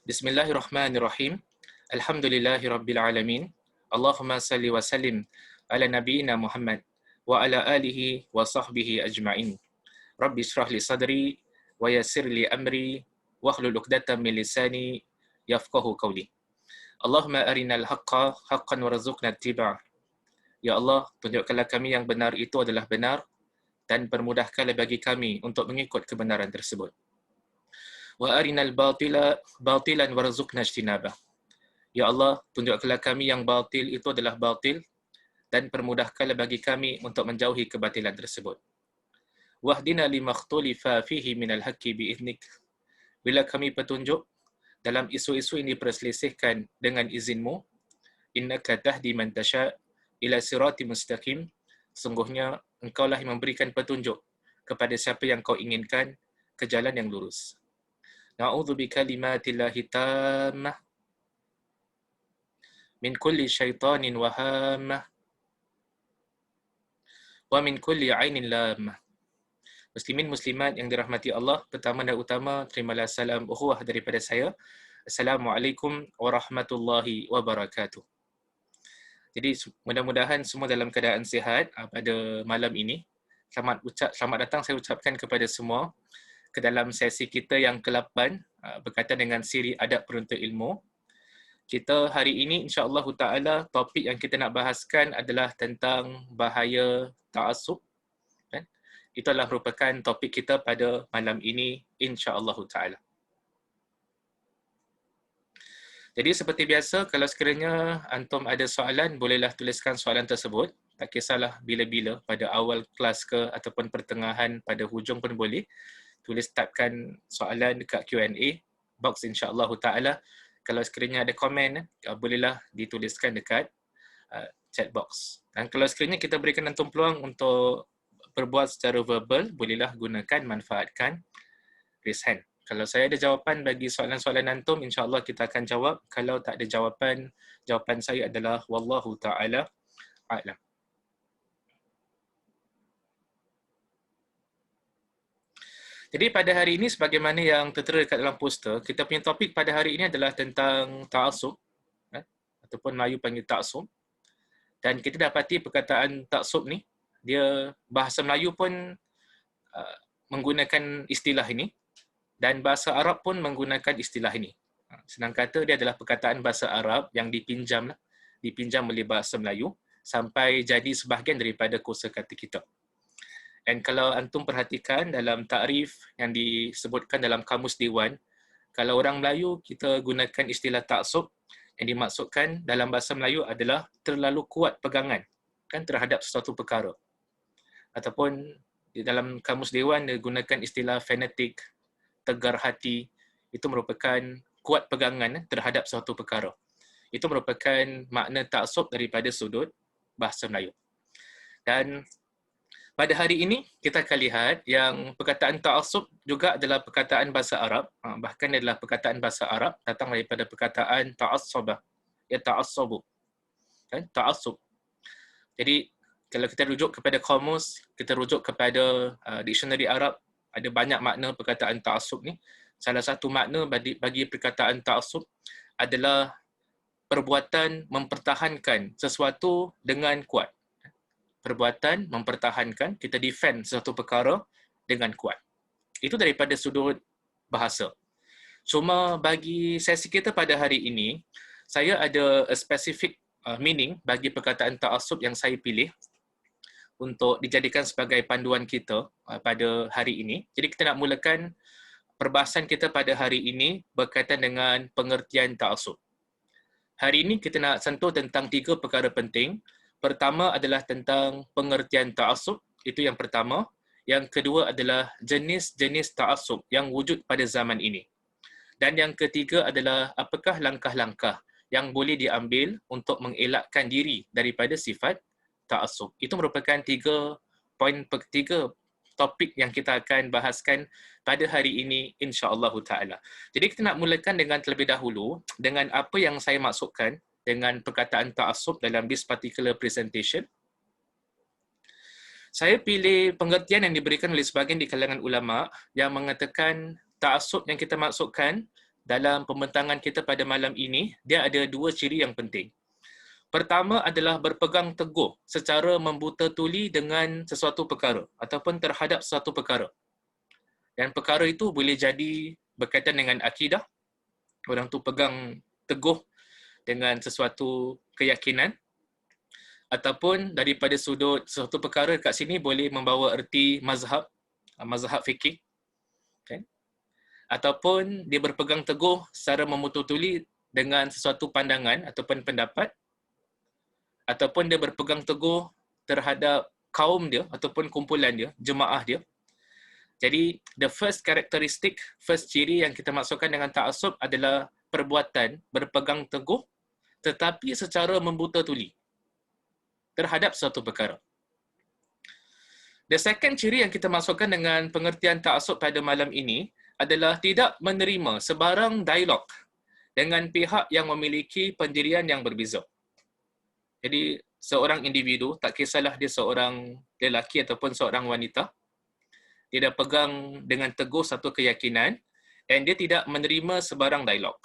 Bismillahirrahmanirrahim. Alhamdulillahirabbil alamin. Allahumma salli wa sallim ala nabiyyina Muhammad wa ala alihi wa sahbihi ajma'in. Rabbi shrah li sadri wa yassir li amri wahlul 'uqdatam min lisani yafqahu qawli. Allahumma arinal haqqa haqqan warzuqna ittiba'. Ya Allah, tunjukkanlah kami yang benar itu adalah benar dan permudahkanlah bagi kami untuk mengikut kebenaran tersebut. Wa arinal batila batilan warzuqna ijtinabah. Ya Allah, tunjukkanlah kami yang batil itu adalah batil dan permudahkanlah bagi kami untuk menjauhi kebatilan tersebut. Wahdina limakhtulifa fihi minal haqqi biiznik. Bila kami petunjuk dalam isu-isu ini diperselisihkan dengan izinmu, innaka tahdi man tasha ila sirati mustaqim. Sungguhnya engkaulah yang memberikan petunjuk kepada siapa yang kau inginkan ke jalan yang lurus. Na'udzu bikalimatillahi tammah min kulli syaitanin wahammah wa min kulli ainin lammah. Muslimin muslimat yang dirahmati Allah, pertama dan utama terimalah salam ukhuwah daripada saya. Assalamualaikum warahmatullahi wabarakatuh. Jadi mudah-mudahan semua dalam keadaan sihat pada malam ini. Selamat datang saya ucapkan kepada semua ke dalam sesi kita yang ke-8 berkaitan dengan siri adab penuntut ilmu. Kita hari ini insya-Allah taala topik yang kita nak bahaskan adalah tentang bahaya ta'assub. Kan? Itu adalah merupakan topik kita pada malam ini insya-Allah taala. Jadi seperti biasa, kalau sekiranya antum ada soalan, bolehlah tuliskan soalan tersebut. Tak kisahlah bila-bila, pada awal kelas ke ataupun pertengahan, pada hujung pun boleh. Tulis typekan soalan dekat Q&A box insya-Allah taala. Kalau sekiranya ada komen, bolehlah dituliskan dekat chat box. Dan kalau sekiranya kita berikan antum peluang untuk berbuat secara verbal, bolehlah gunakan, manfaatkan raise hand. Kalau saya ada jawapan bagi soalan-soalan antum, insya-Allah kita akan jawab. Kalau tak ada jawapan, jawapan saya adalah wallahu taala a'lam. Jadi pada hari ini, sebagaimana yang tertera dekat dalam poster, kita punya topik pada hari ini adalah tentang ta'assub, ataupun Melayu panggil ta'assub. Dan kita dapati perkataan ta'assub ni, dia bahasa Melayu pun menggunakan istilah ini, dan bahasa Arab pun menggunakan istilah ini. Senang kata, dia adalah perkataan bahasa Arab yang dipinjam oleh bahasa Melayu sampai jadi sebahagian daripada kosakata kita. Dan kalau antum perhatikan dalam takrif yang disebutkan dalam Kamus Dewan, kalau orang Melayu kita gunakan istilah ta'assub, yang dimaksudkan dalam bahasa Melayu adalah terlalu kuat pegangan kan terhadap sesuatu perkara. Ataupun di dalam Kamus Dewan dia gunakan istilah fanatik, tegar hati, itu merupakan kuat pegangan terhadap sesuatu perkara. Itu merupakan makna ta'assub daripada sudut bahasa Melayu. Dan pada hari ini, kita akan lihat yang perkataan ta'assub juga adalah perkataan bahasa Arab. Bahkan adalah perkataan bahasa Arab, datang daripada perkataan ta'assabah. Ya ta'assabu. Kan? Ta'assub. Jadi, kalau kita rujuk kepada kamus, kita rujuk kepada diksionari Arab, ada banyak makna perkataan ta'assub ni. Salah satu makna bagi perkataan ta'assub adalah perbuatan mempertahankan sesuatu dengan kuat. Perbuatan mempertahankan, kita defend sesuatu perkara dengan kuat. Itu daripada sudut bahasa. Cuma bagi sesi kita pada hari ini, saya ada a specific meaning bagi perkataan ta'assub yang saya pilih untuk dijadikan sebagai panduan kita pada hari ini. Jadi kita nak mulakan perbahasan kita pada hari ini berkaitan dengan pengertian ta'assub. Hari ini kita nak sentuh tentang 3 perkara penting. Pertama adalah tentang pengertian ta'assub, itu yang pertama. Yang kedua adalah jenis-jenis ta'assub yang wujud pada zaman ini. Dan yang ketiga adalah apakah langkah-langkah yang boleh diambil untuk mengelakkan diri daripada sifat ta'assub. Itu merupakan 3 topik yang kita akan bahaskan pada hari ini insya-Allah taala. Jadi kita nak mulakan dengan terlebih dahulu dengan apa yang saya maksudkan dengan perkataan ta'assub dalam this particular presentation. Saya pilih pengertian yang diberikan oleh sebahagian di kalangan ulama yang mengatakan ta'assub yang kita maksudkan dalam pembentangan kita pada malam ini, dia ada dua ciri yang penting. Pertama adalah berpegang teguh secara membuta tuli dengan sesuatu perkara ataupun terhadap sesuatu perkara. Dan perkara itu boleh jadi berkaitan dengan akidah, orang tu pegang teguh dengan sesuatu keyakinan, ataupun daripada sudut sesuatu perkara kat sini boleh membawa erti mazhab fikih, kan? Ataupun dia berpegang teguh secara memututuli dengan sesuatu pandangan ataupun pendapat, ataupun dia berpegang teguh terhadap kaum dia ataupun kumpulan dia, jemaah dia. Jadi the first characteristic, first ciri yang kita maksudkan dengan ta'assub adalah perbuatan berpegang teguh tetapi secara membuta tuli terhadap suatu perkara. The second ciri yang kita maksudkan dengan pengertian ta'assub pada malam ini adalah tidak menerima sebarang dialog dengan pihak yang memiliki pendirian yang berbeza. Jadi seorang individu, tak kisahlah dia seorang lelaki ataupun seorang wanita, dia dah pegang dengan teguh satu keyakinan dan dia tidak menerima sebarang dialog.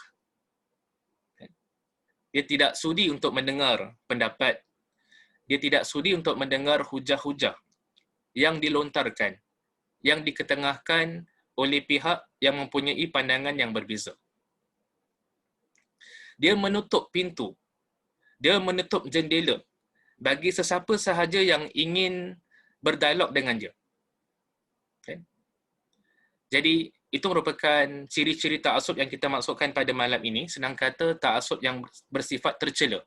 Dia tidak sudi untuk mendengar pendapat, dia tidak sudi untuk mendengar hujah-hujah yang dilontarkan, yang diketengahkan oleh pihak yang mempunyai pandangan yang berbeza. Dia menutup pintu, dia menutup jendela bagi sesiapa sahaja yang ingin berdialog dengan dia. Okay. Jadi, itu merupakan ciri-ciri ta'assub yang kita maksudkan pada malam ini. Senang kata, ta'assub yang bersifat tercela.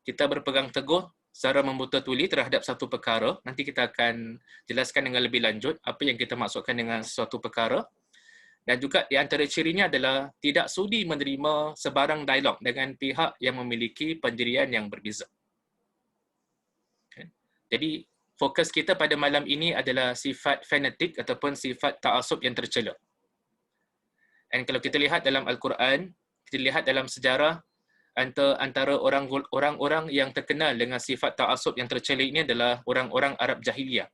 Kita berpegang teguh secara membuta tuli terhadap satu perkara. Nanti kita akan jelaskan dengan lebih lanjut apa yang kita maksudkan dengan suatu perkara. Dan juga di antara cirinya adalah tidak sudi menerima sebarang dialog dengan pihak yang memiliki pendirian yang berbeza. Okay. Jadi, fokus kita pada malam ini adalah sifat fanatik ataupun sifat ta'assub yang tercela. Dan kalau kita lihat dalam Al-Quran, kita lihat dalam sejarah, antara orang-orang yang terkenal dengan sifat ta'assub yang tercela ini adalah orang-orang Arab Jahiliyah.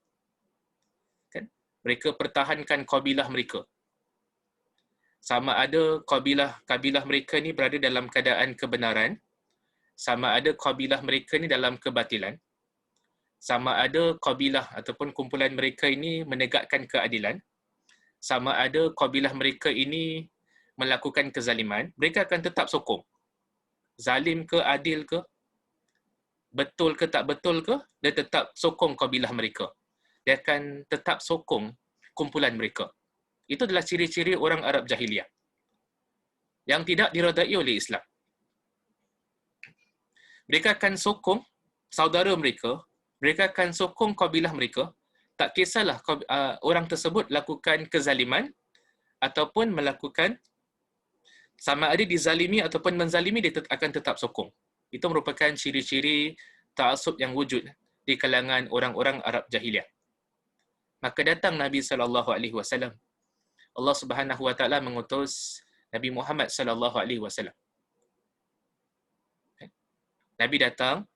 Kan? Mereka pertahankan kabilah mereka. Sama ada kabilah mereka ni berada dalam keadaan kebenaran, sama ada kabilah mereka ni dalam kebatilan, sama ada kabilah ataupun kumpulan mereka ini menegakkan keadilan, sama ada kabilah mereka ini melakukan kezaliman, mereka akan tetap sokong. Zalim ke, adil ke, betul ke tak betul ke, dia tetap sokong kabilah mereka. Dia akan tetap sokong kumpulan mereka. Itu adalah ciri-ciri orang Arab Jahiliyah yang tidak diredai oleh Islam. Mereka akan sokong saudara mereka, mereka akan sokong kabilah mereka, tak kisahlah orang tersebut lakukan kezaliman ataupun melakukan, sama ada dizalimi ataupun menzalimi, dia akan tetap sokong. Itu merupakan ciri-ciri ta'assub yang wujud di kalangan orang-orang Arab Jahiliyah. Maka datang Nabi SAW. Allah Subhanahu Wa Taala mengutus Nabi Muhammad SAW. Nabi datang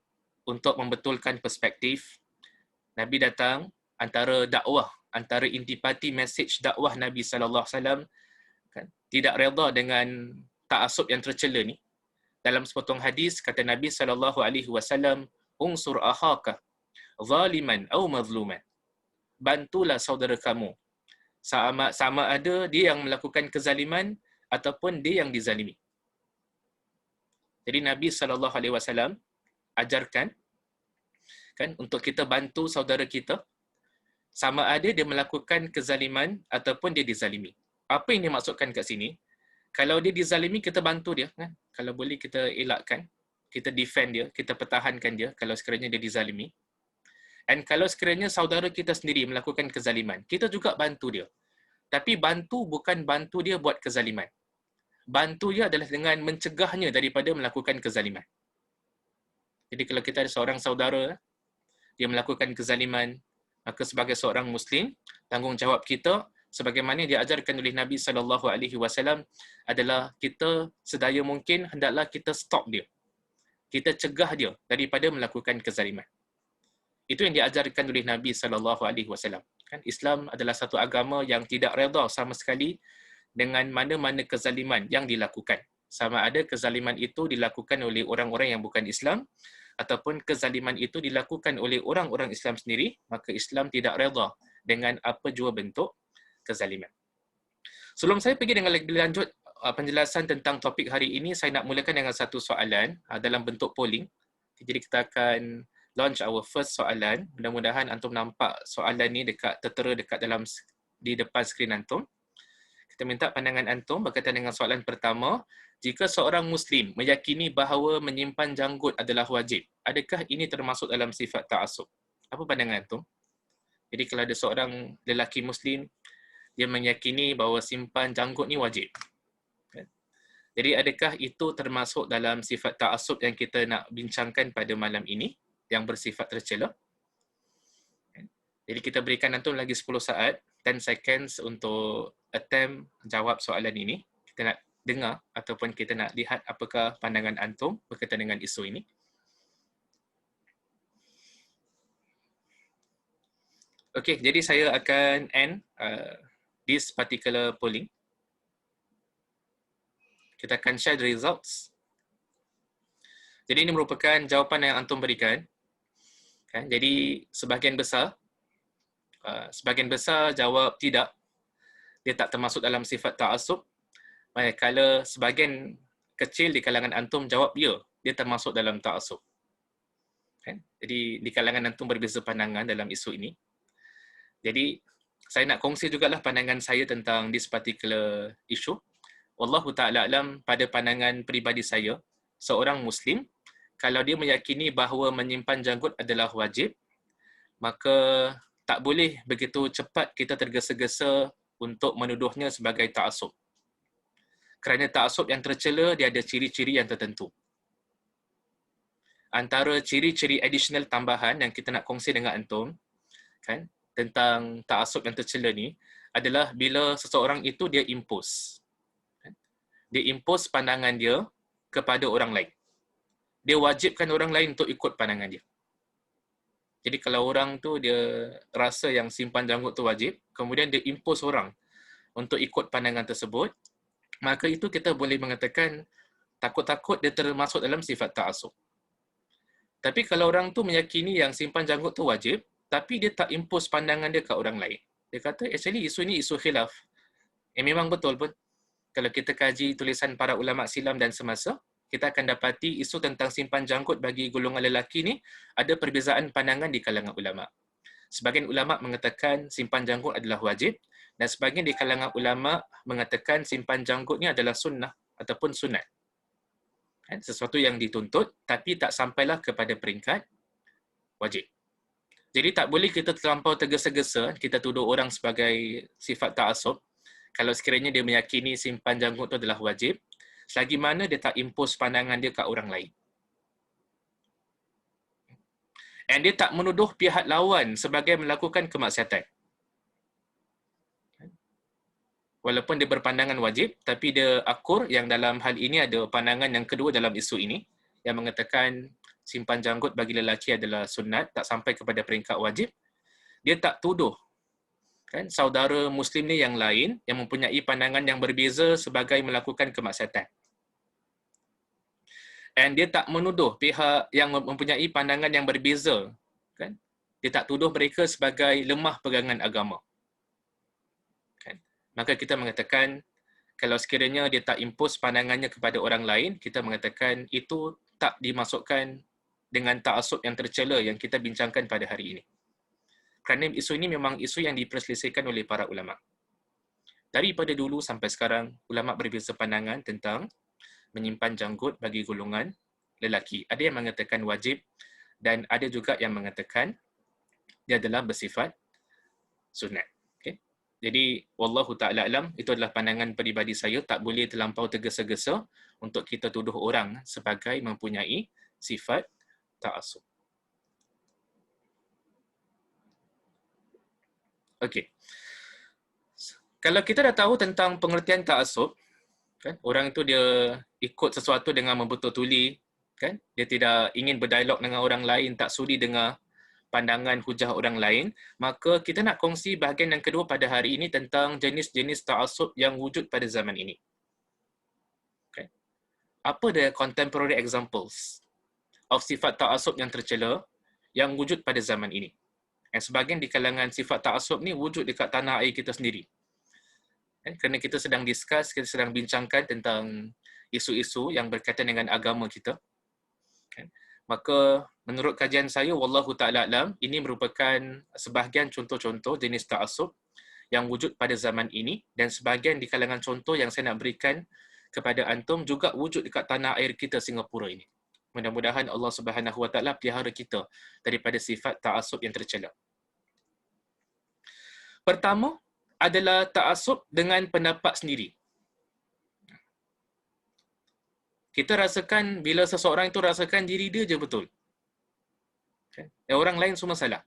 untuk membetulkan perspektif. Nabi datang antara dakwah, antara intipati message dakwah Nabi SAW, kan, tidak redha dengan ta'assub yang tercela ni. Dalam sepotong hadis kata Nabi SAW, "Unsur akhaka zaliman atau mazluman." Bantulah saudara kamu, sama ada dia yang melakukan kezaliman ataupun dia yang dizalimi. Jadi Nabi SAW ajarkan kan untuk kita bantu saudara kita, sama ada dia melakukan kezaliman ataupun dia dizalimi. Apa yang dimaksudkan kat sini? Kalau dia dizalimi, kita bantu dia, kan? Kalau boleh kita elakkan, kita defend dia, kita pertahankan dia kalau sekiranya dia dizalimi. Dan kalau sekiranya saudara kita sendiri melakukan kezaliman, kita juga bantu dia. Tapi bantu bukan bantu dia buat kezaliman. Bantu dia adalah dengan mencegahnya daripada melakukan kezaliman. Jadi kalau kita ada seorang saudara, dia melakukan kezaliman, maka sebagai seorang Muslim, tanggungjawab kita sebagaimana diajarkan oleh Nabi SAW adalah kita sedaya mungkin hendaklah kita stop dia. Kita cegah dia daripada melakukan kezaliman. Itu yang diajarkan oleh Nabi SAW. Kan? Islam adalah satu agama yang tidak redha sama sekali dengan mana-mana kezaliman yang dilakukan. Sama ada kezaliman itu dilakukan oleh orang-orang yang bukan Islam ataupun kezaliman itu dilakukan oleh orang-orang Islam sendiri, maka Islam tidak redha dengan apa jua bentuk kezaliman. Sebelum saya pergi dengan lebih lanjut penjelasan tentang topik hari ini, saya nak mulakan dengan satu soalan dalam bentuk polling. Jadi kita akan launch our first soalan. Mudah-mudahan antum nampak soalan ni tertera dekat di depan skrin antum. Kita minta pandangan antum berkaitan dengan soalan pertama. Jika seorang Muslim meyakini bahawa menyimpan janggut adalah wajib, adakah ini termasuk dalam sifat ta'assub? Apa pandangan antum? Jadi kalau ada seorang lelaki Muslim, dia meyakini bahawa simpan janggut ni wajib. Jadi adakah itu termasuk dalam sifat ta'assub yang kita nak bincangkan pada malam ini, yang bersifat tercela? Jadi kita berikan antum lagi 10 saat, 10 seconds untuk attempt jawab soalan ini. Kita nak dengar ataupun kita nak lihat apakah pandangan antum berkaitan dengan isu ini. Okey, jadi saya akan end this particular polling. Kita akan share the results. Jadi ini merupakan jawapan yang antum berikan. Jadi sebahagian besar jawab tidak. Dia tak termasuk dalam sifat ta'assub. Manakala sebahagian kecil di kalangan antum jawab ya, dia termasuk dalam ta'assub. Jadi di kalangan antum berbeza pandangan dalam isu ini. Jadi saya nak kongsi jugalah pandangan saya tentang this particular issue. Wallahu ta'ala alam, pada pandangan peribadi saya, seorang Muslim, kalau dia meyakini bahawa menyimpan janggut adalah wajib, maka tak boleh begitu cepat kita tergesa-gesa untuk menuduhnya sebagai ta'assub. Kerana ta'assub yang tercela, dia ada ciri-ciri yang tertentu. Antara ciri-ciri additional tambahan yang kita nak kongsi dengan antum, tentang ta'assub yang tercela ni, adalah bila seseorang itu dia impose. Dia impose pandangan dia kepada orang lain. Dia wajibkan orang lain untuk ikut pandangan dia. Jadi kalau orang tu dia rasa yang simpan janggut tu wajib, kemudian dia impose orang untuk ikut pandangan tersebut, maka itu kita boleh mengatakan takut-takut dia termasuk dalam sifat ta'assub. Tapi kalau orang tu meyakini yang simpan janggut tu wajib, tapi dia tak impose pandangan dia ke orang lain. Dia kata, actually isu ni isu khilaf. Memang betul pun. Kalau kita kaji tulisan para ulama silam dan semasa, kita akan dapati isu tentang simpan janggut bagi golongan lelaki ni ada perbezaan pandangan di kalangan ulama. Sebahagian ulama mengatakan simpan janggut adalah wajib, dan sebahagian di kalangan ulama mengatakan simpan janggut ni adalah sunnah ataupun sunat. Sesuatu yang dituntut tapi tak sampailah kepada peringkat wajib. Jadi tak boleh kita terlampau tergesa-gesa kita tuduh orang sebagai sifat ta'assub kalau sekiranya dia meyakini simpan janggut itu adalah wajib, selagi mana dia tak impose pandangan dia ke orang lain. Dan dia tak menuduh pihak lawan sebagai melakukan kemaksiatan. Walaupun dia berpandangan wajib, tapi dia akur yang dalam hal ini ada pandangan yang kedua dalam isu ini, yang mengatakan simpan janggut bagi lelaki adalah sunat, tak sampai kepada peringkat wajib. Dia tak tuduh saudara Muslim ni yang lain yang mempunyai pandangan yang berbeza sebagai melakukan kemaksiatan. Dan dia tak menuduh pihak yang mempunyai pandangan yang berbeza. Dia tak tuduh mereka sebagai lemah pegangan agama. Maka kita mengatakan, kalau sekiranya dia tak impose pandangannya kepada orang lain, kita mengatakan itu tak dimasukkan dengan ta'assub yang tercela yang kita bincangkan pada hari ini. Kerana isu ini memang isu yang diperselisihkan oleh para ulama. Daripada dulu sampai sekarang, ulama berbeza pandangan tentang menyimpan janggut bagi golongan lelaki. Ada yang mengatakan wajib dan ada juga yang mengatakan dia adalah bersifat sunat. Jadi, wallahu ta'ala alam, itu adalah pandangan peribadi saya, tak boleh terlampau tergesa-gesa untuk kita tuduh orang sebagai mempunyai sifat ta'assub. Okey. Kalau kita dah tahu tentang pengertian ta'assub, orang itu dia ikut sesuatu dengan membetul-tuli, dia tidak ingin berdialog dengan orang lain, tak sudi dengar pandangan hujah orang lain, maka kita nak kongsi bahagian yang kedua pada hari ini tentang jenis-jenis ta'assub yang wujud pada zaman ini. Okay. Apa the contemporary examples of sifat ta'assub yang tercela yang wujud pada zaman ini? Yang sebahagian di kalangan sifat ta'assub ni wujud dekat tanah air kita sendiri. Kerana kita sedang discuss, kita sedang bincangkan tentang isu-isu yang berkaitan dengan agama kita. Maka menurut kajian saya, wallahu ta'ala alam, ini merupakan sebahagian contoh-contoh jenis ta'assub yang wujud pada zaman ini, dan sebahagian di kalangan contoh yang saya nak berikan kepada antum juga wujud dekat tanah air kita Singapura ini. Mudah-mudahan Allah Subhanahu Wa Taala pelihara kita daripada sifat ta'assub yang tercela. Pertama adalah ta'assub dengan pendapat sendiri. Kita rasakan bila seseorang itu rasakan diri dia je betul. Dan orang lain semua salah.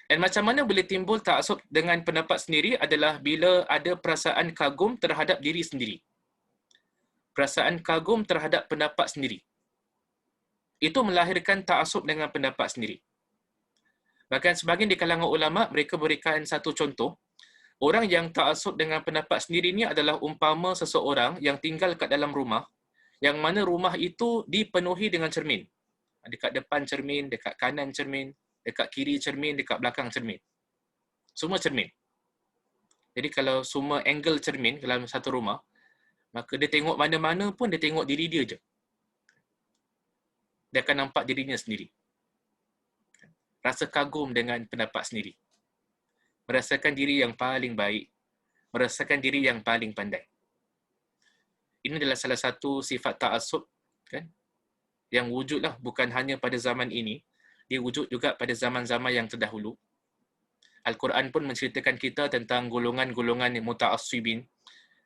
Dan macam mana boleh timbul ta'assub dengan pendapat sendiri adalah bila ada perasaan kagum terhadap diri sendiri. Perasaan kagum terhadap pendapat sendiri. Itu melahirkan ta'assub dengan pendapat sendiri. Bahkan sebahagian di kalangan ulama, mereka berikan satu contoh. Orang yang ta'assub dengan pendapat sendiri ni adalah umpama seseorang yang tinggal kat dalam rumah, yang mana rumah itu dipenuhi dengan cermin. Dekat depan cermin, dekat kanan cermin, dekat kiri cermin, dekat belakang cermin. Semua cermin. Jadi kalau semua angle cermin dalam satu rumah, maka dia tengok mana-mana pun dia tengok diri dia je. Dia akan nampak dirinya sendiri. Rasa kagum dengan pendapat sendiri. Merasakan diri yang paling baik. Merasakan diri yang paling pandai. Ini adalah salah satu sifat ta'assub, kan? Yang wujudlah bukan hanya pada zaman ini, dia wujud juga pada zaman-zaman yang terdahulu. Al-Quran pun menceritakan kita tentang golongan-golongan muta'assibin,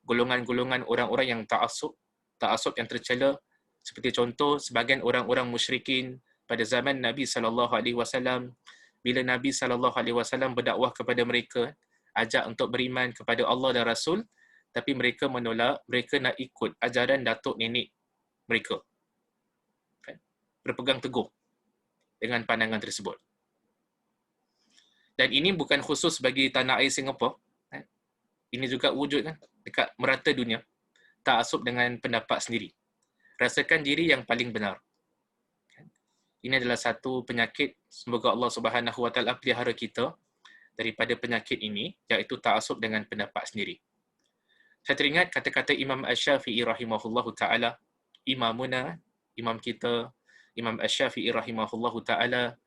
golongan-golongan orang-orang yang ta'assub, ta'assub yang tercela, seperti contoh sebahagian orang-orang musyrikin pada zaman Nabi SAW, bila Nabi SAW berdakwah kepada mereka, ajak untuk beriman kepada Allah dan Rasul, tapi mereka menolak, mereka nak ikut ajaran datuk nenek mereka. Berpegang teguh dengan pandangan tersebut. Dan ini bukan khusus bagi tanah air Singapura. Ini juga wujud kan dekat merata dunia. Ta'assub dengan pendapat sendiri. Rasakan diri yang paling benar. Ini adalah satu penyakit, semoga Allah Subhanahu Wa Taala pelihara kita daripada penyakit ini, iaitu ta'assub dengan pendapat sendiri. Saya teringat kata-kata Imam Asy-Syafi'i rahimahullahu taala, imamuna, imam kita, Imam Asy-Syafi'i rahimahullahu taala,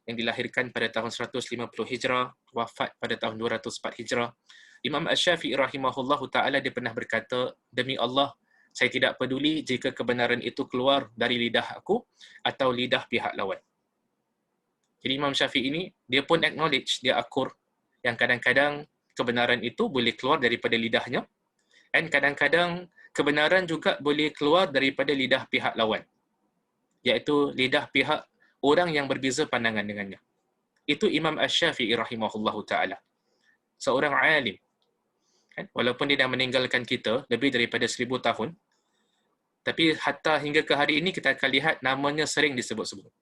yang dilahirkan pada tahun 150 Hijrah, wafat pada tahun 204 Hijrah. Imam Asy-Syafi'i rahimahullahu taala dia pernah berkata, demi Allah, saya tidak peduli jika kebenaran itu keluar dari lidah aku atau lidah pihak lawan. Jadi Imam Syafi'i ini, dia pun acknowledge, dia akur yang kadang-kadang kebenaran itu boleh keluar daripada lidahnya, dan kadang-kadang kebenaran juga boleh keluar daripada lidah pihak lawan, iaitu lidah pihak orang yang berbeza pandangan dengannya. Itu Imam Asy-Syafi'i rahimahullahu ta'ala. Seorang alim. Walaupun dia dah meninggalkan kita lebih daripada 1000 tahun, tapi hatta hingga ke hari ini kita akan lihat namanya sering disebut-sebut.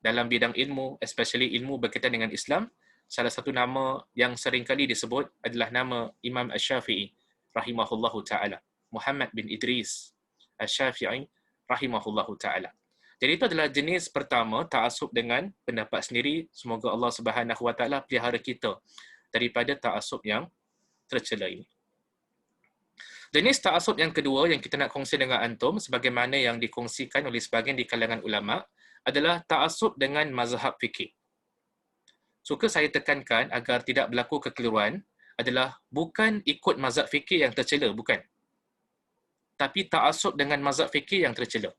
Dalam bidang ilmu, especially ilmu berkaitan dengan Islam, salah satu nama yang sering kali disebut adalah nama Imam Asy-Syafi'i rahimahullahu ta'ala. Muhammad bin Idris Asy-Syafi'i rahimahullahu ta'ala. Jadi itu adalah jenis pertama, ta'assub dengan pendapat sendiri. Semoga Allah Subhanahu Wa Taala pelihara kita daripada ta'assub yang tercela ini. Jenis ta'assub yang kedua yang kita nak kongsi dengan antum, sebagaimana yang dikongsikan oleh sebahagian di kalangan ulama, adalah ta'assub dengan mazhab fikih. Suka saya tekankan agar tidak berlaku kekeliruan, adalah bukan ikut mazhab fikih yang tercela, bukan. Tapi ta'assub dengan mazhab fikih yang tercela.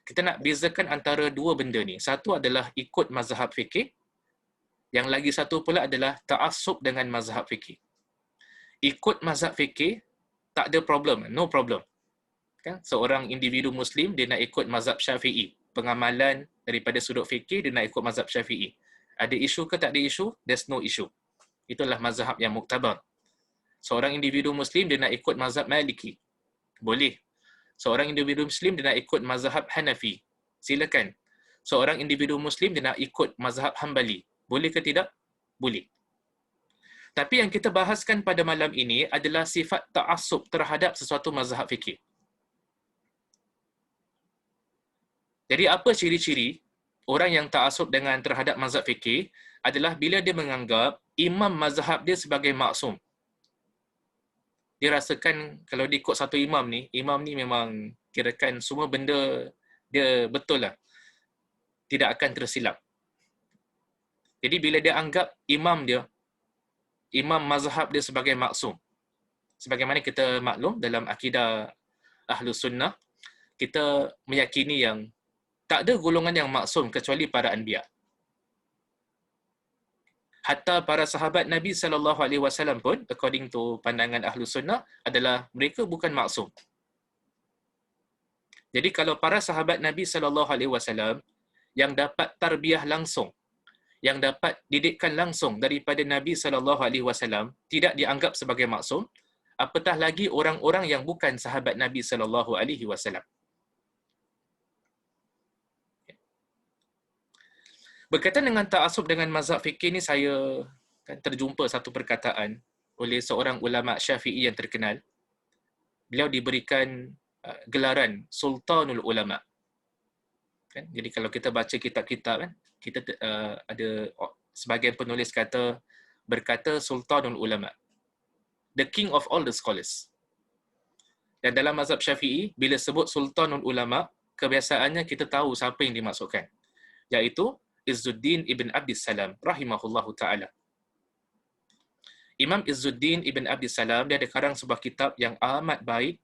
Kita nak bezakan antara dua benda ni. Satu adalah ikut mazhab fikih, yang lagi satu pula adalah ta'assub dengan mazhab fikih. Ikut mazhab fikih, tak ada problem, no problem. Kan? Seorang individu Muslim, dia nak ikut mazhab Syafi'i. Pengamalan daripada sudut fikih, dia nak ikut mazhab Syafi'i. Ada isu ke tak ada isu? There's no issue. Itulah mazhab yang muktabar. Seorang individu Muslim, dia nak ikut mazhab Maliki. Boleh. Seorang individu Muslim, dia nak ikut mazhab Hanafi. Silakan. Seorang individu Muslim dia nak ikut mazhab Hambali. Boleh ke tidak? Boleh. Tapi yang kita bahaskan pada malam ini adalah sifat ta'assub terhadap sesuatu mazhab fikih. Jadi apa ciri-ciri orang yang ta'assub dengan terhadap mazhab fikih adalah bila dia menganggap imam mazhab dia sebagai maksum. Dia rasakan kalau dia ikut satu imam ni memang kirakan semua benda dia betul lah. Tidak akan tersilap. Jadi bila dia anggap imam mazhab dia sebagai maksum. Sebagaimana kita maklum dalam akidah Ahlus Sunnah, kita meyakini yang tak ada golongan yang maksum kecuali para anbiya. Hatta para sahabat Nabi SAW pun, according to pandangan Ahlus Sunnah, adalah mereka bukan maksum. Jadi kalau para sahabat Nabi SAW yang dapat tarbiyah langsung, yang dapat didikan langsung daripada Nabi SAW tidak dianggap sebagai maksum, apatah lagi orang-orang yang bukan sahabat Nabi SAW. Berkaitan dengan ta'assub dengan mazhab fikih ni, saya terjumpa satu perkataan oleh seorang ulama Syafi'i yang terkenal. Beliau diberikan gelaran Sultanul Ulama. Jadi kalau kita baca kitab-kitab kita ada sebahagian penulis berkata Sultanul Ulama, the king of all the scholars. Dan dalam mazhab Syafi'i, bila sebut Sultanul Ulama, kebiasaannya kita tahu siapa yang dimaksudkan, iaitu Izzuddin ibn Abdis Salam rahimahullahu taala. Imam Izzuddin ibn Abdis Salam dia ada karang sebuah kitab yang amat baik,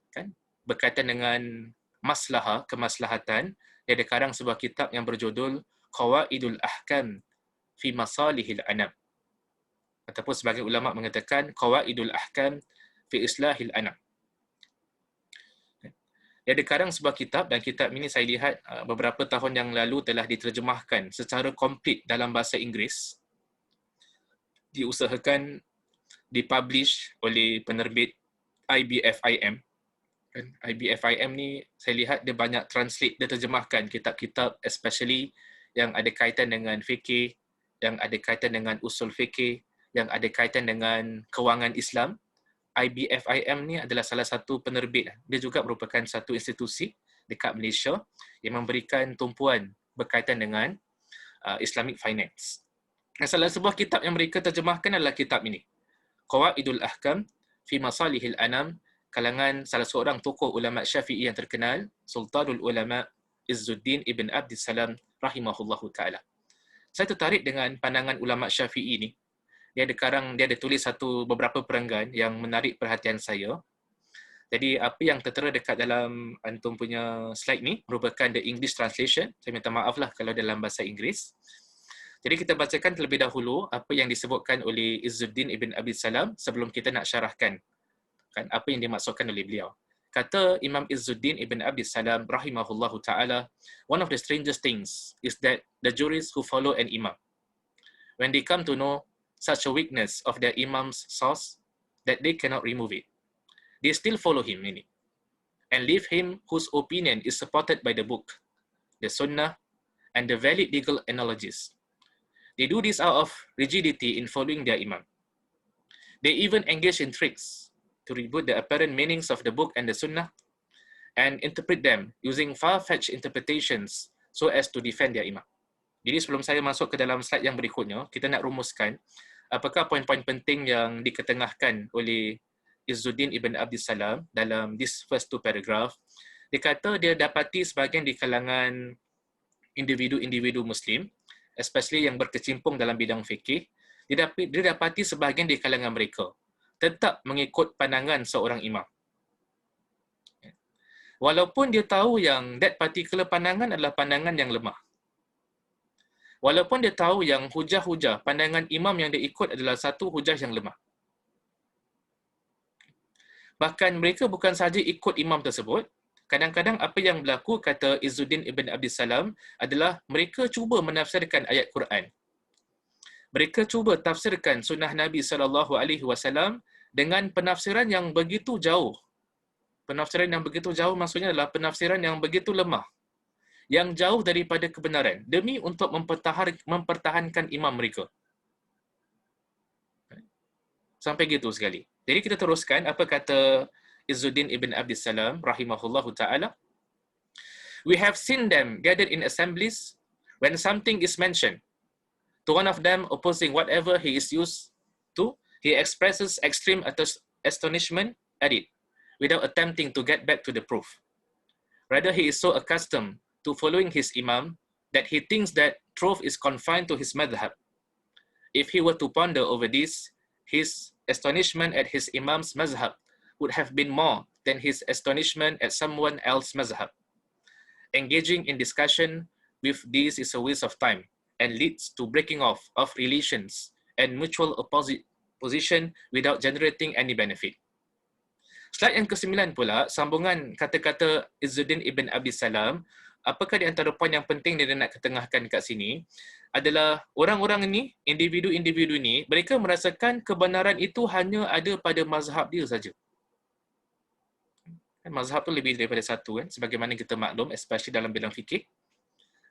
kan, berkaitan dengan kemaslahatan. Dia ada karang sebuah kitab yang berjudul Qawaidul Ahkam fi Masalihil Anam. Ataupun sebagai ulama mengatakan Qawaidul Ahkam fi Islahil Anam. Dia ada karang sebuah kitab, dan kitab ini saya lihat beberapa tahun yang lalu telah diterjemahkan secara komplit dalam bahasa Inggeris. Diusahakan dipublish oleh penerbit IBFIM. IBFIM ni saya lihat dia banyak translate, dia terjemahkan kitab-kitab especially yang ada kaitan dengan fikih, yang ada kaitan dengan usul fikih, yang ada kaitan dengan kewangan Islam. IBFIM ni adalah salah satu penerbit. Dia juga merupakan satu institusi dekat Malaysia yang memberikan tumpuan berkaitan dengan Islamic Finance. Dan salah sebuah kitab yang mereka terjemahkan adalah kitab ini, Qawaidul Ahkam fi Masalihil Anam, kalangan salah seorang tokoh ulama Syafi'i yang terkenal, Sultanul Ulama Izzuddin ibn Abdis Salam rahimahullahu taala. Saya tertarik dengan pandangan ulama Syafi'i ni. Dia ada tulis beberapa perenggan yang menarik perhatian saya. Jadi apa yang tertera dekat dalam antum punya slide ni merupakan the English translation. Saya minta maaf lah kalau dalam bahasa Inggeris. Jadi kita bacakan terlebih dahulu apa yang disebutkan oleh Izzuddin ibn Abdis Salam sebelum kita nak syarahkan apa yang dimaksudkan oleh beliau. Kata Imam Izzuddin ibn Abdis Salam rahimahullahu ta'ala, one of the strangest things is that the jurists who follow an imam, when they come to know such a weakness of their imam's source that they cannot remove it, they still follow him in it, and leave him whose opinion is supported by the book, the sunnah, and the valid legal analogies. They do this out of rigidity in following their imam. They even engage in tricks to reboot the apparent meanings of the book and the sunnah and interpret them using far-fetched interpretations so as to defend their imam. Jadi sebelum saya masuk ke dalam slide yang berikutnya, kita nak rumuskan apakah poin-poin penting yang diketengahkan oleh Izzuddin ibn Abdis Salam dalam this first two paragraph. Dia kata dia dapati sebahagian di kalangan individu-individu Muslim, especially yang berkecimpung dalam bidang fikih, dia dapati sebahagian di kalangan mereka tetap mengikut pandangan seorang imam. Walaupun dia tahu yang that particular pandangan adalah pandangan yang lemah. Walaupun dia tahu yang hujah-hujah pandangan imam yang dia ikut adalah satu hujah yang lemah. Bahkan mereka bukan sahaja ikut imam tersebut, kadang-kadang apa yang berlaku, kata Izzuddin ibn Abdis Salam, adalah mereka cuba menafsirkan ayat Quran. Mereka cuba tafsirkan sunnah Nabi SAW dengan penafsiran yang begitu jauh. Penafsiran yang begitu jauh maksudnya adalah penafsiran yang begitu lemah. yang jauh daripada kebenaran demi untuk mempertahankan imam mereka. Sampai gitu sekali. Jadi kita teruskan apa kata Izzuddin ibn Abdis Salam rahimahullahu ta'ala. We have seen them gathered in assemblies when something is mentioned. To one of them opposing whatever he is used to, he expresses extreme astonishment at it, without attempting to get back to the proof. Rather, he is so accustomed to following his imam that he thinks that truth is confined to his madhab. If he were to ponder over this, his astonishment at his imam's mazhab would have been more than his astonishment at someone else's mazhab. Engaging in discussion with these is a waste of time and leads to breaking off of relations and mutual opposition without generating any benefit. Slide yang ke-9 pula, sambungan kata-kata Izzuddin ibn Abdis Salam. Apakah di antara poin yang penting dia nak ketengahkan kat sini adalah orang-orang ini, individu-individu ini, mereka merasakan kebenaran itu hanya ada pada mazhab dia saja. Mazhab tu lebih daripada satu kan, sebagaimana kita maklum, especially dalam bidang fikih.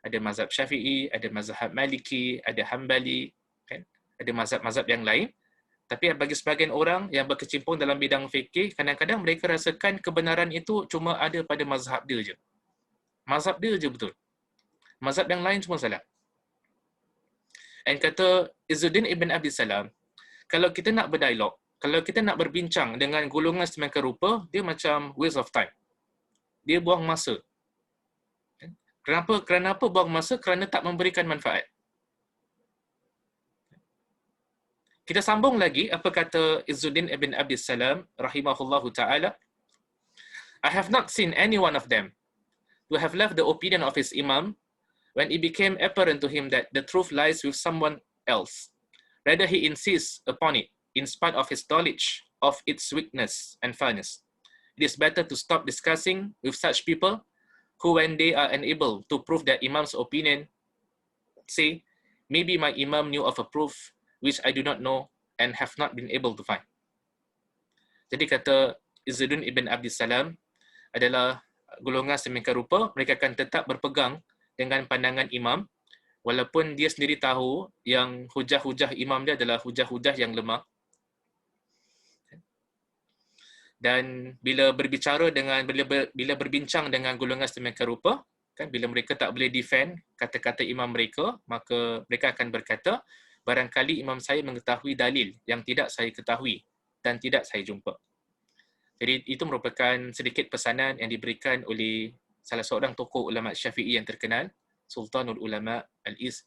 Ada mazhab Syafi'i, ada mazhab Maliki, ada Hambali, kan? Ada mazhab-mazhab yang lain. Tapi bagi sebahagian orang yang berkecimpung dalam bidang fikih, kadang-kadang mereka rasakan kebenaran itu cuma ada pada mazhab dia je. Mazhab dia je betul. Mazhab yang lain semua salah. Dan kata Izzuddin ibn Abdis Salam, kalau kita nak berdialog, kalau kita nak berbincang dengan golongan sedemikian rupa, dia macam waste of time. Dia buang masa. Kenapa buang masa? Kerana tak memberikan manfaat. Kita sambung lagi apa kata Izzuddin ibn Abdis Salam rahimahullahu ta'ala. I have not seen any one of them to have left the opinion of his imam when it became apparent to him that the truth lies with someone else. Rather, he insists upon it in spite of his knowledge of its weakness and fairness. It is better to stop discussing with such people who, when they are unable to prove their imam's opinion, say, maybe my imam knew of a proof which I do not know and have not been able to find. Jadi kata Izzuddin ibn Abdis Salam adalah golongan sedemikian rupa, mereka akan tetap berpegang dengan pandangan imam, walaupun dia sendiri tahu yang hujah-hujah imam dia adalah hujah-hujah yang lemah. Dan bila berbincang dengan golongan sedemikian rupa, kan, bila mereka tak boleh defend kata-kata imam mereka, maka mereka akan berkata, barangkali imam saya mengetahui dalil yang tidak saya ketahui dan tidak saya jumpa. Jadi itu merupakan sedikit pesanan yang diberikan oleh salah seorang tokoh ulama Syafi'i yang terkenal, Sultanul Ulama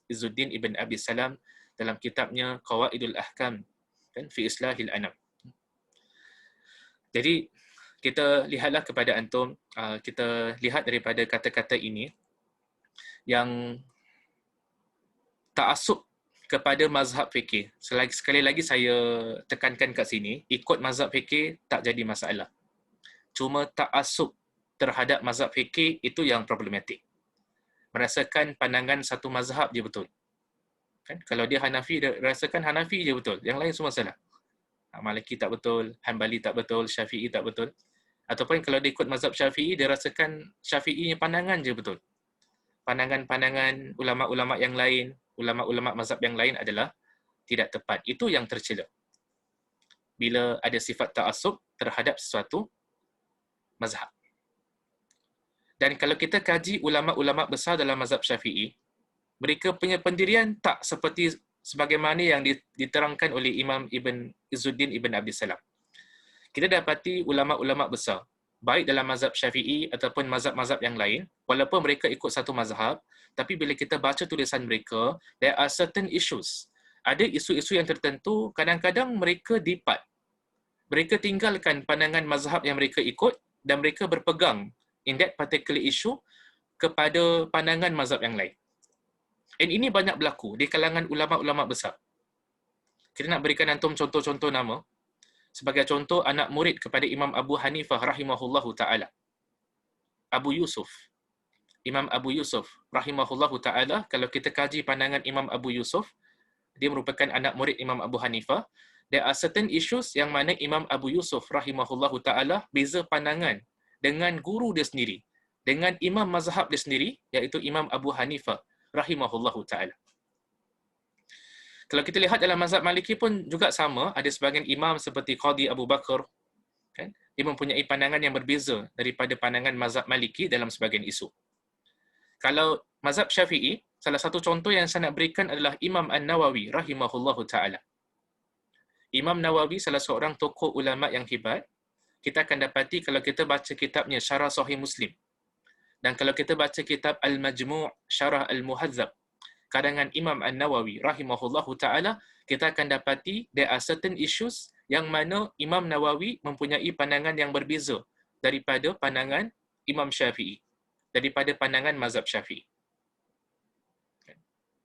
Izzuddin ibn Abdis Salam, dalam kitabnya Qawaidul Ahkam dan fi Islahil Anam. Jadi kita lihatlah kepada antum, kita lihat daripada kata-kata ini yang ta'assub kepada mazhab fikih. Sekali lagi saya tekankan kat sini, ikut mazhab fikih tak jadi masalah. Cuma ta'assub terhadap mazhab fikih itu yang problematik. Merasakan pandangan satu mazhab je betul. Kan? Kalau dia Hanafi, dia rasakan Hanafi je betul. Yang lain semua salah. Maliki tak betul, Hanbali tak betul, Syafi'i tak betul. Ataupun kalau dia ikut mazhab Syafi'i, dia rasakan Syafi'inya pandangan je betul. Pandangan-pandangan ulama-ulama yang lain, ulama-ulama mazhab yang lain adalah tidak tepat. Itu yang tercela. Bila ada sifat ta'assub terhadap sesuatu mazhab. Dan kalau kita kaji ulama-ulama besar dalam mazhab Syafi'i, mereka punya pendirian tak seperti sebagaimana yang diterangkan oleh Imam Izzuddin ibn Abdis Salam. Kita dapati ulama-ulama besar, baik dalam mazhab Syafi'i ataupun mazhab-mazhab yang lain, walaupun mereka ikut satu mazhab, tapi bila kita baca tulisan mereka, there are certain issues. Ada isu-isu yang tertentu, kadang-kadang mereka dipat. Mereka tinggalkan pandangan mazhab yang mereka ikut dan mereka berpegang in that particular issue kepada pandangan mazhab yang lain. Dan ini banyak berlaku di kalangan ulama-ulama besar. Kita nak berikan antum contoh-contoh nama. Sebagai contoh, anak murid kepada Imam Abu Hanifah rahimahullahu ta'ala. Abu Yusuf. Imam Abu Yusuf rahimahullahu ta'ala, kalau kita kaji pandangan Imam Abu Yusuf, dia merupakan anak murid Imam Abu Hanifah. There are certain issues yang mana Imam Abu Yusuf rahimahullahu ta'ala beza pandangan dengan guru dia sendiri, dengan imam mazhab dia sendiri, iaitu Imam Abu Hanifah rahimahullahu ta'ala. Kalau kita lihat dalam mazhab Maliki pun juga sama, ada sebahagian imam seperti Qadi Abu Bakar, kan? Dia mempunyai pandangan yang berbeza daripada pandangan mazhab Maliki dalam sebahagian isu. Kalau mazhab Syafi'i, salah satu contoh yang saya nak berikan adalah Imam An-Nawawi rahimahullahu ta'ala. Imam Nawawi salah seorang tokoh ulama yang hebat. Kita akan dapati kalau kita baca kitabnya Syarah Sahih Muslim, dan kalau kita baca kitab Al-Majmu' Syarah Al-Muhadzab karangan Imam An-Nawawi rahimahullahu ta'ala, kita akan dapati there are certain issues yang mana Imam Nawawi mempunyai pandangan yang berbeza daripada pandangan Imam Syafi'i, daripada pandangan mazhab Syafi'i.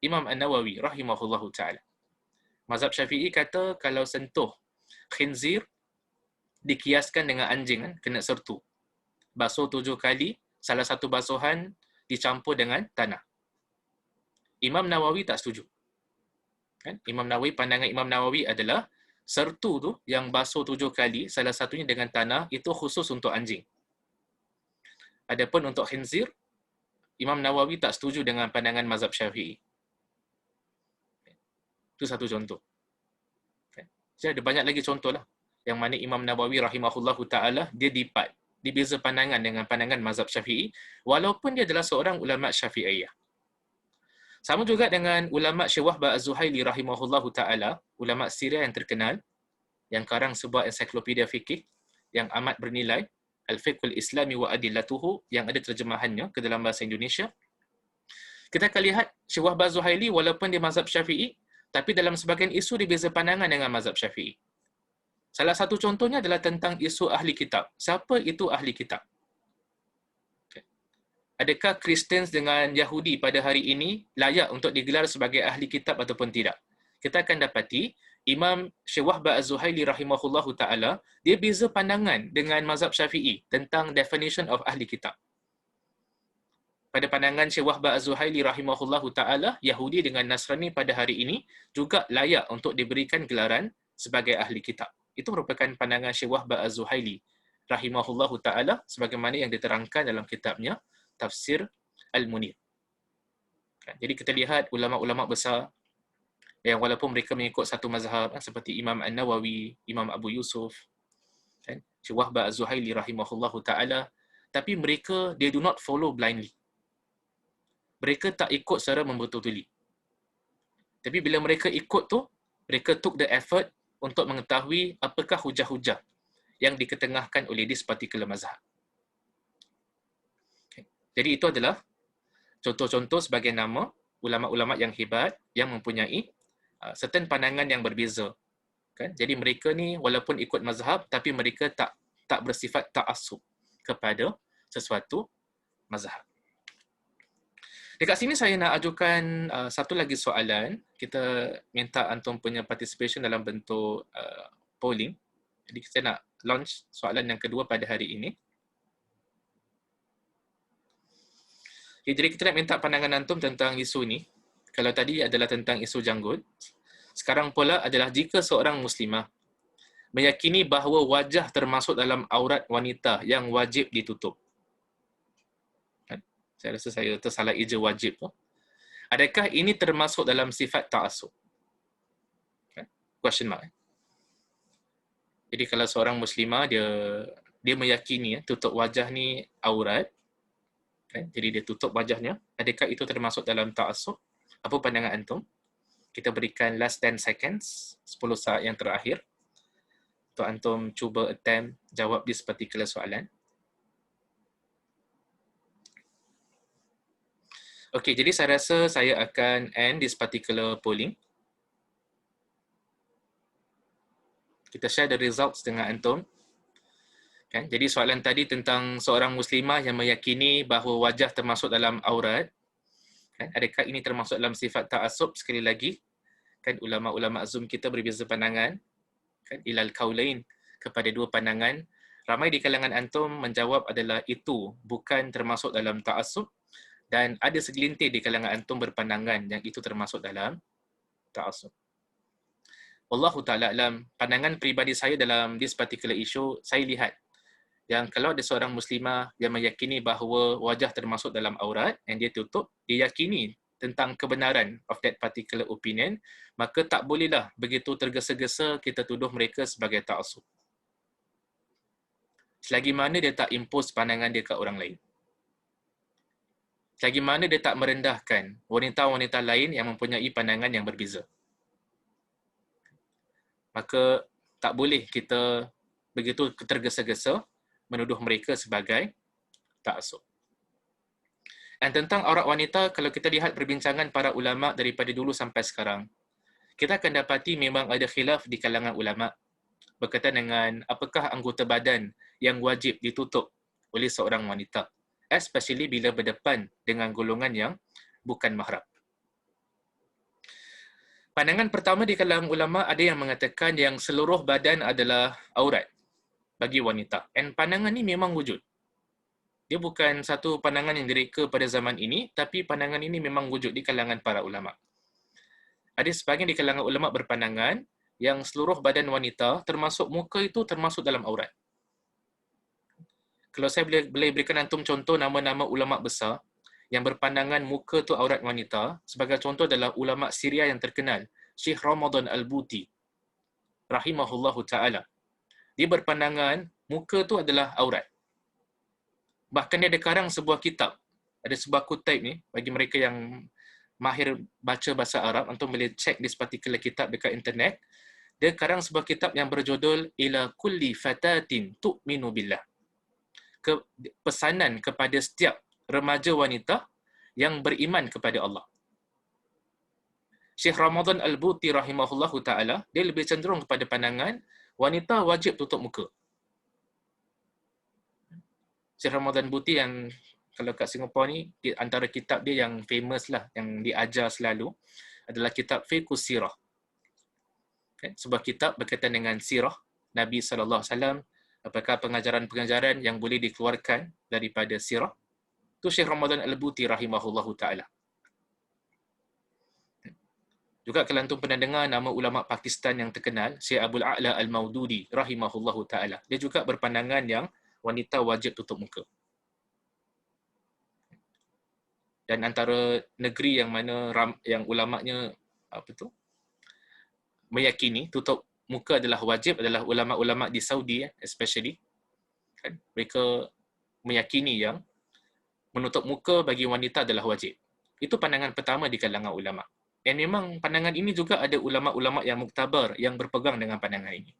Imam An-Nawawi rahimahullahu ta'ala. Mazhab Syafi'i kata kalau sentuh khinzir dikiaskan dengan anjing, kan? Kena sertu. Basuh 7 kali, salah satu basuhan dicampur dengan tanah. Imam Nawawi tak setuju. Kan? Pandangan Imam Nawawi adalah sertu tu yang basuh 7 kali, salah satunya dengan tanah, itu khusus untuk anjing. Adapun untuk khinzir, Imam Nawawi tak setuju dengan pandangan mazhab Syafi'i. Itu satu contoh. Jadi ada banyak lagi contoh lah, yang mana Imam Nawawi rahimahullahu ta'ala, dia dibeza pandangan dengan pandangan mazhab Syafi'i, walaupun dia adalah seorang ulama Syafi'iyah. Sama juga dengan ulama Syekh Wahbah Az-Zuhaili rahimahullahu ta'ala, ulama Syria yang terkenal, yang karang sebuah ensiklopedia fikih yang amat bernilai, Al-Fiqhul Islami wa Adillatuhu, yang ada terjemahannya ke dalam bahasa Indonesia. Kita akan lihat Syekh Wahbah Az-Zuhaili walaupun dia mazhab Syafi'i, tapi dalam sebahagian isu dia beza pandangan dengan mazhab Syafi'i. Salah satu contohnya adalah tentang isu ahli kitab. Siapa itu ahli kitab? Adakah Kristian dengan Yahudi pada hari ini layak untuk digelar sebagai ahli kitab ataupun tidak? Kita akan dapati Imam Syekh Wahbah Az-Zuhaili rahimahullahu ta'ala, dia beza pandangan dengan mazhab Syafi'i tentang definition of ahli kitab. Pada pandangan Syekh Wahbah Az-Zuhaili rahimahullahu ta'ala, Yahudi dengan Nasrani pada hari ini juga layak untuk diberikan gelaran sebagai ahli kitab. Itu merupakan pandangan Syekh Wahbah Az-Zuhaili rahimahullahu ta'ala, sebagaimana yang diterangkan dalam kitabnya Tafsir Al-Munir. Jadi kita lihat ulama-ulama besar yang walaupun mereka mengikut satu mazhab, seperti Imam An-Nawawi, Imam Abu Yusuf, Syekh Wahbah Az-Zuhaili rahimahullahu ta'ala, tapi mereka, they do not follow blindly. Mereka tak ikut secara membetul-betuli. Tapi bila mereka ikut tu, mereka took the effort untuk mengetahui apakah hujah-hujah yang diketengahkan oleh this particular mazhab. Jadi itu adalah contoh-contoh sebagai nama ulama-ulama yang hebat yang mempunyai certain pandangan yang berbeza. Kan? Jadi mereka ni walaupun ikut mazhab, tapi mereka tak bersifat ta'assub kepada sesuatu mazhab. Dekat sini saya nak ajukan satu lagi soalan. Kita minta antum punya participation dalam bentuk polling. Jadi saya nak launch soalan yang kedua pada hari ini. Okay, jadi kita nak minta pandangan antum tentang isu ni. Kalau tadi adalah tentang isu janggut, sekarang pula adalah jika seorang muslimah meyakini bahawa wajah termasuk dalam aurat wanita yang wajib ditutup. Saya rasa saya tersalah eja wajib tu. Adakah ini termasuk dalam sifat ta'assub? Question mark. Jadi kalau seorang muslimah dia meyakini tutup wajah ni aurat, jadi dia tutup wajahnya, adakah itu termasuk dalam ta'assub? Apa pandangan antum? Kita berikan last 10 seconds, 10 saat yang terakhir untuk antum cuba attempt jawab this particular soalan. Okey, jadi saya rasa saya akan end this particular polling. Kita share the results dengan antum. Kan? Jadi soalan tadi tentang seorang muslimah yang meyakini bahawa wajah termasuk dalam aurat. Kan? Adakah ini termasuk dalam sifat ta'assub? Sekali lagi, kan ulama-ulama Zoom kita berbeza pandangan. Kan? Ilal kaulain, kepada dua pandangan. Ramai di kalangan antum menjawab adalah itu bukan termasuk dalam ta'assub. Dan ada segelintir di kalangan antum berpandangan yang itu termasuk dalam ta'assub. Wallahu ta'ala alam, pandangan peribadi saya dalam this particular issue, saya lihat yang kalau ada seorang muslimah yang meyakini bahawa wajah termasuk dalam aurat yang dia tutup, dia yakini tentang kebenaran of that particular opinion, maka tak bolehlah begitu tergesa-gesa kita tuduh mereka sebagai ta'assub. Selagi mana dia tak impose pandangan dia ke orang lain. Selagi mana dia tak merendahkan wanita-wanita lain yang mempunyai pandangan yang berbeza. Maka tak boleh kita begitu tergesa-gesa menuduh mereka sebagai ta'assub. Dan tentang aurat wanita, kalau kita lihat perbincangan para ulama daripada dulu sampai sekarang, kita akan dapati memang ada khilaf di kalangan ulama berkaitan dengan apakah anggota badan yang wajib ditutup oleh seorang wanita, especially bila berdepan dengan golongan yang bukan mahram. Pandangan pertama di kalangan ulama ada yang mengatakan yang seluruh badan adalah aurat bagi wanita. Dan pandangan ini memang wujud. Dia bukan satu pandangan yang direka pada zaman ini, tapi pandangan ini memang wujud di kalangan para ulama. Ada sebahagian di kalangan ulama berpandangan yang seluruh badan wanita, termasuk muka itu termasuk dalam aurat. Kalau saya boleh berikan antum contoh nama-nama ulama besar yang berpandangan muka itu aurat wanita, sebagai contoh adalah ulama Syria yang terkenal, Syekh Ramadan Al-Buti, rahimahullahu ta'ala. Dia berpandangan muka tu adalah aurat. Bahkan dia ada karang sebuah kitab. Ada sebuah kutip ni, bagi mereka yang mahir baca bahasa Arab, antum boleh cek this particular kitab dekat internet. Dia karang sebuah kitab yang berjudul Ila kulli fatatin tu'minu billah. Pesanan kepada setiap remaja wanita yang beriman kepada Allah. Syekh Ramadan Al-Buti rahimahullahu ta'ala, dia lebih cenderung kepada pandangan wanita wajib tutup muka. Syekh Ramadan Buti yang kalau kat Singapura ni, antara kitab dia yang famous lah, yang diajar selalu, adalah kitab Fiqhus Sirah. Sebuah kitab berkaitan dengan sirah Nabi SAW, apakah pengajaran-pengajaran yang boleh dikeluarkan daripada sirah. Itu Syekh Ramadan Al-Buti rahimahullahu ta'ala. Juga kalau antum pernah dengar nama ulama Pakistan yang terkenal, Syekh Abdul A'la Al-Maududi rahimahullahu ta'ala. Dia juga berpandangan yang wanita wajib tutup muka. Dan antara negeri yang mana yang ulamanya meyakini tutup muka adalah wajib adalah ulama-ulama di Saudi, especially. Mereka meyakini yang menutup muka bagi wanita adalah wajib. Itu pandangan pertama di kalangan ulama. Dan memang pandangan ini juga ada ulama-ulama yang muktabar yang berpegang dengan pandangan ini.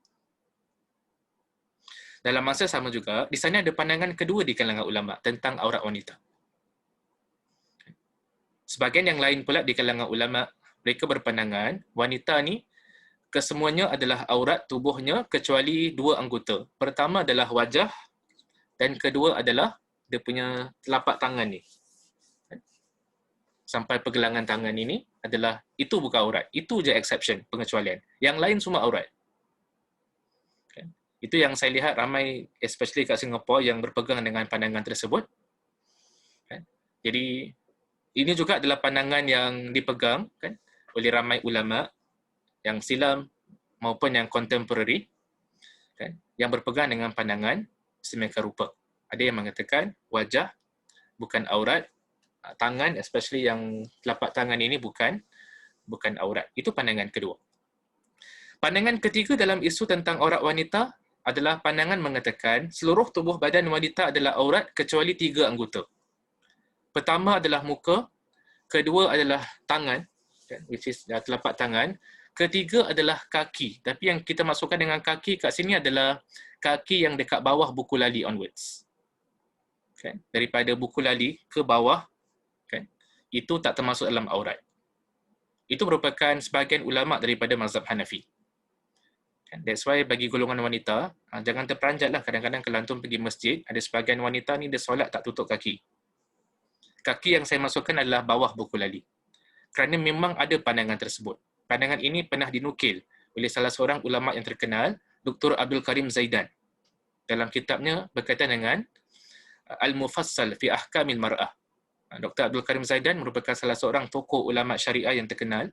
Dalam masa sama juga, di sana ada pandangan kedua di kalangan ulama tentang aurat wanita. Sebahagian yang lain pula di kalangan ulama, mereka berpandangan wanita ni kesemuanya adalah aurat tubuhnya kecuali dua anggota. Pertama adalah wajah dan kedua adalah dia punya telapak tangan ni. Sampai pergelangan tangan ini adalah, itu bukan aurat. Itu je exception, pengecualian. Yang lain semua aurat. Itu yang saya lihat ramai, especially kat Singapura, yang berpegang dengan pandangan tersebut. Jadi, ini juga adalah pandangan yang dipegang oleh ramai ulama yang silam maupun yang contemporary, yang berpegang dengan pandangan sedemikian rupa. Ada yang mengatakan wajah bukan aurat, tangan, especially yang telapak tangan ini bukan aurat. Itu pandangan kedua. Pandangan ketiga dalam isu tentang aurat wanita adalah pandangan mengatakan seluruh tubuh badan wanita adalah aurat kecuali tiga anggota. Pertama adalah muka, kedua adalah tangan, which is telapak tangan, ketiga adalah kaki. Tapi yang kita masukkan dengan kaki kat sini adalah kaki yang dekat bawah buku lali onwards. Daripada buku lali ke bawah, itu tak termasuk dalam aurat. Itu merupakan sebahagian ulama daripada mazhab Hanafi. That's why bagi golongan wanita, jangan terperanjatlah kadang-kadang kalau antum pergi masjid, ada sebahagian wanita ni dia solat tak tutup kaki. Kaki yang saya masukkan adalah bawah buku lali. Kerana memang ada pandangan tersebut. Pandangan ini pernah dinukil oleh salah seorang ulama yang terkenal, Dr. Abdul Karim Zaidan. Dalam kitabnya berkaitan dengan Al-Mufassal fi Ahkamil Mar'ah. Dr. Abdul Karim Zaidan merupakan salah seorang tokoh ulama syariah yang terkenal.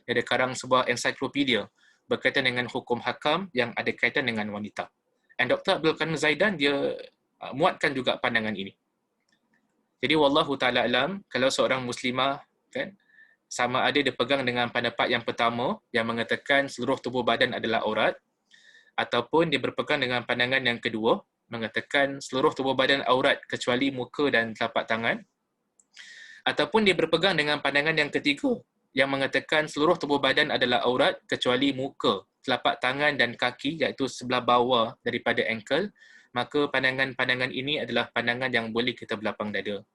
Dia ada karang sebuah ensiklopedia berkaitan dengan hukum hakam yang ada kaitan dengan wanita. Dan Dr. Abdul Qanim Zaidan dia muatkan juga pandangan ini. Jadi wallahu taala alam, kalau seorang muslimah kan sama ada dia pegang dengan pendapat yang pertama yang mengatakan seluruh tubuh badan adalah aurat, ataupun dia berpegang dengan pandangan yang kedua mengatakan seluruh tubuh badan aurat kecuali muka dan telapak tangan, ataupun dia berpegang dengan pandangan yang ketiga yang mengatakan seluruh tubuh badan adalah aurat kecuali muka, telapak tangan dan kaki, iaitu sebelah bawah daripada ankle, maka pandangan-pandangan ini adalah pandangan yang boleh kita berlapang dada.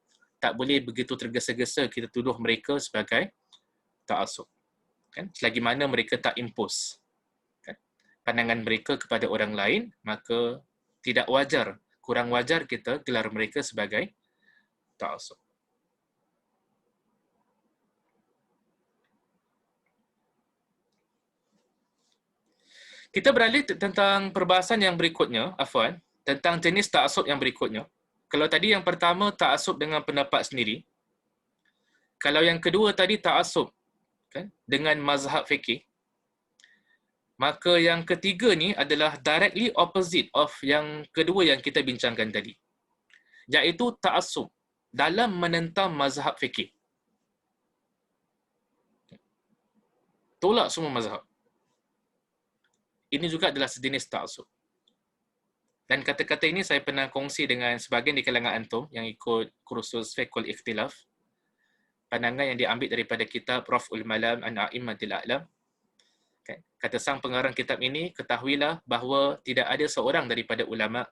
Tak boleh begitu tergesa-gesa kita tuduh mereka sebagai ta'assub. Kan? Selagi mana mereka tak impose kan pandangan mereka kepada orang lain, maka tidak wajar, kurang wajar kita gelar mereka sebagai ta'assub. Kita beralih tentang perbahasan yang berikutnya, Afwan, tentang jenis ta'assub yang berikutnya. Kalau tadi yang pertama ta'assub dengan pendapat sendiri, kalau yang kedua tadi ta'assub kan dengan mazhab fikih, maka yang ketiga ni adalah directly opposite of yang kedua yang kita bincangkan tadi, iaitu ta'assub dalam menentang mazhab fikih. Tolak semua mazhab. Ini juga adalah sejenis ta'assub. Dan kata-kata ini saya pernah kongsi dengan sebahagian di kalangan antum yang ikut kursus Fiqhul Ikhtilaf. Pandangan yang diambil daripada kitab Raf'ul Malam an A'immatil A'lam. Kata sang pengarang kitab ini, ketahuilah bahawa tidak ada seorang daripada ulama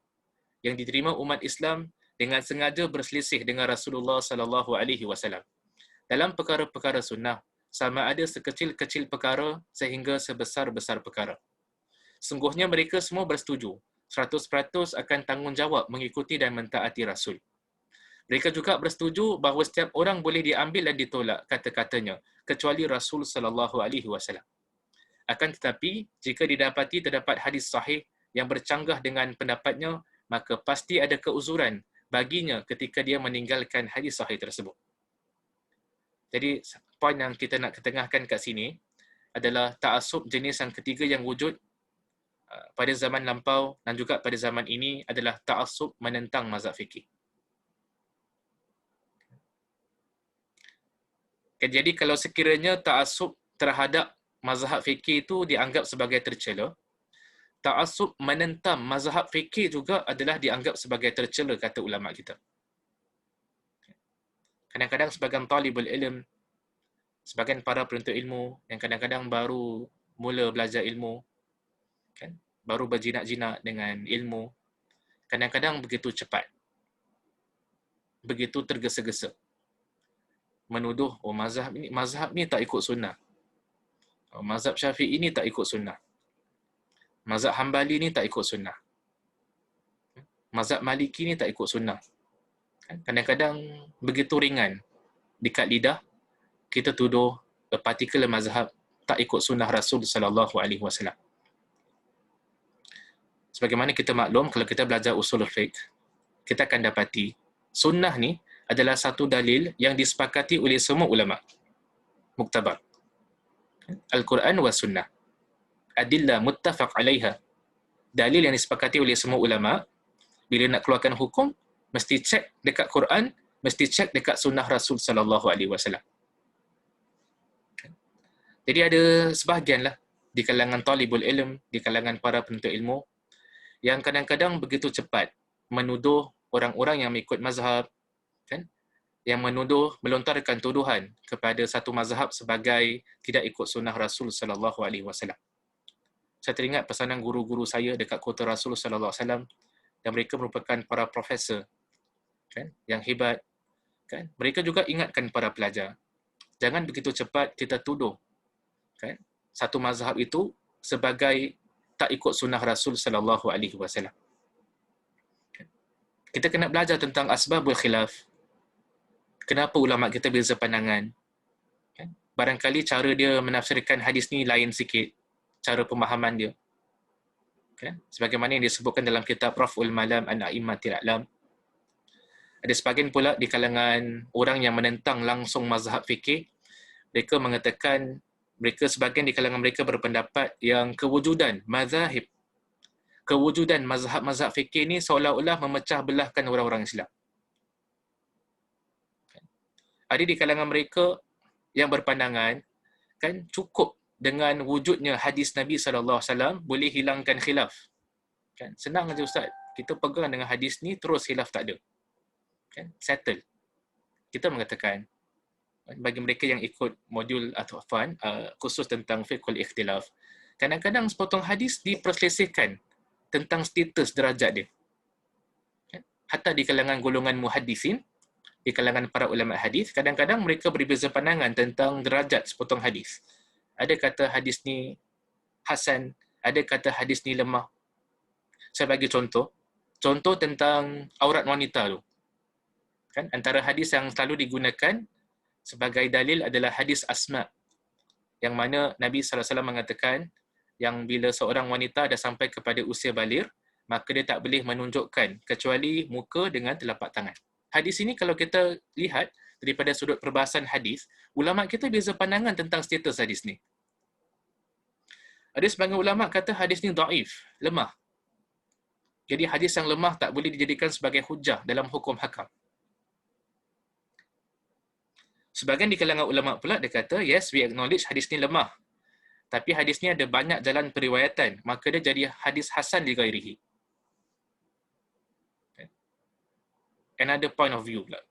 yang diterima umat Islam dengan sengaja berselisih dengan Rasulullah sallallahu alaihi wasallam dalam perkara-perkara sunnah, sama ada sekecil-kecil perkara sehingga sebesar-besar perkara. Sungguhnya mereka semua bersetuju 100% akan tanggungjawab mengikuti dan mentaati Rasul. Mereka juga bersetuju bahawa setiap orang boleh diambil dan ditolak kata-katanya kecuali Rasul sallallahu alaihi wasallam. Akan tetapi, jika didapati terdapat hadis sahih yang bercanggah dengan pendapatnya, maka pasti ada keuzuran baginya ketika dia meninggalkan hadis sahih tersebut. Jadi, poin yang kita nak ketengahkan kat sini adalah ta'assub jenis yang ketiga yang wujud pada zaman lampau dan juga pada zaman ini adalah ta'assub menentang mazhab fikih. Jadi kalau sekiranya ta'assub terhadap mazhab fikih itu dianggap sebagai tercela, ta'assub menentang mazhab fikih juga adalah dianggap sebagai tercela, kata ulama kita. Kadang-kadang sebagian talibul ilm, sebagian para penuntut ilmu yang kadang-kadang baru mula belajar ilmu, kan, baru berjinak-jinak dengan ilmu, kadang-kadang begitu cepat, begitu tergesa-gesa menuduh, oh mazhab ni tak ikut sunnah, oh, mazhab Syafi'i ni tak ikut sunnah, mazhab Hambali ni tak ikut sunnah, mazhab Maliki ni tak ikut sunnah. Kadang-kadang begitu ringan dekat lidah kita tuduh a particular mazhab tak ikut sunnah Rasul sallallahu alaihi wasallam. Sebagaimana kita maklum, kalau kita belajar usul fiqh, kita akan dapati sunnah ni adalah satu dalil yang disepakati oleh semua ulama. Muktabar. Al-Quran wa sunnah. Adillah muttafaq alaiha. Dalil yang disepakati oleh semua ulama. Bila nak keluarkan hukum, mesti cek dekat Quran, mesti cek dekat sunnah Rasul sallallahu alaihi wasallam. Jadi ada sebahagian lah di kalangan talibul ilm, di kalangan para penuntut ilmu, yang kadang-kadang begitu cepat menuduh orang-orang yang mengikut mazhab, kan? Yang menuduh, melontarkan tuduhan kepada satu mazhab sebagai tidak ikut sunnah Rasul sallallahu alaihi wasallam. Saya teringat pesanan guru-guru saya dekat kota Rasul sallallahu alaihi wasallam, dan mereka merupakan para profesor, kan, yang hebat, kan? Mereka juga ingatkan para pelajar, jangan begitu cepat kita tuduh, kan, satu mazhab itu sebagai tak ikut sunnah Rasul sallallahu alaihi wasallam. Kita kena belajar tentang asbabul khilaf. Kenapa ulama kita beza pandangan? Kan? Barangkali cara dia menafsirkan hadis ni lain sikit, cara pemahaman dia. Kan? Sebagaimana yang disebutkan dalam kitab Raf'ul Malam an A'immatil A'lam. Ada sebahagian pula di kalangan orang yang menentang langsung mazhab fikih, mereka mengatakan, mereka sebahagian di kalangan mereka berpendapat yang kewujudan mazahib, kewujudan mazhab-mazhab fikir ni seolah-olah memecah belahkan orang-orang Islam. Ada di kalangan mereka yang berpandangan kan cukup dengan wujudnya hadis Nabi SAW boleh hilangkan khilaf. Kan senang aja ustaz. Kita pegang dengan hadis ni terus khilaf tak ada. Kan settle. Kita mengatakan bagi mereka yang ikut modul atau khusus tentang fiqhul ikhtilaf, kadang-kadang sepotong hadis diperselisihkan tentang status derajat dia. Hatta di kalangan golongan muhaddisin, di kalangan para ulama hadis, kadang-kadang mereka berbeza pandangan tentang derajat sepotong hadis. Ada kata hadis ni hasan, ada kata hadis ni lemah. Saya bagi contoh. Contoh tentang aurat wanita tu. Kan antara hadis yang selalu digunakan sebagai dalil adalah hadis Asma, yang mana Nabi SAW mengatakan yang bila seorang wanita dah sampai kepada usia baligh, maka dia tak boleh menunjukkan kecuali muka dengan telapak tangan. Hadis ini kalau kita lihat daripada sudut perbahasan hadis, ulama kita beza pandangan tentang status hadis ni. Ada sebahagian ulama kata hadis ni dhaif, lemah. Jadi hadis yang lemah tak boleh dijadikan sebagai hujah dalam hukum hakam. Sebahagian di kalangan ulama pula dia kata, yes, we acknowledge hadis ni lemah. Tapi hadis ni ada banyak jalan periwayatan, maka dia jadi hadis hasan li ghairihi. Another point of view pula.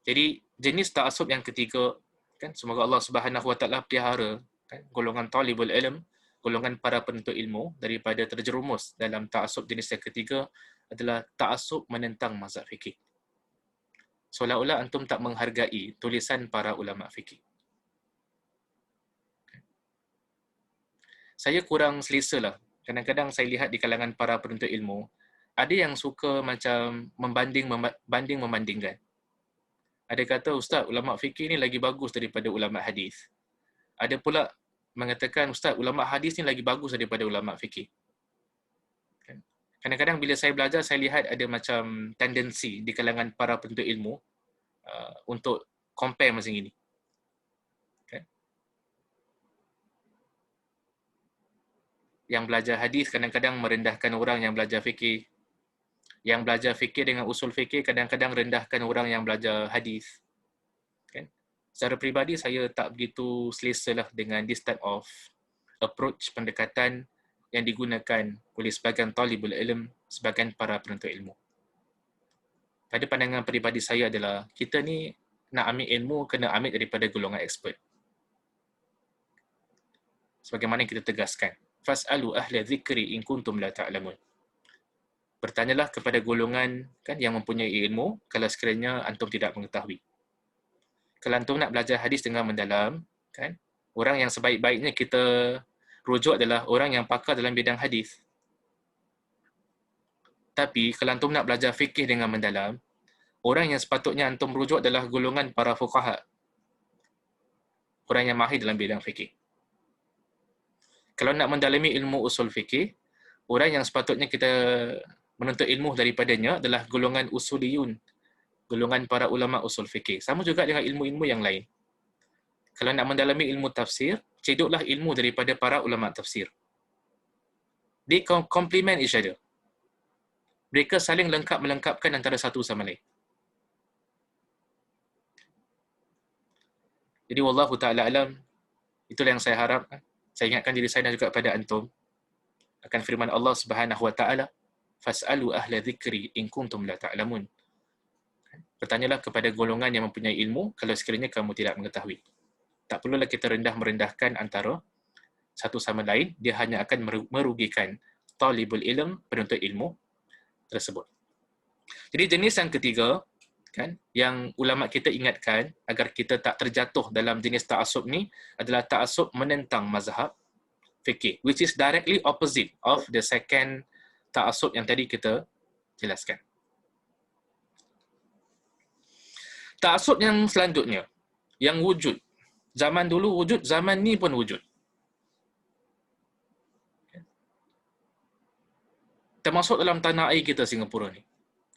Jadi jenis ta'assub yang ketiga, kan semoga Allah Subhanahu Wa Taala pelihara kan golongan talibul ilm, golongan para penuntut ilmu daripada terjerumus dalam ta'assub jenis yang ketiga adalah ta'assub menentang mazhab fikih. Seolah-olah antum tak menghargai tulisan para ulama fikih. Saya kurang selesa lah. Kadang-kadang saya lihat di kalangan para penuntut ilmu, ada yang suka macam membanding-membandingkan. Ada kata, ustaz, ulama fikih ni lagi bagus daripada ulama hadis. Ada pula mengatakan, ustaz, ulama hadis ni lagi bagus daripada ulama fikih. Kadang-kadang bila saya belajar, saya lihat ada macam tendensi di kalangan para penuntut ilmu untuk compare macam ini. Okay. Yang belajar hadis kadang-kadang merendahkan orang yang belajar fikih. Yang belajar fikih dengan usul fikih kadang-kadang rendahkan orang yang belajar hadis. Okay. Secara peribadi, saya tak begitu selesa lah dengan this type of approach, pendekatan yang digunakan oleh sebahagian talibul ilm, sebahagian para penuntut ilmu. Pada pandangan peribadi saya adalah, kita ni nak ambil ilmu, kena ambil daripada golongan expert. Sebagaimana kita tegaskan, fas'alu ahla dzikri in kuntum la ta'lamun. Bertanyalah kepada golongan kan yang mempunyai ilmu kalau sekiranya antum tidak mengetahui. Kalau antum nak belajar hadis dengan mendalam, kan, orang yang sebaik-baiknya kita rujuk adalah orang yang pakar dalam bidang hadis. Tapi kalau antum nak belajar fikih dengan mendalam, orang yang sepatutnya antum rujuk adalah golongan para fuqaha. Orang yang mahir dalam bidang fikih. Kalau nak mendalami ilmu usul fikih, orang yang sepatutnya kita menuntut ilmu daripadanya adalah golongan usuliyun, golongan para ulama usul fikih. Sama juga dengan ilmu-ilmu yang lain. Kalau nak mendalami ilmu tafsir, cedoklah ilmu daripada para ulama tafsir. They complement each other. Mereka saling melengkapkan antara satu sama lain. Jadi wallahu ta'ala alam, itulah yang saya harap. Saya ingatkan diri saya dan juga pada antum akan firman Allah Subhanahu Wa Taala, fas'alu ahla dzikri in kuntum la ta'lamun. Bertanyalah kepada golongan yang mempunyai ilmu kalau sekiranya kamu tidak mengetahui. Tak perlulah kita rendah-merendahkan antara satu sama lain, dia hanya akan merugikan talibul ilm, penuntut ilmu tersebut. Jadi jenis yang ketiga, kan, yang ulama kita ingatkan agar kita tak terjatuh dalam jenis ta'assub ni adalah ta'assub menentang mazhab fikih, which is directly opposite of the second ta'assub yang tadi kita jelaskan. Ta'assub yang selanjutnya, yang wujud. Zaman dulu wujud, zaman ni pun wujud. Termasuk dalam tanah air kita Singapura ni.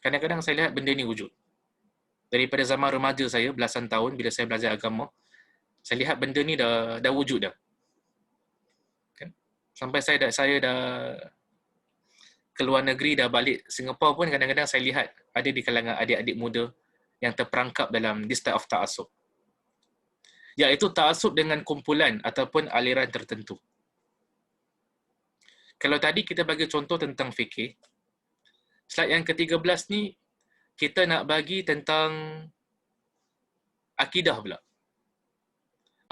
Kadang-kadang saya lihat benda ni wujud. Daripada zaman remaja saya, belasan tahun bila saya belajar agama, Saya lihat benda ni dah wujud dah. Kan? Sampai saya dah keluar negeri, dah balik Singapura pun kadang-kadang saya lihat ada di kalangan adik-adik muda yang terperangkap dalam this type of ta'assub. Iaitu ta'assub dengan kumpulan ataupun aliran tertentu. Kalau tadi kita bagi contoh tentang fikih, slide yang ke-13 ni kita nak bagi tentang akidah pula.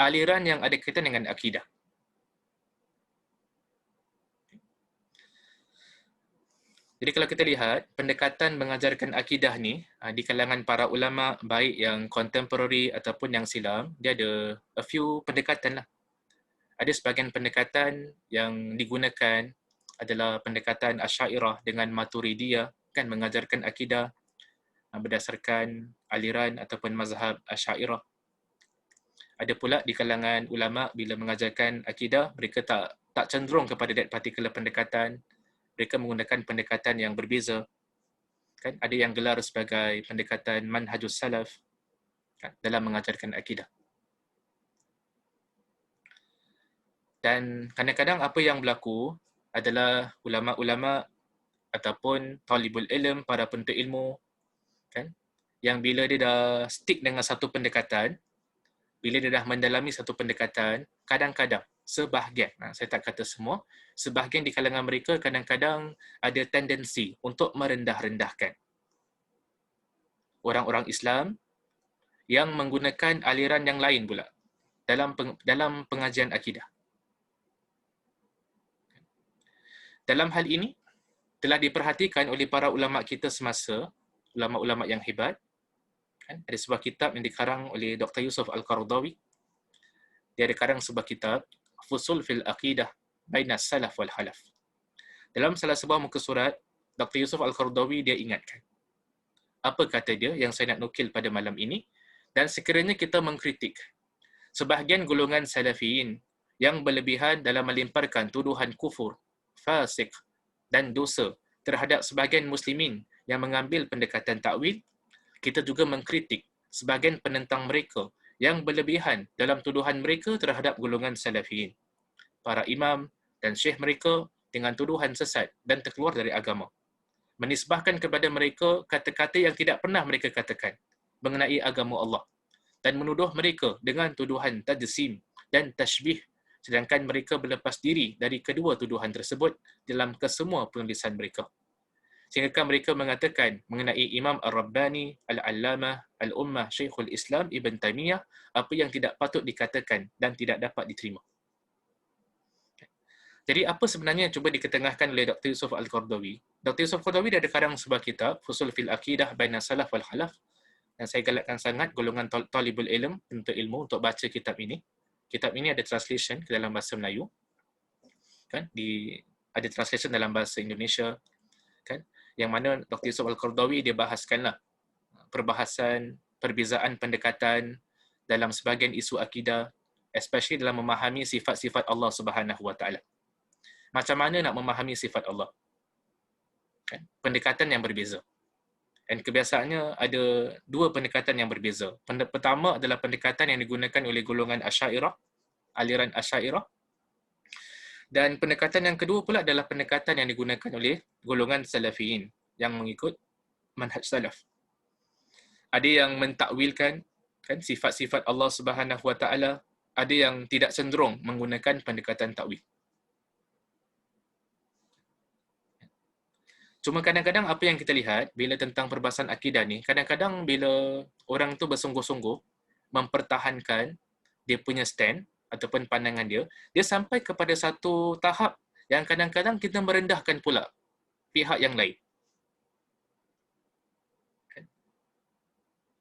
Aliran yang ada kaitan dengan akidah. Jadi kalau kita lihat, pendekatan mengajarkan akidah ni di kalangan para ulama, baik yang contemporary ataupun yang silam, dia ada a few pendekatan lah. Ada sebahagian pendekatan yang digunakan adalah pendekatan Asy'ariyah dengan Maturidiyah, kan, mengajarkan akidah berdasarkan aliran ataupun mazhab Asy'ariyah. Ada pula di kalangan ulama bila mengajarkan akidah, mereka tak cenderung kepada that particular pendekatan. Mereka menggunakan pendekatan yang berbeza. Kan? Ada yang gelar sebagai pendekatan manhajus salaf, kan, dalam mengajarkan akidah. Dan kadang-kadang apa yang berlaku adalah ulama-ulama ataupun talibul ilm, para penuntut ilmu, kan, yang bila dia dah stick dengan satu pendekatan, bila dia dah mendalami satu pendekatan, kadang-kadang sebahagian, saya tak kata semua, sebahagian di kalangan mereka kadang-kadang ada tendensi untuk merendah-rendahkan orang-orang Islam yang menggunakan aliran yang lain pula dalam pengajian akidah. Dalam hal ini telah diperhatikan oleh para ulama kita semasa, ulama-ulama yang hebat. Ada sebuah kitab yang dikarang oleh Dr. Yusuf Al-Qaradawi. Dia ada karang sebuah kitab, Fusul fil Aqidah Bainas Salaf wal Khalaf. Dalam salah sebuah muka surat, Dr. Yusuf Al-Qaradawi dia ingatkan. Apa kata dia yang saya nak nukil pada malam ini? Dan sekiranya kita mengkritik sebahagian golongan salafiyin yang berlebihan dalam melemparkan tuduhan kufur, fasik dan dosa terhadap sebahagian muslimin yang mengambil pendekatan takwil, kita juga mengkritik sebahagian penentang mereka yang berlebihan dalam tuduhan mereka terhadap golongan salafiyin, para imam dan syekh mereka dengan tuduhan sesat dan terkeluar dari agama, menisbahkan kepada mereka kata-kata yang tidak pernah mereka katakan mengenai agama Allah, dan menuduh mereka dengan tuduhan tajsim dan tashbih, sedangkan mereka berlepas diri dari kedua tuduhan tersebut dalam kesemua penulisan mereka. Sehingga mereka mengatakan mengenai Imam Ar-Rabbani, Al-Allamah, Al-Ummah, Syekhul Islam, Ibn Taymiyah, apa yang tidak patut dikatakan dan tidak dapat diterima. Jadi apa sebenarnya yang cuba diketengahkan oleh Dr. Yusuf Al-Qaradawi? Dr. Yusuf Al-Qaradawi dia ada karang sebuah kitab, Fusul fil Aqidah Bainas Salaf wal Khalaf, yang saya galakkan sangat golongan talibul ilm, penuntut ilmu, untuk baca kitab ini. Kitab ini ada translation ke dalam bahasa Melayu, kan? Ada translation dalam bahasa Indonesia, kan? Yang mana Dr. Yusuf Al-Qaradawi dia bahaskanlah perbahasan perbezaan pendekatan dalam sebahagian isu akidah, especially dalam memahami sifat-sifat Allah Subhanahu Wa Taala. Macam mana nak memahami sifat Allah? Kan? Pendekatan yang berbeza. Dan kebiasaannya ada dua pendekatan yang berbeza. Pertama adalah pendekatan yang digunakan oleh golongan Asy'ariyah, aliran Asy'ariyah. Dan pendekatan yang kedua pula adalah pendekatan yang digunakan oleh golongan Salafiyin yang mengikut manhaj salaf. Ada yang mentakwilkan, kan, sifat-sifat Allah Subhanahu Wa Taala, ada yang tidak cenderung menggunakan pendekatan takwil. Cuma kadang-kadang apa yang kita lihat bila tentang perbahasan akidah ni, kadang-kadang bila orang tu bersungguh-sungguh mempertahankan dia punya stand ataupun pandangan dia, dia sampai kepada satu tahap yang kadang-kadang kita merendahkan pula pihak yang lain.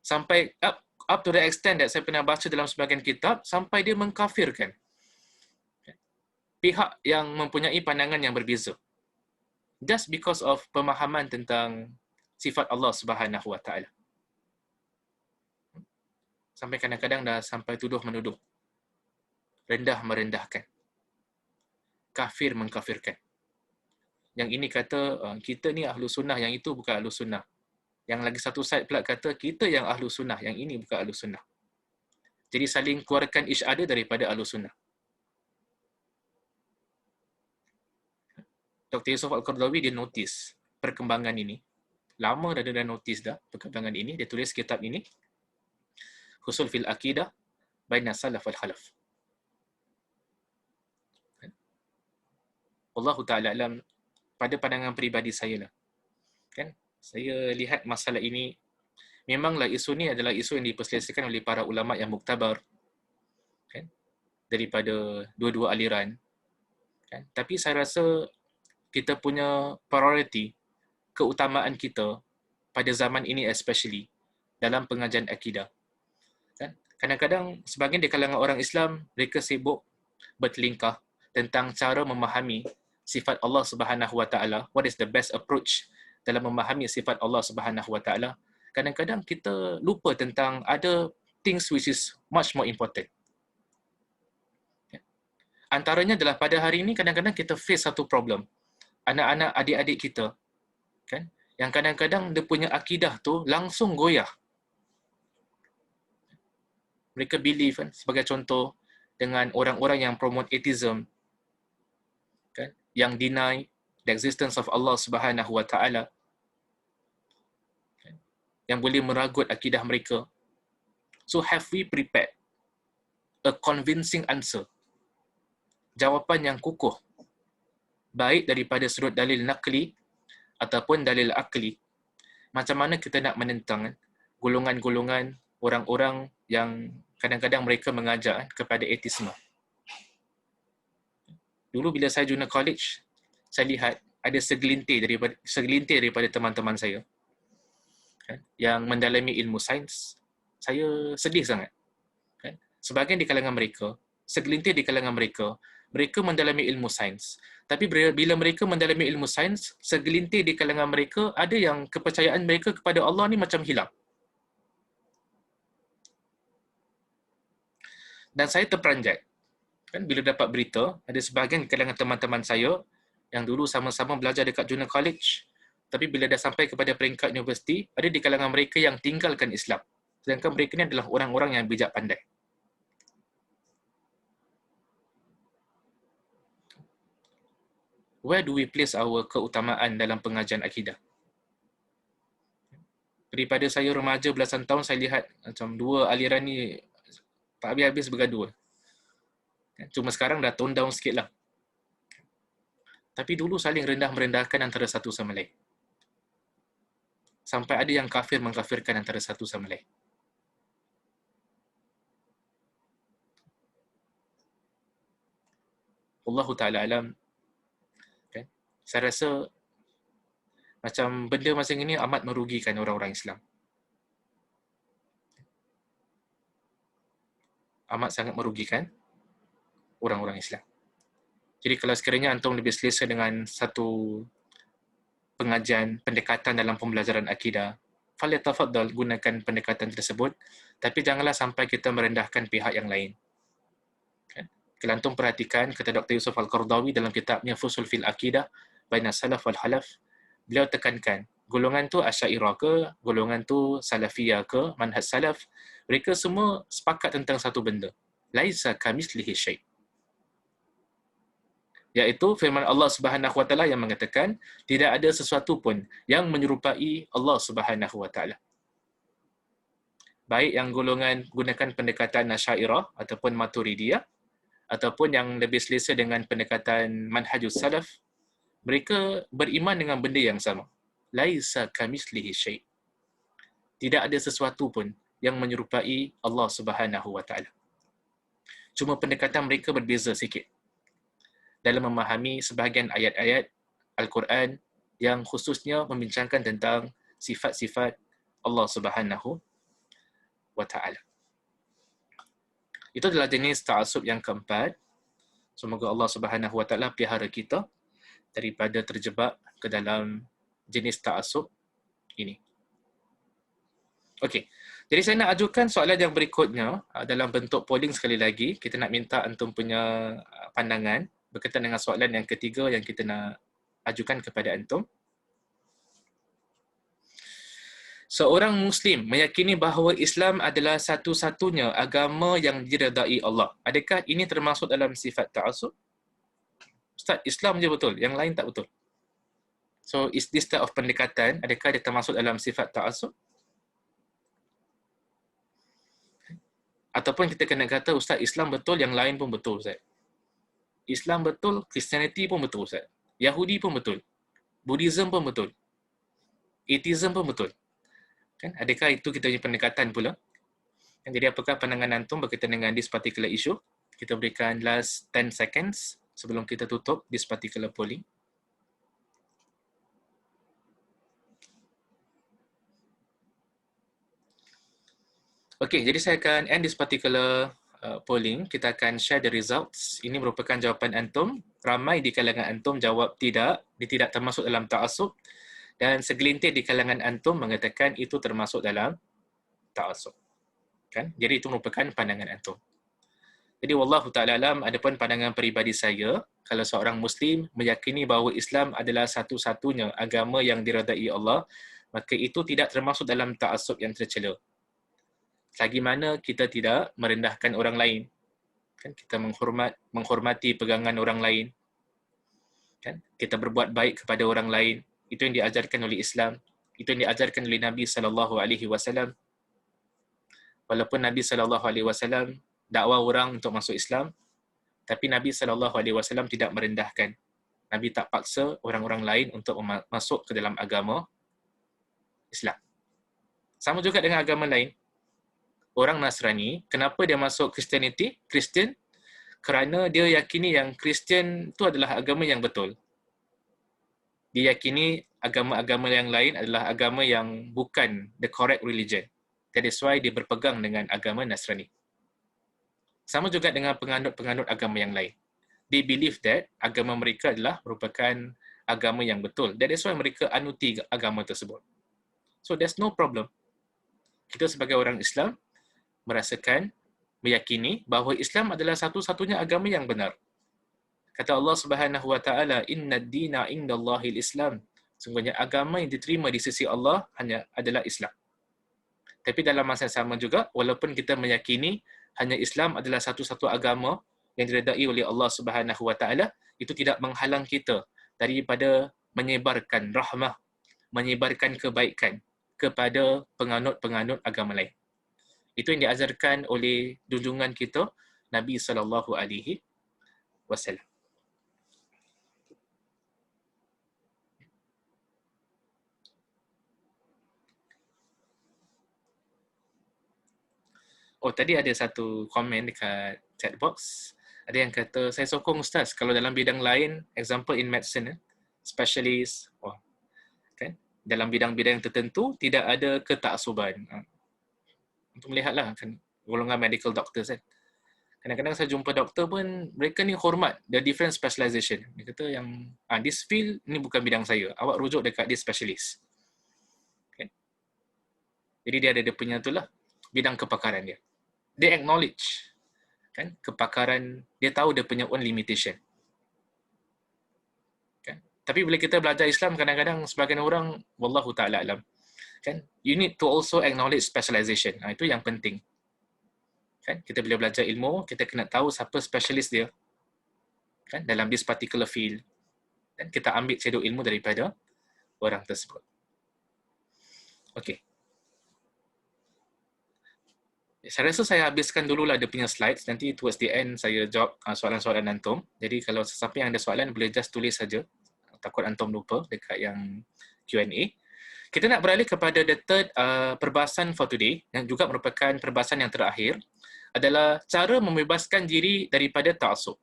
Sampai up to the extent that saya pernah baca dalam sebahagian kitab, sampai dia mengkafirkan pihak yang mempunyai pandangan yang berbeza. Just because of pemahaman tentang sifat Allah Subhanahu Wa Taala. Sampai kadang-kadang dah sampai tuduh-menuduh. Rendah merendahkan. Kafir mengkafirkan. Yang ini kata, kita ni ahlu sunnah, yang itu bukan ahlu sunnah. Yang lagi satu side pula kata, kita yang ahlu sunnah, yang ini bukan ahlu sunnah. Jadi saling keluarkan each other daripada Ahlussunnah. Dr. Yusof Al-Qaradawi dia notice perkembangan ini. Lama dah notice dah perkembangan ini. Dia tulis kitab ini, Husul fil Aqidah Baina Salaf wal Khalaf. Allahu Ta'ala alam, pada pandangan peribadi saya lah. Kan? Saya lihat masalah ini, memanglah isu ni adalah isu yang diperselisihkan oleh para ulama yang muktabar. Kan? Daripada dua-dua aliran. Kan? Tapi saya rasa kita punya priority, keutamaan kita pada zaman ini especially dalam pengajian akidah. Kan? Kadang-kadang sebahagian di kalangan orang Islam, mereka sibuk bertelingkah tentang cara memahami sifat Allah Subhanahu Wa Taala. What is the best approach dalam memahami sifat Allah Subhanahu Wa Taala? Kadang-kadang kita lupa tentang other things which is much more important. Antaranya adalah pada hari ini kadang-kadang kita face satu problem. Anak-anak, adik-adik kita, kan, yang kadang-kadang dia punya akidah tu langsung goyah. Mereka believe, kan, sebagai contoh, dengan orang-orang yang promote atheism, kan, yang deny the existence of Allah Subhanahu Wa Taala, kan, yang boleh meragut akidah mereka. So have we prepared a convincing answer, jawapan yang kukuh, baik daripada sudut dalil naqli ataupun dalil akli, macam mana kita nak menentang golongan-golongan orang-orang yang kadang-kadang mereka mengajak kepada ateisme. Dulu bila saya junior college, saya lihat ada segelintir daripada teman-teman saya yang mendalami ilmu sains. Saya sedih sangat. Sebahagian di kalangan mereka, segelintir di kalangan mereka, mereka mendalami ilmu sains. Tapi bila mereka mendalami ilmu sains, segelintir di kalangan mereka ada yang kepercayaan mereka kepada Allah ni macam hilang. Dan saya terperanjat. Kan bila dapat berita, ada sebahagian kalangan teman-teman saya yang dulu sama-sama belajar dekat junior college, tapi bila dah sampai kepada peringkat universiti, ada di kalangan mereka yang tinggalkan Islam. Sedangkan mereka ni adalah orang-orang yang bijak pandai. Where do we place our keutamaan dalam pengajian akidah? Daripada saya remaja belasan tahun, saya lihat macam dua aliran ni tak habis-habis bergaduh. Cuma sekarang dah tone down sikit lah. Tapi dulu saling rendah-merendahkan antara satu sama lain. Sampai ada yang kafir mengkafirkan antara satu sama lain. Allahu Ta'ala alam. Okay. Saya rasa macam benda macam ini amat merugikan orang-orang Islam. Amat sangat merugikan orang-orang Islam. Jadi kalau sekiranya antum lebih selesa dengan satu pengajian, pendekatan dalam pembelajaran akidah, falyatafaddal, gunakan pendekatan tersebut, tapi janganlah sampai kita merendahkan pihak yang lain. Kalau antum perhatikan, kata Dr. Yusof Al-Qaradawi dalam kitabnya Fusul fil Aqidah Baina Salaf wal Khalaf, beliau tekankan, golongan tu Asy'ariyah ke, golongan tu Salafiyah ke, manhaj Salaf, mereka semua sepakat tentang satu benda. Laisa kamitslihi syai'. Iaitu firman Allah Subhanahu Wa Taala yang mengatakan tidak ada sesuatu pun yang menyerupai Allah Subhanahu Wa Taala. Baik yang golongan gunakan pendekatan Asy'ariyah ataupun Maturidiyah, ataupun yang lebih selesa dengan pendekatan manhajus salaf, mereka beriman dengan benda yang sama. Laisa kamitslihi syai'. Tidak ada sesuatu pun yang menyerupai Allah Subhanahu Wa Taala. Cuma pendekatan mereka berbeza sikit dalam memahami sebahagian ayat-ayat Al-Quran yang khususnya membincangkan tentang sifat-sifat Allah Subhanahu Wa Taala. Itu adalah jenis ta'assub yang keempat. Semoga Allah Subhanahu Wa Taala pelihara kita daripada terjebak ke dalam jenis ta'assub ini. Okey. Jadi saya nak ajukan soalan yang berikutnya dalam bentuk polling sekali lagi. Kita nak minta antum punya pandangan berkaitan dengan soalan yang ketiga yang kita nak ajukan kepada antum. Seorang Muslim meyakini bahawa Islam adalah satu-satunya agama yang diredai Allah. Adakah ini termasuk dalam sifat ta'assub? Ustaz, Islam je betul, yang lain tak betul. So, is this type of pendekatan, adakah dia termasuk dalam sifat ta'assub? Ataupun kita kena kata, Ustaz, Islam betul, yang lain pun betul, Ustaz. Islam betul, Christianity pun betul, Ustaz. Yahudi pun betul. Buddhism pun betul. Atheism pun betul. Kan? Adakah itu kita punya pendekatan pula? Jadi apakah pandangan antum berkaitan dengan this particular issue? Kita berikan last 10 seconds sebelum kita tutup this particular polling. Okey, jadi saya akan end this particular polling. Kita akan share the results. Ini merupakan jawapan antum. Ramai di kalangan antum jawab tidak, dia tidak termasuk dalam ta'assub. Dan segelintir di kalangan antum mengatakan itu termasuk dalam ta'assub. Kan? Jadi itu merupakan pandangan antum. Jadi wallahu ta'ala alam, adapun pandangan peribadi saya, kalau seorang Muslim meyakini bahawa Islam adalah satu-satunya agama yang diredai Allah, maka itu tidak termasuk dalam ta'assub yang tercela. Selagi mana kita tidak merendahkan orang lain. Kan? Kita menghormati pegangan orang lain. Kan? Kita berbuat baik kepada orang lain. Itu yang diajarkan oleh Islam. Itu yang diajarkan oleh Nabi SAW. Walaupun Nabi SAW dakwah orang untuk masuk Islam, tapi Nabi SAW tidak merendahkan. Nabi tak paksa orang-orang lain untuk masuk ke dalam agama Islam. Sama juga dengan agama lain. Orang Nasrani, kenapa dia masuk Christianity? Kristian, kerana dia yakini yang Kristian itu adalah agama yang betul. Dia yakini agama-agama yang lain adalah agama yang bukan the correct religion. That is why dia berpegang dengan agama Nasrani. Sama juga dengan penganut-penganut agama yang lain. They believe that agama mereka adalah merupakan agama yang betul. That is why mereka anuti agama tersebut. So there's no problem. Kita sebagai orang Islam merasakan, meyakini bahawa Islam adalah satu-satunya agama yang benar. Kata Allah Subhanahu wa taala, "Inna ad-dina 'indallahil Islam." Sungguhnya agama yang diterima di sisi Allah hanya adalah Islam. Tapi dalam masa yang sama juga, walaupun kita meyakini hanya Islam adalah satu-satu agama yang diredai oleh Allah Subhanahu wa taala, itu tidak menghalang kita daripada menyebarkan rahmah, menyebarkan kebaikan kepada penganut-penganut agama lain. Itu yang diajarkan oleh junjungan kita Nabi sallallahu alaihi wasallam. Oh, tadi ada satu komen dekat chat box. Ada yang kata, saya sokong Ustaz, kalau dalam bidang lain, example in medicine, specialist, kan? Dalam bidang-bidang tertentu, tidak ada ketaksuban. Untuk melihatlah, kan, golongan medical doctors, kan. Kadang-kadang saya jumpa doktor pun, mereka ni hormat, the different specialization. Dia kata yang, this field, ni bukan bidang saya. Awak rujuk dekat this specialist. Okay. Jadi dia ada dia punya itulah, bidang kepakaran dia. Dia acknowledge, kan, kepakaran, dia tahu dia punya own limitation. Kan? Tapi bila kita belajar Islam, kadang-kadang sebagian orang, wallahu ta'ala alam, kan, you need to also acknowledge specialization. Itu yang penting. Kan? Kita bila belajar ilmu, kita kena tahu siapa specialist dia, kan, dalam this particular field. Dan kita ambil cedok ilmu daripada orang tersebut. Okey. Saya rasa saya habiskan dululah dia punya slides. Nanti towards the end saya jawab soalan-soalan antum. Jadi kalau sesiapa yang ada soalan boleh just tulis saja. Takut antum lupa dekat yang Q&A. Kita nak beralih kepada the third perbahasan for today, yang juga merupakan perbahasan yang terakhir, adalah cara membebaskan diri daripada ta'assub.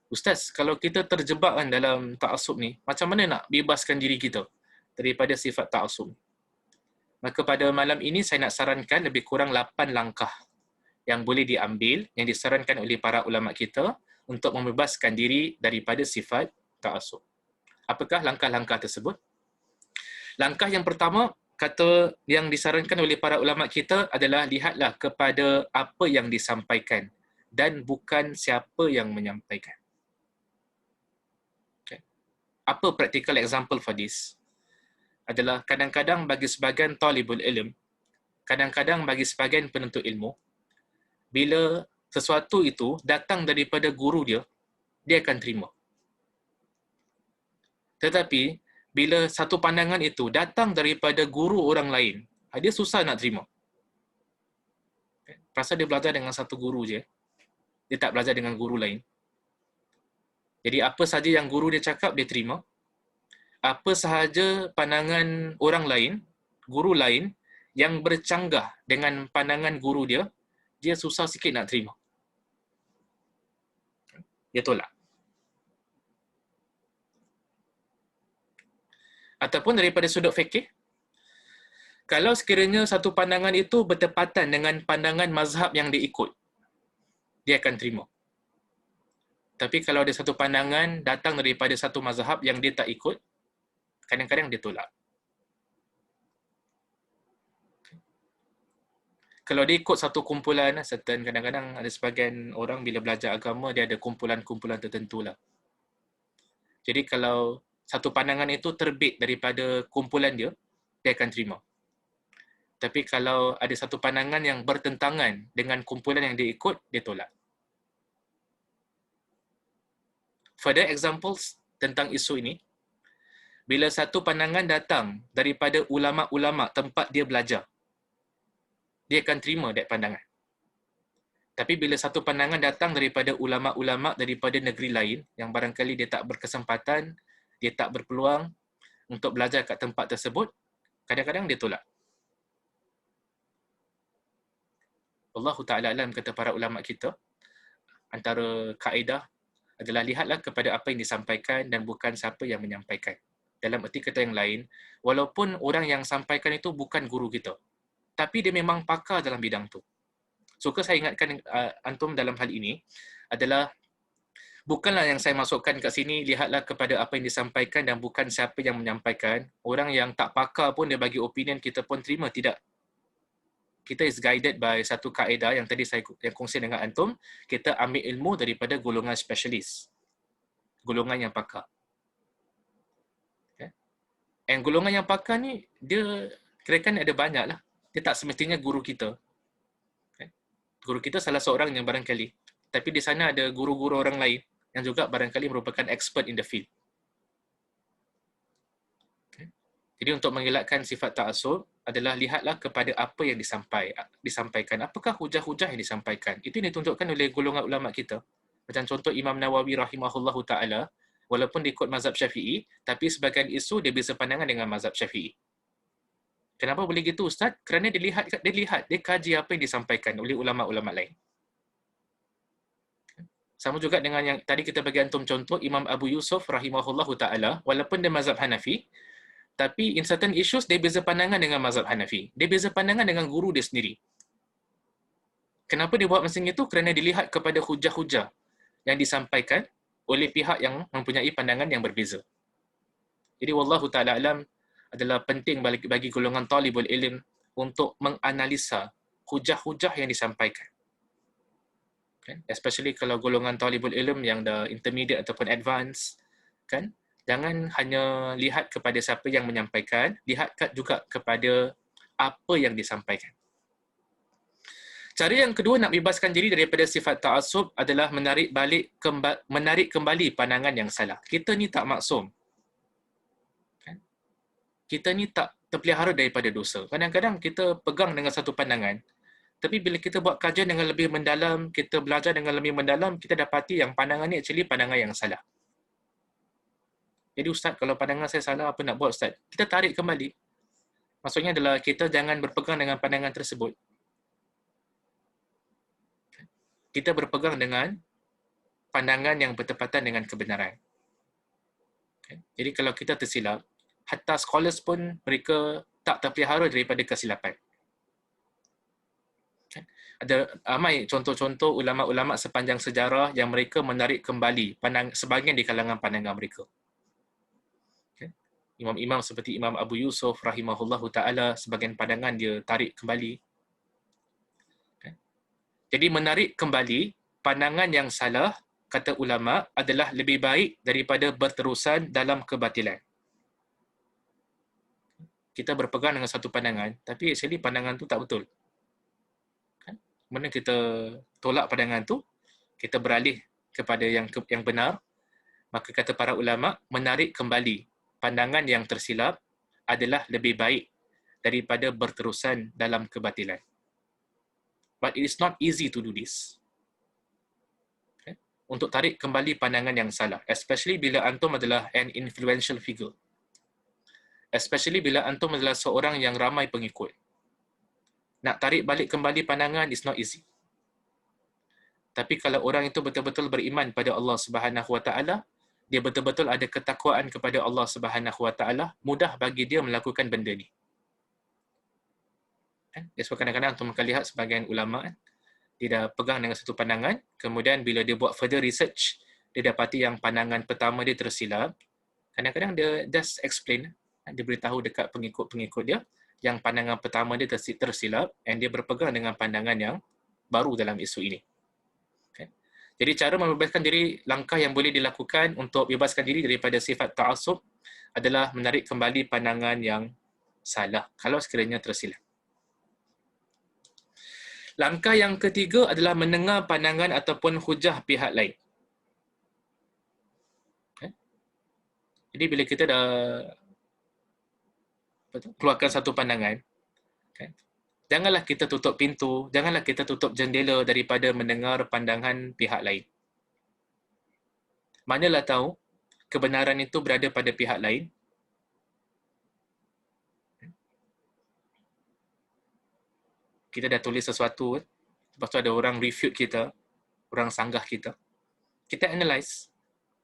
Ustaz, kalau kita terjebak dalam ta'assub ni, macam mana nak bebaskan diri kita daripada sifat ta'assub? Maka pada malam ini saya nak sarankan lebih kurang 8 langkah yang boleh diambil, yang disarankan oleh para ulama kita untuk membebaskan diri daripada sifat ta'assub. Apakah langkah-langkah tersebut? Langkah yang pertama, kata yang disarankan oleh para ulama kita adalah lihatlah kepada apa yang disampaikan dan bukan siapa yang menyampaikan. Okay. Apa practical example for this? adalah kadang-kadang bagi sebahagian talibul ilm, kadang-kadang bagi sebahagian penuntut ilmu, bila sesuatu itu datang daripada guru dia, dia akan terima. Tetapi, bila satu pandangan itu datang daripada guru orang lain, dia susah nak terima. Pasal dia belajar dengan satu guru je, dia tak belajar dengan guru lain. Jadi apa sahaja yang guru dia cakap, dia terima. Apa sahaja pandangan orang lain, guru lain, yang bercanggah dengan pandangan guru dia, dia susah sikit nak terima. Dia tolak. Ataupun daripada sudut fikih, kalau sekiranya satu pandangan itu bertepatan dengan pandangan mazhab yang dia ikut, dia akan terima. Tapi kalau ada satu pandangan datang daripada satu mazhab yang dia tak ikut, kadang-kadang dia tolak. Kalau dia ikut satu kumpulan, certain kadang-kadang ada sebagian orang bila belajar agama, dia ada kumpulan-kumpulan tertentu lah. Jadi kalau satu pandangan itu terbit daripada kumpulan dia, dia akan terima. Tapi kalau ada satu pandangan yang bertentangan dengan kumpulan yang dia ikut, dia tolak. Further examples tentang isu ini, bila satu pandangan datang daripada ulama'-ulama' tempat dia belajar, dia akan terima that pandangan. Tapi bila satu pandangan datang daripada ulama'-ulama' daripada negeri lain, yang barangkali dia tak berkesempatan, dia tak berpeluang untuk belajar kat tempat tersebut, kadang-kadang dia tolak. Allahu Ta'ala alam, kata para ulama' kita, antara kaedah adalah lihatlah kepada apa yang disampaikan dan bukan siapa yang menyampaikan. Dalam erti kata yang lain, walaupun orang yang sampaikan itu bukan guru kita, tapi dia memang pakar dalam bidang tu. Suka saya ingatkan antum dalam hal ini adalah, bukanlah yang saya masukkan kat sini, lihatlah kepada apa yang disampaikan dan bukan siapa yang menyampaikan. Orang yang tak pakar pun dia bagi opinion, kita pun terima, tidak. Kita is guided by satu kaedah yang tadi saya yang kongsi dengan antum, kita ambil ilmu daripada golongan spesialis, golongan yang pakar. Okay. And golongan yang pakar ni, dia kirakan ada banyak lah. Dia tak semestinya guru kita. Okay. Guru kita salah seorang yang barangkali, tapi di sana ada guru-guru orang lain yang juga barangkali merupakan expert in the field. Okay. Jadi untuk mengelakkan sifat ta'assub adalah lihatlah kepada apa yang disampaikan. Apakah hujah-hujah yang disampaikan? Itu yang ditunjukkan oleh golongan ulama kita. Macam contoh Imam Nawawi rahimahullahu ta'ala, walaupun dia ikut mazhab Syafi'i, tapi sebagian isu dia bisa pandangan dengan mazhab Syafi'i. Kenapa boleh gitu, Ustaz? Kerana dia kaji apa yang disampaikan oleh ulama'-ulama' lain. Sama juga dengan yang tadi kita bagi antum contoh, Imam Abu Yusuf rahimahullahu ta'ala, walaupun dia mazhab Hanafi, tapi in certain issues, dia beza pandangan dengan mazhab Hanafi. Dia beza pandangan dengan guru dia sendiri. Kenapa dia buat macam itu? Kerana dilihat kepada hujah-hujah yang disampaikan oleh pihak yang mempunyai pandangan yang berbeza. Jadi, wallahu ta'ala alam, adalah penting bagi golongan talibul ilm untuk menganalisa hujah-hujah yang disampaikan. Okay? Especially kalau golongan talibul ilm yang dah intermediate ataupun advance, kan? Jangan hanya lihat kepada siapa yang menyampaikan, lihat juga kepada apa yang disampaikan. Cara yang kedua nak bebaskan diri daripada sifat ta'assub adalah menarik kembali pandangan yang salah. Kita ni tak maksum. Kita ni tak terpelihara daripada dosa. Kadang-kadang kita pegang dengan satu pandangan, tapi bila kita buat kajian dengan lebih mendalam, kita belajar dengan lebih mendalam, kita dapati yang pandangan ni actually pandangan yang salah. Jadi Ustaz, kalau pandangan saya salah, apa nak buat Ustaz? Kita tarik kembali. Maksudnya adalah kita jangan berpegang dengan pandangan tersebut. Kita berpegang dengan pandangan yang bertepatan dengan kebenaran. Jadi kalau kita tersilap, hatta scholars pun mereka tak terpelihara daripada kesilapan. Ada ramai contoh-contoh ulama'-ulama' sepanjang sejarah yang mereka menarik kembali sebahagian di kalangan pandangan mereka. Imam-imam seperti Imam Abu Yusuf rahimahullahu ta'ala, sebahagian pandangan dia tarik kembali. Jadi menarik kembali pandangan yang salah, kata ulama', adalah lebih baik daripada berterusan dalam kebatilan. kita berpegang dengan satu pandangan, tapi actually pandangan tu tak betul. Kan? Mana kita tolak pandangan tu, kita beralih kepada yang benar, maka kata para ulama, menarik kembali pandangan yang tersilap adalah lebih baik daripada berterusan dalam kebatilan. But it is not easy to do this. Okay? Untuk tarik kembali pandangan yang salah, especially bila antum adalah an influential figure. Especially bila antum adalah seorang yang ramai pengikut. Nak tarik balik kembali pandangan is not easy. Tapi kalau orang itu betul-betul beriman pada Allah Subhanahu Wa Taala, dia betul-betul ada ketakwaan kepada Allah Subhanahu Wa Taala, mudah bagi dia melakukan benda ni. Kan? Sebab kadang-kadang antum akan lihat sebagian ulama, dia dah pegang dengan satu pandangan, kemudian bila dia buat further research, dia dapati yang pandangan pertama dia tersilap. Kadang-kadang dia just explain, dia beritahu dekat pengikut-pengikut dia yang pandangan pertama dia tersilap, and dia berpegang dengan pandangan yang baru dalam isu ini. Okay. Jadi cara membebaskan diri, langkah yang boleh dilakukan untuk bebaskan diri daripada sifat ta'assub adalah menarik kembali pandangan yang salah kalau sekiranya tersilap. Langkah yang ketiga adalah mendengar pandangan ataupun hujah pihak lain. Okay. Jadi bila kita dah keluarkan satu pandangan, okay, janganlah kita tutup pintu, janganlah kita tutup jendela daripada mendengar pandangan pihak lain. Manalah tahu kebenaran itu berada pada pihak lain. Kita dah tulis sesuatu, lepas tu ada orang refute kita, orang sanggah kita. Kita analyse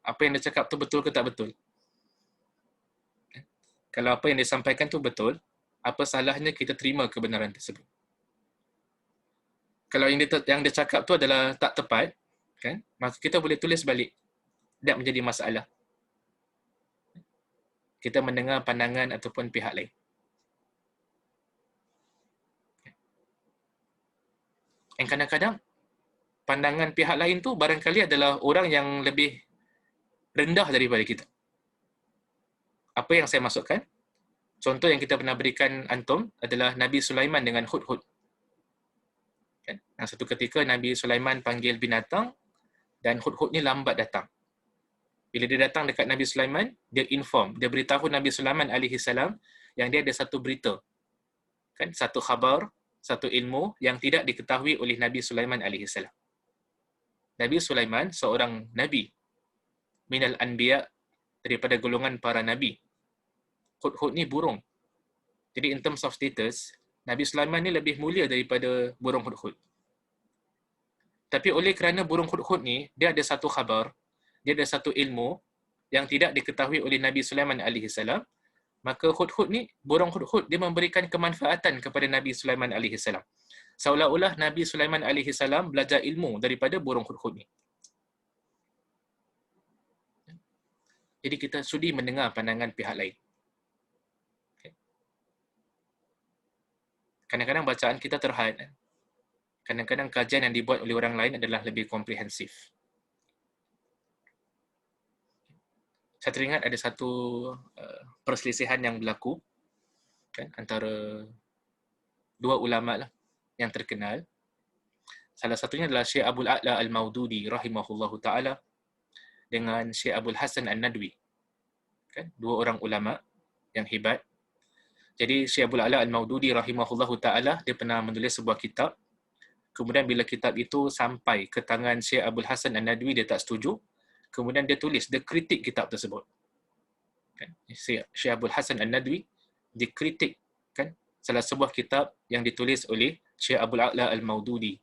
apa yang dia cakap tu betul ke tak betul. Kalau apa yang disampaikan tu betul, apa salahnya kita terima kebenaran tersebut. Kalau yang dia cakap tu adalah tak tepat, kan, maka kita boleh tulis balik. Tak menjadi masalah. Kita mendengar pandangan ataupun pihak lain. Dan kadang-kadang pandangan pihak lain tu barangkali adalah orang yang lebih rendah daripada kita. Apa yang saya maksudkan? Contoh yang kita pernah berikan antum adalah Nabi Sulaiman dengan Hudhud. Kan? Satu ketika Nabi Sulaiman panggil binatang dan Hudhud ni lambat datang. Bila dia datang dekat Nabi Sulaiman, dia inform, dia beritahu Nabi Sulaiman alaihi salam yang dia ada satu berita. Kan? Satu khabar, satu ilmu yang tidak diketahui oleh Nabi Sulaiman alaihi salam. Nabi Sulaiman seorang nabi minal anbiya, daripada golongan para nabi. Hudhud ni burung. Jadi in terms of status, Nabi Sulaiman ni lebih mulia daripada burung Hudhud. Tapi oleh kerana burung Hudhud ni, dia ada satu khabar, dia ada satu ilmu yang tidak diketahui oleh Nabi Sulaiman alaihi salam, maka Hudhud ni, burung Hudhud, dia memberikan kemanfaatan kepada Nabi Sulaiman alaihi salam. Seolah-olah Nabi Sulaiman alaihi salam belajar ilmu daripada burung Hudhud ni. Jadi kita sudi mendengar pandangan pihak lain. Kadang-kadang bacaan kita terhad. Kadang-kadang kajian yang dibuat oleh orang lain adalah lebih komprehensif. Saya teringat ada satu perselisihan yang berlaku, kan, antara dua ulama lah yang terkenal. Salah satunya adalah Syekh Abdul A'la Al-Maududi rahimahullahu ta'ala dengan Syekh Abdul Hasan An-Nadwi. Kan? Dua orang ulama yang hebat. Jadi Syekh Abdul A'la Al-Maududi rahimahullahu ta'ala, dia pernah menulis sebuah kitab. Kemudian bila kitab itu sampai ke tangan Syekh Abdul Hasan An-Nadwi, dia tak setuju. Kemudian dia tulis, dia kritik kitab tersebut. Kan? Syekh Abdul Hasan An-Nadwi, dia kritik, kan, salah sebuah kitab yang ditulis oleh Syekh Abdul A'la Al-Maududi,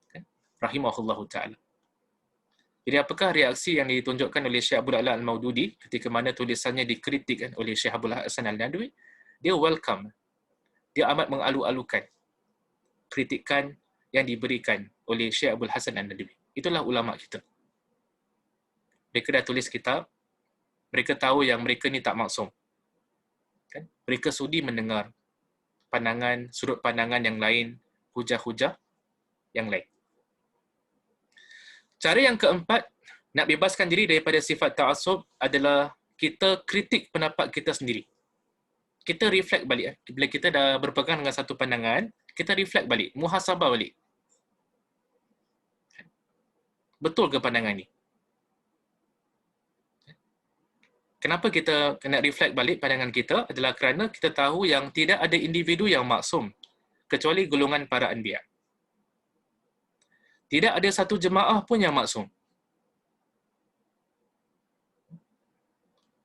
kan, rahimahullahu ta'ala. Jadi apakah reaksi yang ditunjukkan oleh Syekh Abdul A'la Al-Maududi ketika mana tulisannya dikritik oleh Syekh Abdul Hasan An-Nadwi? Dia welcome. Dia amat mengalu-alukan kritikan yang diberikan oleh Syekh Abdul Hasan An-Nadwi. Itulah ulama kita. Mereka dah tulis kitab, mereka tahu yang mereka ni tak maksum. Kan? Mereka sudi mendengar pandangan, sudut pandangan yang lain, hujah-hujah yang lain. Cara yang keempat, nak bebaskan diri daripada sifat ta'assub adalah kita kritik pendapat kita sendiri. kita reflect balik. Bila kita dah berpegang dengan satu pandangan, kita reflect balik, muhasabah balik. Betul ke pandangan ni? Kenapa kita kena reflect balik pandangan kita adalah kerana kita tahu yang tidak ada individu yang maksum kecuali golongan para anbiya. Tidak ada satu jemaah pun yang maksum.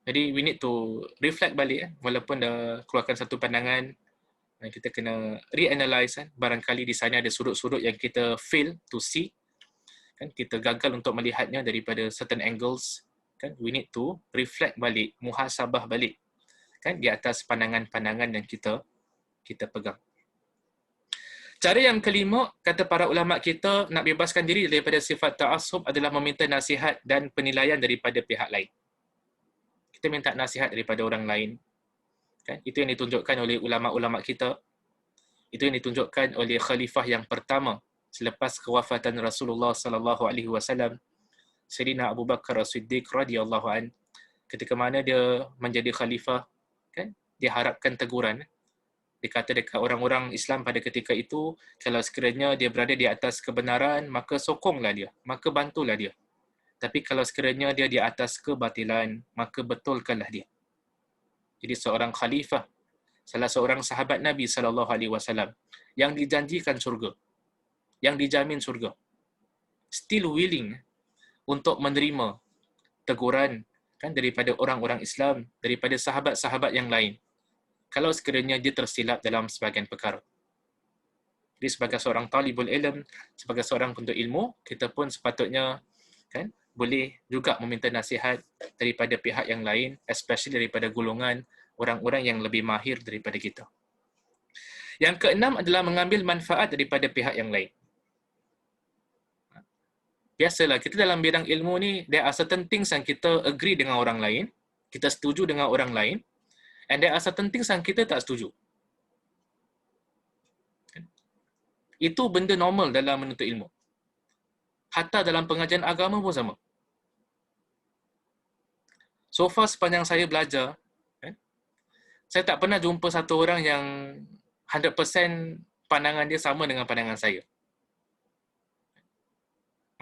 Jadi we need to reflect balik walaupun dah keluarkan satu pandangan, kita kena reanalyze barangkali di sana ada sudut-sudut yang kita fail to see, kan, kita gagal untuk melihatnya daripada certain angles, kan, we need to reflect balik, muhasabah balik, kan, di atas pandangan-pandangan yang kita pegang. Cara yang kelima, kata para ulama kita, nak bebaskan diri daripada sifat ta'assub adalah meminta nasihat dan penilaian daripada pihak lain. Kita minta nasihat daripada orang lain, kan? Itu yang ditunjukkan oleh ulama-ulama kita. Itu yang ditunjukkan oleh khalifah yang pertama selepas kewafatan Rasulullah sallallahu alaihi wasallam, Sayyidina Abu Bakar As-Siddiq radhiyallahu an. Ketika mana dia menjadi khalifah, kan? Dia harapkan teguran. Dia kata dekat orang-orang Islam pada ketika itu, kalau sekiranya dia berada di atas kebenaran, maka sokonglah dia, maka bantulah dia. Tapi kalau sekiranya dia di atas kebatilan, maka betulkanlah dia. Jadi seorang khalifah, salah seorang sahabat Nabi SAW yang dijanjikan surga, yang dijamin surga, still willing untuk menerima teguran, kan, daripada orang-orang Islam, daripada sahabat-sahabat yang lain, kalau sekiranya dia tersilap dalam sebahagian perkara. Jadi sebagai seorang talibul ilm, sebagai seorang penuntut ilmu, kita pun sepatutnya, kan, boleh juga meminta nasihat daripada pihak yang lain, especially daripada golongan orang-orang yang lebih mahir daripada kita. Yang keenam adalah mengambil manfaat daripada pihak yang lain. Biasalah, kita dalam bidang ilmu ni, there are certain things yang kita agree dengan orang lain, kita setuju dengan orang lain, and there are certain things yang kita tak setuju. Itu benda normal dalam menuntut ilmu. Hatta dalam pengajian agama pun sama. So far sepanjang saya belajar, saya tak pernah jumpa satu orang yang 100% pandangan dia sama dengan pandangan saya.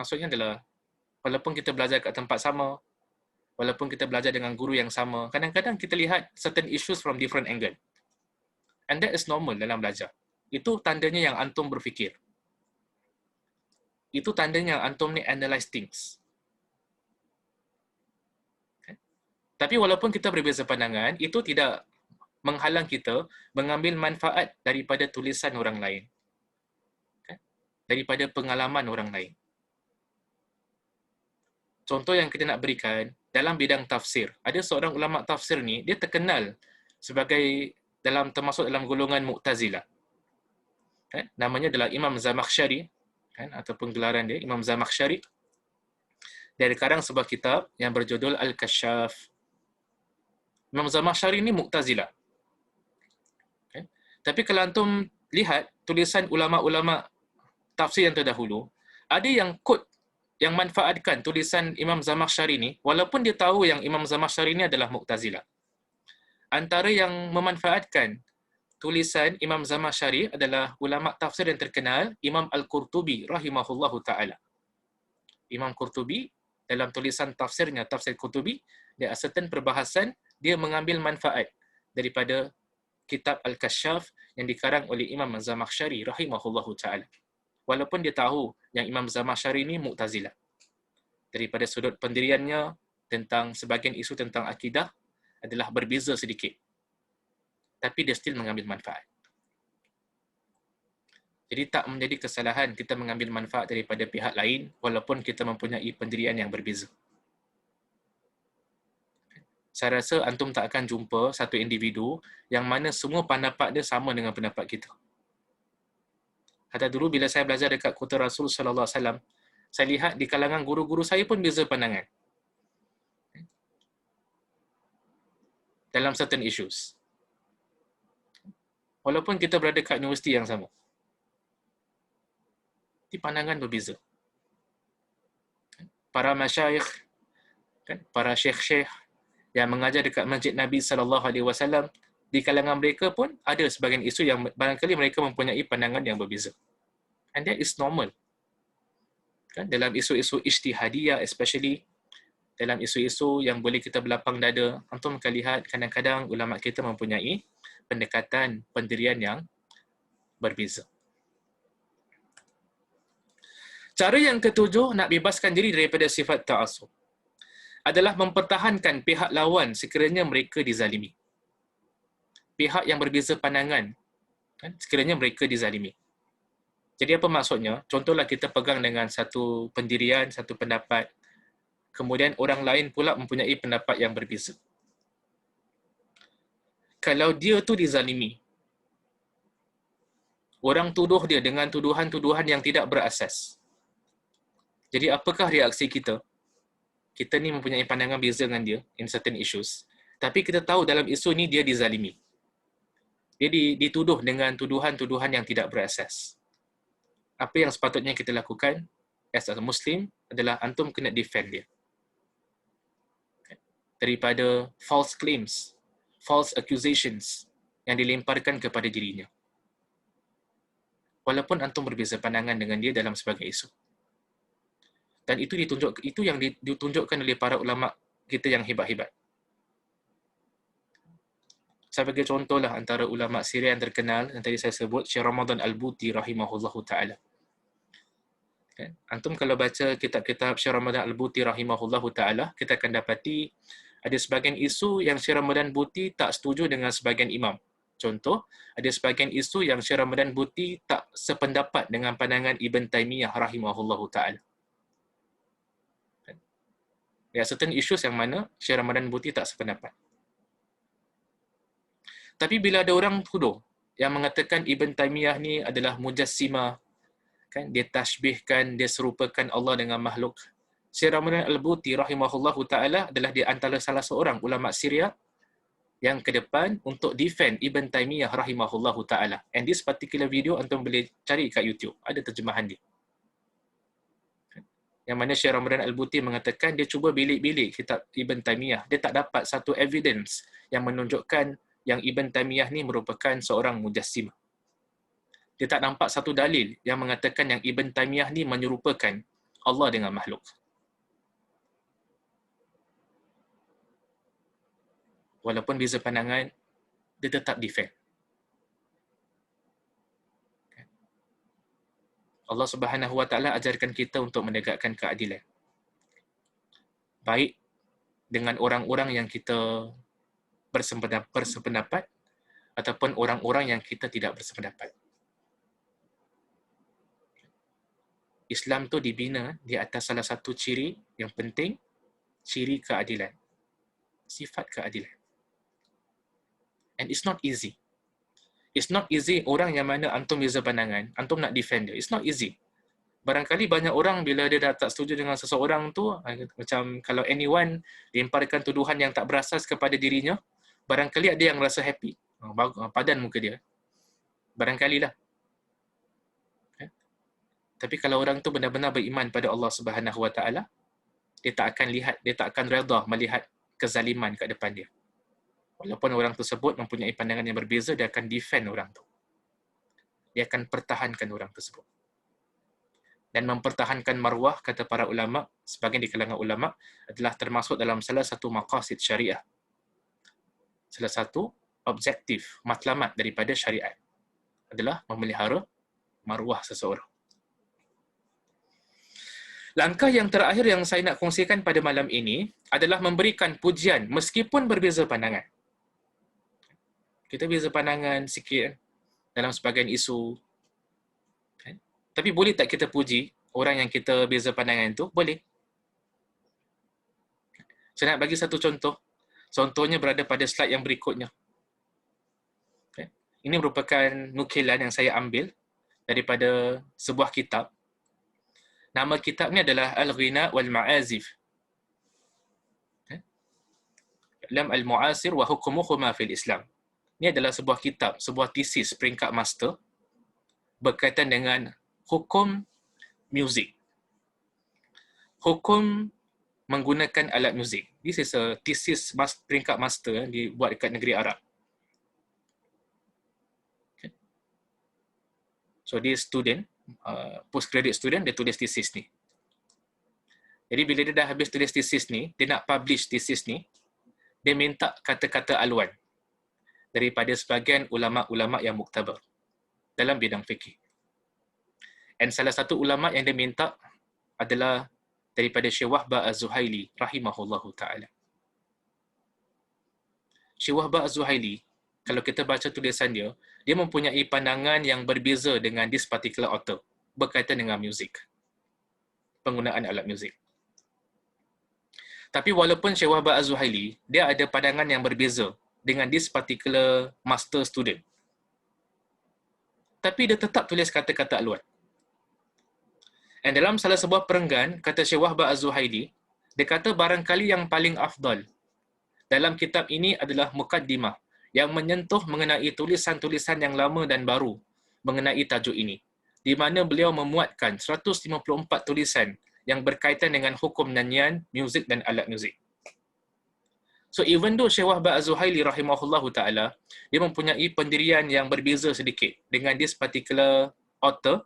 Maksudnya adalah, walaupun kita belajar kat tempat sama, walaupun kita belajar dengan guru yang sama, kadang-kadang kita lihat certain issues from different angle. And that is normal dalam belajar. Itu tandanya yang antum berfikir. Itu tandanya yang antum ni analyze things. Tapi walaupun kita berbeza pandangan, itu tidak menghalang kita mengambil manfaat daripada tulisan orang lain. Daripada pengalaman orang lain. Contoh yang kita nak berikan, dalam bidang tafsir, ada seorang ulama tafsir ni, dia terkenal sebagai termasuk dalam golongan Mu'tazilah. Namanya adalah Imam Zamakhsyari, ataupun gelaran dia Imam Zamakhsyari. Dia karang sebuah kitab yang berjudul Al-Kashaf. Imam Zamakhsyari ni Mu'tazilah. Tapi kalau antum lihat tulisan ulama-ulama tafsir yang terdahulu, ada yang quote, yang manfaatkan tulisan Imam Zamakhsyari ni, walaupun dia tahu yang Imam Zamakhsyari ni adalah Mu'tazilah. Antara yang memanfaatkan tulisan Imam Zamakhsyari adalah ulama tafsir yang terkenal, Imam Al-Qurtubi rahimahullahu ta'ala. Imam Qurtubi, dalam tulisan tafsirnya, Tafsir Qurtubi, dia certain perbahasan, dia mengambil manfaat daripada kitab Al-Kashaf yang dikarang oleh Imam Zamakhsyari rahimahullahu ta'ala. Walaupun dia tahu yang Imam Zamakhsyari ini Mu'tazilah. Daripada sudut pendiriannya tentang sebahagian isu tentang akidah adalah berbeza sedikit. Tapi dia still mengambil manfaat. Jadi tak menjadi kesalahan kita mengambil manfaat daripada pihak lain walaupun kita mempunyai pendirian yang berbeza. Saya rasa antum tak akan jumpa satu individu yang mana semua pendapat dia sama dengan pendapat kita. Hatta dulu bila saya belajar dekat Kota Rasul sallallahu alaihi wasallam, saya lihat di kalangan guru-guru saya pun beza pandangan dalam certain issues. Walaupun kita berada kat universiti yang sama. Di pandangan berbeza. Para masyayikh, kan, para syekh-syekh yang mengajar dekat Masjid Nabi sallallahu alaihi wasallam, di kalangan mereka pun ada sebahagian isu yang barangkali mereka mempunyai pandangan yang berbeza. And that is normal. Kan? Dalam isu-isu ijtihadiyah, especially dalam isu-isu yang boleh kita berlapang dada, antum akan lihat kadang-kadang ulama kita mempunyai pendekatan pendirian yang berbeza. Cara yang ketujuh, nak bebaskan diri daripada sifat ta'assub adalah mempertahankan pihak lawan sekiranya mereka dizalimi. Pihak yang berbeza pandangan, kan, sekiranya mereka dizalimi. Jadi apa maksudnya? Contohlah kita pegang dengan satu pendirian, satu pendapat, kemudian orang lain pula mempunyai pendapat yang berbeza. Kalau dia tu dizalimi, orang tuduh dia dengan tuduhan-tuduhan yang tidak berasas. Jadi apakah reaksi kita? Kita ni mempunyai pandangan beza dengan dia in certain issues. Tapi kita tahu dalam isu ni dia dizalimi. Dia dituduh dengan tuduhan-tuduhan yang tidak berasas. Apa yang sepatutnya kita lakukan as a Muslim adalah antum kena defend dia. Daripada false claims, false accusations yang dilemparkan kepada dirinya. Walaupun antum berbeza pandangan dengan dia dalam sebagai isu. Dan itu yang ditunjukkan oleh para ulama kita yang hebat-hebat. Saya bagi contohlah antara ulama Syria yang terkenal yang tadi saya sebut, Syekh Ramadan Al-Buti rahimahullahu taala. Kan? Antum kalau baca kitab-kitab Syekh Ramadan Al-Buti rahimahullahu taala, kita akan dapati ada sebahagian isu yang Syekh Ramadan Buti tak setuju dengan sebahagian imam. Contoh, ada sebahagian isu yang Syekh Ramadan Buti tak sependapat dengan pandangan Ibn Taymiyah rahimahullahu taala. There are certain issues yang mana Syekh Ramadan Buti tak sependapat. Tapi bila ada orang tuduh yang mengatakan Ibn Taymiyah ni adalah mujassimah, kan, dia tashbihkan, dia serupakan Allah dengan makhluk. Syekh Ramadan Al-Buti rahimahullahu taala adalah di antara salah seorang ulama Syria yang ke depan untuk defend Ibn Taymiyah rahimahullahu taala. And this particular video antum boleh cari kat YouTube, ada terjemahan dia. Yang mana Syekh Ramadan Al-Buti mengatakan dia cuba bilik-bilik kitab Ibn Taymiyah. Dia tak dapat satu evidence yang menunjukkan yang Ibn Taymiyah ni merupakan seorang mujassimah. Dia tak nampak satu dalil yang mengatakan yang Ibn Taymiyah ni menyerupakan Allah dengan makhluk. Walaupun beza pandangan, dia tetap defend. Allah Subhanahu wa taala ajarkan kita untuk menegakkan keadilan. Baik dengan orang-orang yang kita bersependapat ataupun orang-orang yang kita tidak bersependapat. Islam tu dibina di atas salah satu ciri yang penting, ciri keadilan. Sifat keadilan. And it's not easy. It's not easy orang yang mana antum beza pandangan, antum nak defend dia. It's not easy. Barangkali banyak orang bila dia dah tak setuju dengan seseorang tu, macam kalau anyone lemparkan tuduhan yang tak berasas kepada dirinya, barangkali ada yang rasa happy. Padan muka dia. Barangkali lah. Tapi kalau orang tu benar-benar beriman pada Allah Subhanahu wa taala, dia tak akan redha melihat kezaliman kat depan dia. Walaupun orang tersebut mempunyai pandangan yang berbeza, dia akan defend orang tu. Dia akan pertahankan orang tersebut. Dan mempertahankan marwah, kata para ulama, sebagian di kalangan ulama, adalah termasuk dalam salah satu maqasid syariah. Salah satu objektif, matlamat daripada syariat adalah memelihara marwah seseorang. Langkah yang terakhir yang saya nak kongsikan pada malam ini adalah memberikan pujian meskipun berbeza pandangan. Kita beza pandangan sikit dalam sebahagian isu. Tapi boleh tak kita puji orang yang kita beza pandangan itu? Boleh. Saya nak bagi satu contoh. Contohnya berada pada slide yang berikutnya. Ini merupakan nukilan yang saya ambil daripada sebuah kitab. Nama kitabnya adalah Al-Ghina wal Ma'azif. Lam al-Mu'asir wa hukumuhuma fil Islam. Ini adalah sebuah kitab, sebuah tesis peringkat master berkaitan dengan hukum muzik. Hukum menggunakan alat muzik. This is a thesis peringkat master dibuat dekat negeri Arab. So dia student, postgraduate student, dia tulis thesis ni. Jadi bila dia dah habis tulis thesis ni, dia nak publish thesis ni, dia minta kata-kata aluan daripada sebahagian ulama'-ulama' yang muktabar dalam bidang fikih. Dan salah satu ulama' yang dia minta adalah daripada Syekh Wahbah Az-Zuhaili rahimahullahu ta'ala. Syekh Wahbah Az-Zuhaili, kalau kita baca tulisan dia, dia mempunyai pandangan yang berbeza dengan this particular author berkaitan dengan muzik, penggunaan alat muzik. Tapi walaupun Syekh Wahbah Az-Zuhaili, dia ada pandangan yang berbeza dengan this particular master student, tapi dia tetap tulis kata-kata aluan. Dan dalam salah sebuah perenggan, kata Syekh Wahbah Az-Zuhaili, dia kata barangkali yang paling afdal dalam kitab ini adalah Muqaddimah yang menyentuh mengenai tulisan-tulisan yang lama dan baru mengenai tajuk ini, di mana beliau memuatkan 154 tulisan yang berkaitan dengan hukum nyanyian, muzik dan alat muzik. So even though Syekh Wahbah Az-Zuhaili rahimahullahu ta'ala, dia mempunyai pendirian yang berbeza sedikit dengan this particular author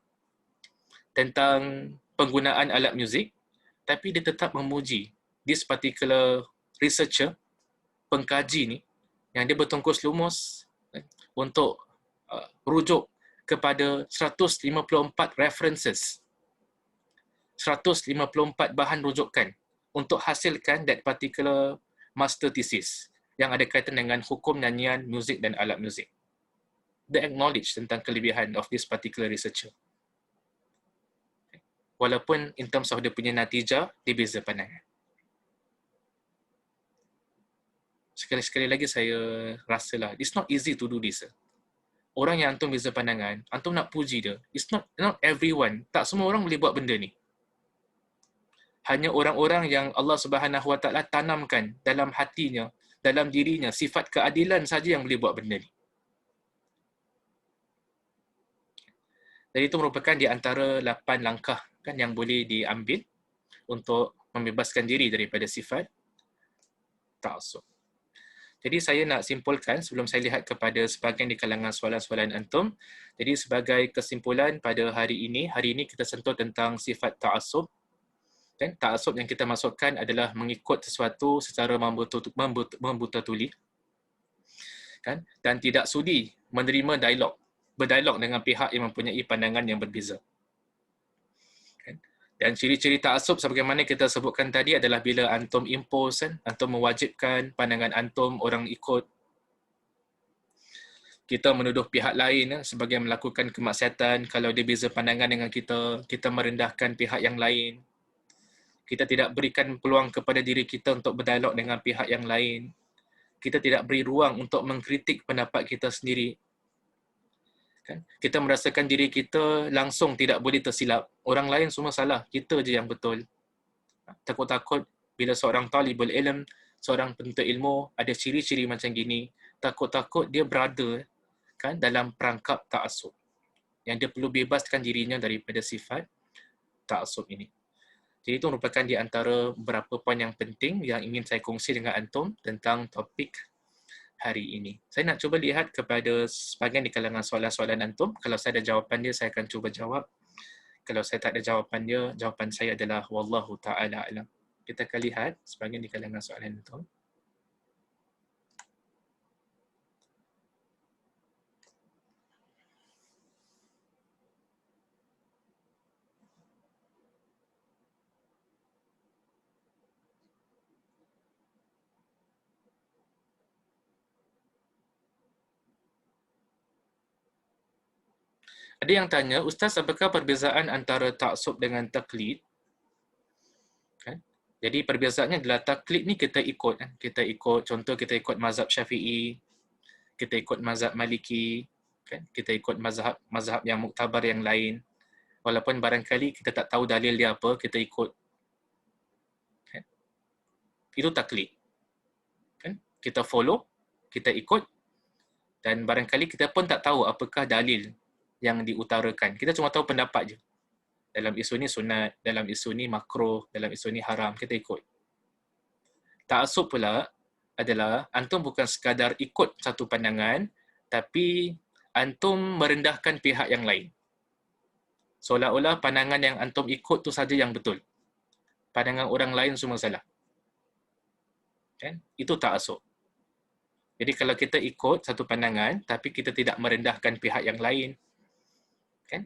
tentang penggunaan alat muzik, tapi dia tetap memuji this particular researcher, pengkaji ni, yang dia bertungkus lumus untuk rujuk kepada 154 references, 154 bahan rujukan untuk hasilkan that particular master thesis yang ada kaitan dengan hukum nyanyian, muzik dan alat muzik. They acknowledge tentang kelebihan of this particular researcher. Walaupun in terms of dia punya natijah, dia beza pandangan. Sekali-sekali lagi saya rasalah, it's not easy to do this. Orang yang antum beza pandangan, antum nak puji dia. It's not everyone, tak semua orang boleh buat benda ni. Hanya orang-orang yang Allah Subhanahu Wa Taala tanamkan dalam hatinya, dalam dirinya, sifat keadilan saja yang boleh buat benda ni. Jadi itu merupakan di antara 8 langkah kan yang boleh diambil untuk membebaskan diri daripada sifat ta'assub. Jadi saya nak simpulkan sebelum saya lihat kepada sebahagian di kalangan soalan-soalan antum. Jadi sebagai kesimpulan pada hari ini kita sentuh tentang sifat ta'assub. Dan ta'assub yang kita masukkan adalah mengikut sesuatu secara membuta-tuli. Kan? Dan tidak sudi menerima berdialog dengan pihak yang mempunyai pandangan yang berbeza. Dan ciri-ciri ta'assub sebagaimana kita sebutkan tadi adalah bila antum impose, antum mewajibkan pandangan antum orang ikut. Kita menuduh pihak lain sebagai melakukan kemaksiatan kalau dia beza pandangan dengan kita, kita merendahkan pihak yang lain. Kita tidak berikan peluang kepada diri kita untuk berdialog dengan pihak yang lain. Kita tidak beri ruang untuk mengkritik pendapat kita sendiri. Kan? Kita merasakan diri kita langsung tidak boleh tersilap. Orang lain semua salah, kita je yang betul. Takut-takut bila seorang talibul ilm, seorang penuntut ilmu ada ciri-ciri macam gini, takut-takut dia berada kan dalam perangkap ta'assub. Yang dia perlu bebaskan dirinya daripada sifat ta'assub ini. Jadi itu merupakan di antara beberapa poin yang penting yang ingin saya kongsi dengan antum tentang topik hari ini. Saya nak cuba lihat kepada sebahagian di kalangan soalan-soalan antum. Kalau saya ada jawapan dia, saya akan cuba jawab. Kalau saya tak ada jawapan dia, jawapan saya adalah wallahu ta'ala alam. Kita akan lihat sebahagian di kalangan soalan antum. Ada yang tanya, Ustaz, apakah perbezaan antara ta'assub dengan taklid? Kan? Jadi perbezaannya adalah taklid ni kita ikut. Kita ikut, contoh kita ikut mazhab Syafi'i, kita ikut mazhab Maliki, kan? Kita ikut mazhab yang muktabar yang lain. Walaupun barangkali kita tak tahu dalil dia apa, kita ikut. Kan? Itu taklid. Kan? Kita follow, kita ikut, dan barangkali kita pun tak tahu apakah dalil yang diutarakan. Kita cuma tahu pendapat je. Dalam isu ni sunat, dalam isu ni makruh, dalam isu ni haram, kita ikut. Ta'assub pula adalah antum bukan sekadar ikut satu pandangan, tapi antum merendahkan pihak yang lain. Seolah-olah pandangan yang antum ikut tu saja yang betul. Pandangan orang lain semua salah. Kan? Itu ta'assub. Jadi kalau kita ikut satu pandangan tapi kita tidak merendahkan pihak yang lain, kan?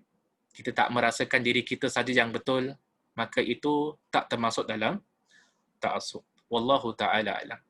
Kita tak merasakan diri kita saja yang betul, maka itu tak termasuk dalam ta'assub. Wallahu ta'ala alam.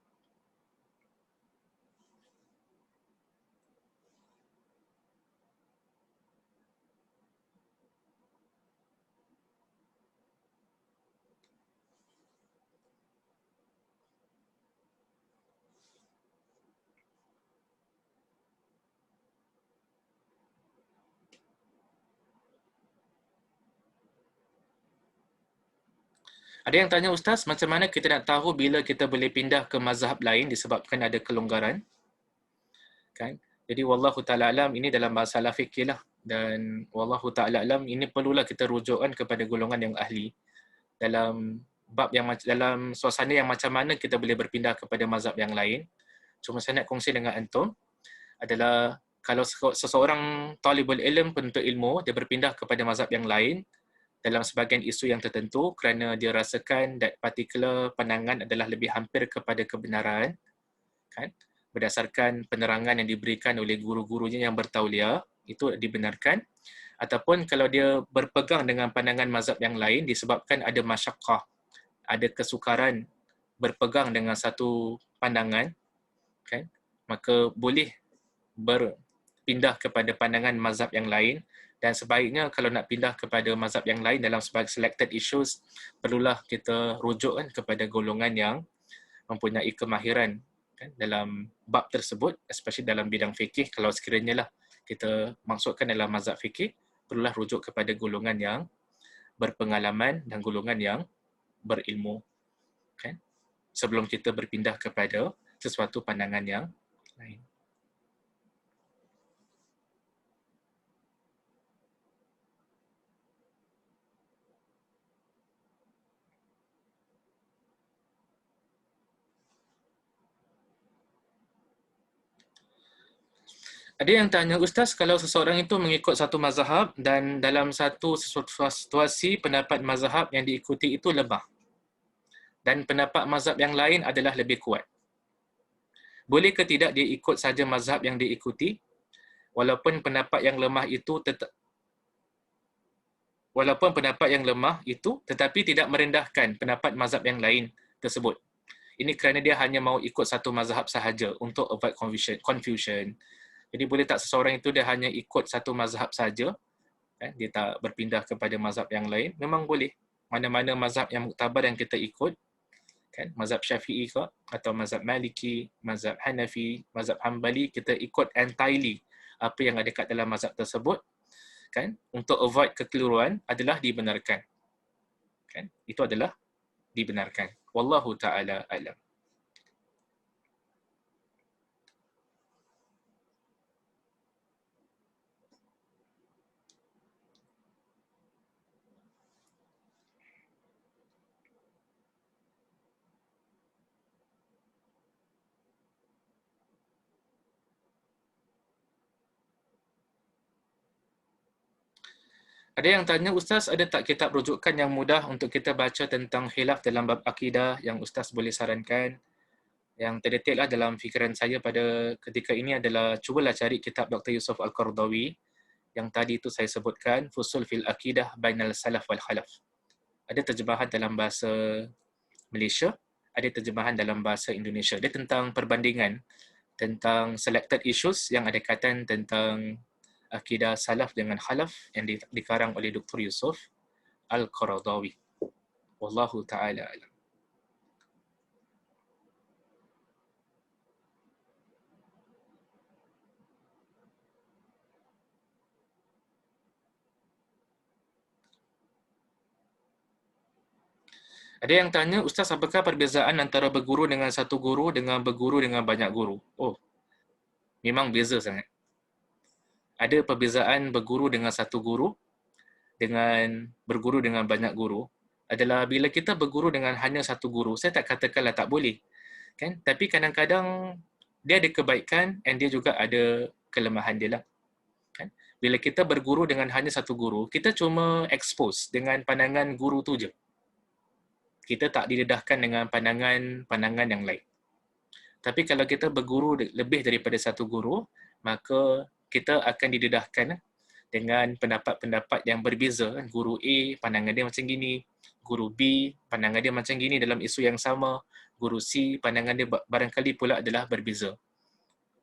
Ada yang tanya, Ustaz, macam mana kita nak tahu bila kita boleh pindah ke mazhab lain disebabkan ada kelonggaran? Kan? Jadi wallahu ta'ala alam, ini dalam masalah fikir lah. Dan wallahu ta'ala alam, ini perlulah kita rujukkan kepada golongan yang ahli. Dalam bab yang dalam suasana yang macam mana kita boleh berpindah kepada mazhab yang lain. Cuma saya nak kongsi dengan antum adalah kalau seseorang talibul ilm, penuntut ilmu, dia berpindah kepada mazhab yang lain dalam sebahagian isu yang tertentu kerana dia rasakan that particular pandangan adalah lebih hampir kepada kebenaran, kan? Berdasarkan penerangan yang diberikan oleh guru-gurunya yang bertauliah, itu dibenarkan. Ataupun kalau dia berpegang dengan pandangan mazhab yang lain disebabkan ada masyaqqah, ada kesukaran berpegang dengan satu pandangan, kan? Maka boleh berpindah kepada pandangan mazhab yang lain. Dan sebaiknya kalau nak pindah kepada mazhab yang lain dalam sebagai selected issues, perlulah kita rujuk kan kepada golongan yang mempunyai kemahiran, kan, dalam bab tersebut, especially dalam bidang fikih. Kalau sekiranya lah kita maksudkan dalam mazhab fikih, perlulah rujuk kepada golongan yang berpengalaman dan golongan yang berilmu, kan, sebelum kita berpindah kepada sesuatu pandangan yang lain. Ada yang tanya, Ustaz, kalau seseorang itu mengikut satu mazhab dan dalam satu situasi pendapat mazhab yang diikuti itu lemah dan pendapat mazhab yang lain adalah lebih kuat, boleh ke tidak dia ikut saja mazhab yang diikuti walaupun pendapat yang lemah itu tetapi tidak merendahkan pendapat mazhab yang lain tersebut? Ini kerana dia hanya mahu ikut satu mazhab sahaja untuk avoid confusion. Jadi boleh tak seseorang itu dia hanya ikut satu mazhab saja, kan? Dia tak berpindah kepada mazhab yang lain? Memang boleh. Mana-mana mazhab yang muktabar yang kita ikut, kan? Mazhab Syafi'i ke atau mazhab Maliki, mazhab Hanafi, mazhab Hanbali, kita ikut entirely apa yang ada kat dalam mazhab tersebut, kan? Untuk avoid kekeliruan adalah dibenarkan. Kan? Itu adalah dibenarkan. Wallahu ta'ala alam. Ada yang tanya, Ustaz, ada tak kitab rujukan yang mudah untuk kita baca tentang khilaf dalam bab akidah yang Ustaz boleh sarankan? Yang terdetik lah dalam fikiran saya pada ketika ini adalah cubalah cari kitab Dr. Yusuf Al-Qaradawi yang tadi itu saya sebutkan, Fusul fil Aqidah Bainal Salaf wal Khalaf. Ada terjemahan dalam bahasa Malaysia, ada terjemahan dalam bahasa Indonesia. Dia tentang perbandingan, tentang selected issues yang ada kaitan tentang akidah salaf dengan khalaf yang dikarang oleh Dr. Yusuf Al-Qaradawi. Wallahu ta'ala alam. Ada yang tanya, Ustaz, apakah perbezaan antara berguru dengan satu guru dengan berguru dengan banyak guru? Oh, memang beza sangat. Ada perbezaan berguru dengan satu guru dengan berguru dengan banyak guru adalah bila kita berguru dengan hanya satu guru, saya tak katakanlah tak boleh, kan? Tapi kadang-kadang dia ada kebaikan dan dia juga ada kelemahan dia lah, kan? Bila kita berguru dengan hanya satu guru, kita cuma expose dengan pandangan guru tu je. Kita tak didedahkan dengan pandangan yang lain. Tapi kalau kita berguru lebih daripada satu guru, maka kita akan didedahkan dengan pendapat-pendapat yang berbeza. Guru A pandangan dia macam gini, guru B pandangan dia macam gini dalam isu yang sama, guru C pandangan dia barangkali pula adalah berbeza.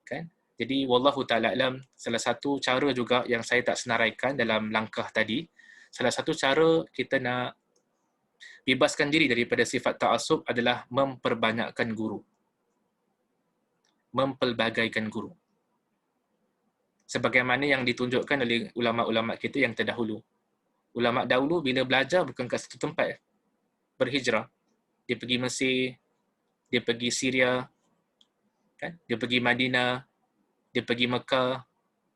Kan? Jadi wallahu ta'ala alam, salah satu cara juga yang saya tak senaraikan dalam langkah tadi, salah satu cara kita nak bebaskan diri daripada sifat ta'assub adalah memperbanyakkan guru. Mempelbagaikan guru. Sebagaimana yang ditunjukkan oleh ulama-ulama kita yang terdahulu. Ulama dahulu bila belajar bukan kat satu tempat. Berhijrah. Dia pergi Mesir, dia pergi Syria, kan? Dia pergi Madinah, dia pergi Mekah,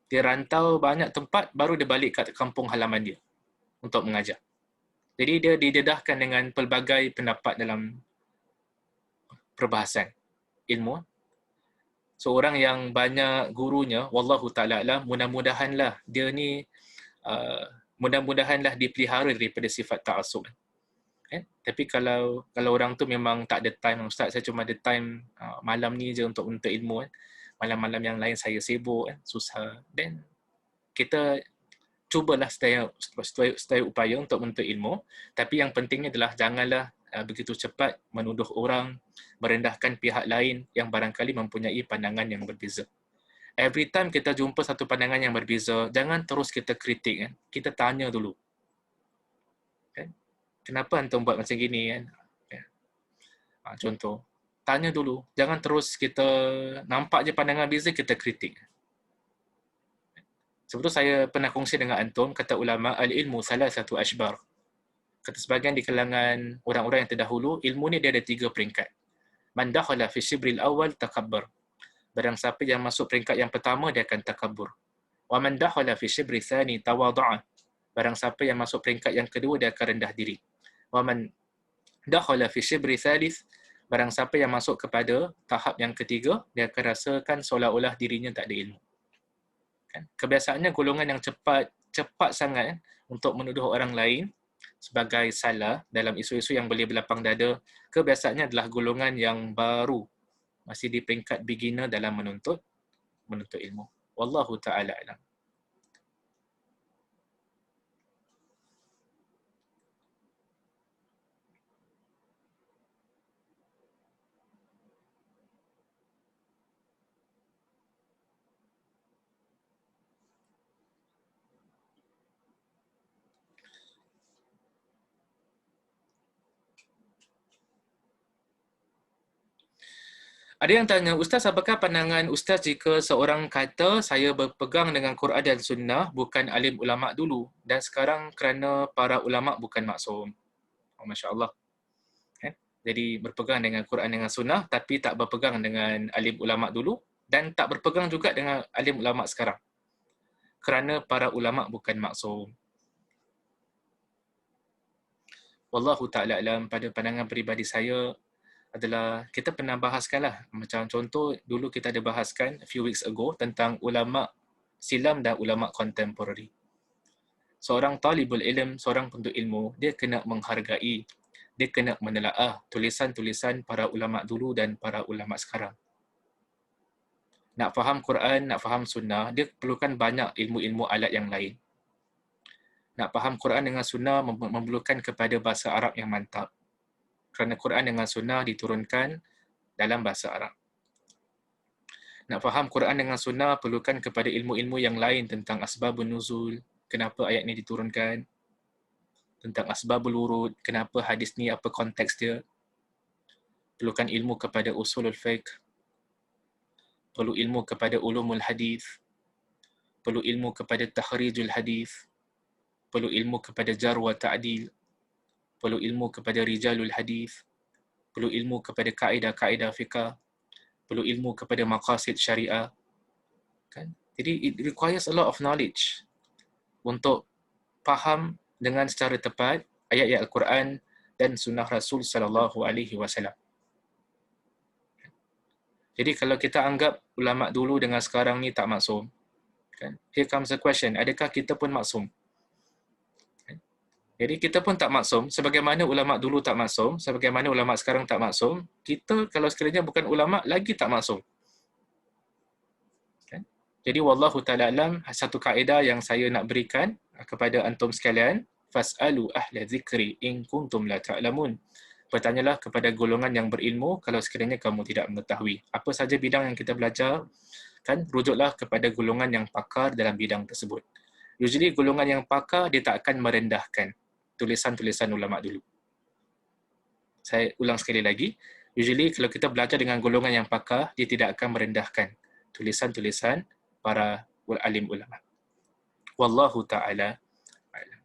dia rantau banyak tempat, baru dia balik kat kampung halaman dia untuk mengajar. Jadi dia didedahkan dengan pelbagai pendapat dalam perbahasan ilmu. Seorang yang banyak gurunya, wallahu ta'ala alam, mudah-mudahanlah dia ni mudah-mudahanlah dipelihara daripada sifat ta'assub. Tapi kalau orang tu memang tak ada time, ustaz saya cuma ada time malam ni je untuk menuntut ilmu, malam-malam yang lain saya sibuk, susah, then kita cubalah sedaya upaya untuk menuntut ilmu. Tapi yang pentingnya adalah janganlah begitu cepat menuduh orang, merendahkan pihak lain yang barangkali mempunyai pandangan yang berbeza. Every time kita jumpa satu pandangan yang berbeza, jangan terus kita kritik, kan? Kita tanya dulu. Kan? Kenapa antum buat macam gini, kan? Contoh, tanya dulu. Jangan terus kita nampak je pandangan berbeza, kita kritik. Sebab tu saya pernah kongsi dengan antum, kata ulama, al-ilmu salah satu ashbar. Kata sebahagian di kalangan orang-orang yang terdahulu, ilmu ni dia ada 3 peringkat. Man dakhala fi shibril awal takabbar. Barang siapa yang masuk peringkat yang pertama, dia akan takabur. Wa man dakhala fi shibri tsani tawadha'a. Barang siapa yang masuk peringkat yang kedua, dia akan rendah diri. Wa man dakhala fi shibri tsalits. Barang siapa yang masuk kepada tahap yang ketiga, dia akan rasakan seolah-olah dirinya tak ada ilmu. Kan? Kebiasaannya golongan yang cepat sangat untuk menuduh orang lain sebagai salah dalam isu-isu yang boleh berlapang dada, kebiasaannya adalah golongan yang baru, masih di peringkat beginner dalam menuntut ilmu. Wallahu ta'ala alam. Ada yang tanya, Ustaz, apakah pandangan Ustaz jika seorang kata saya berpegang dengan Quran dan Sunnah bukan alim ulama dulu dan sekarang kerana para ulama bukan maksum? Oh, Masya Allah. Jadi berpegang dengan Quran dengan Sunnah tapi tak berpegang dengan alim ulama dulu dan tak berpegang juga dengan alim ulama sekarang. Kerana para ulama bukan maksum. Wallahu ta'ala alam, pada pandangan peribadi saya adalah kita pernah bahaskanlah, macam contoh dulu kita ada bahaskan a few weeks ago tentang ulama silam dan ulama contemporary. Seorang talibul ilm, seorang penuntut ilmu, dia kena menghargai, dia kena menelaah tulisan-tulisan para ulama dulu dan para ulama sekarang. Nak faham Quran, nak faham sunnah, dia perlukan banyak ilmu-ilmu alat yang lain. Nak faham Quran dengan sunnah memerlukan kepada bahasa Arab yang mantap. Kerana Quran dengan sunnah diturunkan dalam bahasa Arab. Nak faham Quran dengan sunnah perlukan kepada ilmu-ilmu yang lain tentang asbabun nuzul, kenapa ayat ini diturunkan, tentang asbabul wurud, kenapa hadis ni, apa konteks dia. Perlukan ilmu kepada usulul fiqh, perlu ilmu kepada ulumul hadis, perlu ilmu kepada takhrijul hadis, perlu ilmu kepada jar wa ta'dil, perlu ilmu kepada rijalul hadis, perlu ilmu kepada kaedah-kaedah fiqh, perlu ilmu kepada maqasid syariah. Kan? Jadi it requires a lot of knowledge untuk faham dengan secara tepat ayat-ayat Al-Quran dan sunnah Rasul sallallahu alaihi wasallam. Jadi kalau kita anggap ulama dulu dengan sekarang ni tak maksum, Kan? Here comes the question, adakah kita pun maksum? Kan? Jadi kita pun tak maksum, sebagaimana ulama dulu tak maksum, sebagaimana ulama sekarang tak maksum, kita kalau sekiranya bukan ulama lagi tak maksum. Kan? Jadi wallahu ta'ala alam, satu kaedah yang saya nak berikan kepada antum sekalian, fas'alu ahla zikri in kuntum la ta'lamun. Bertanyalah kepada golongan yang berilmu kalau sekiranya kamu tidak mengetahui. Apa saja bidang yang kita belajar, kan rujuklah kepada golongan yang pakar dalam bidang tersebut. Usually golongan yang pakar dia tak akan merendahkan tulisan-tulisan ulama dulu. Saya ulang sekali lagi, usually kalau kita belajar dengan golongan yang pakar, dia tidak akan merendahkan tulisan-tulisan para alim ulama. Wallahu ta'ala a'lam.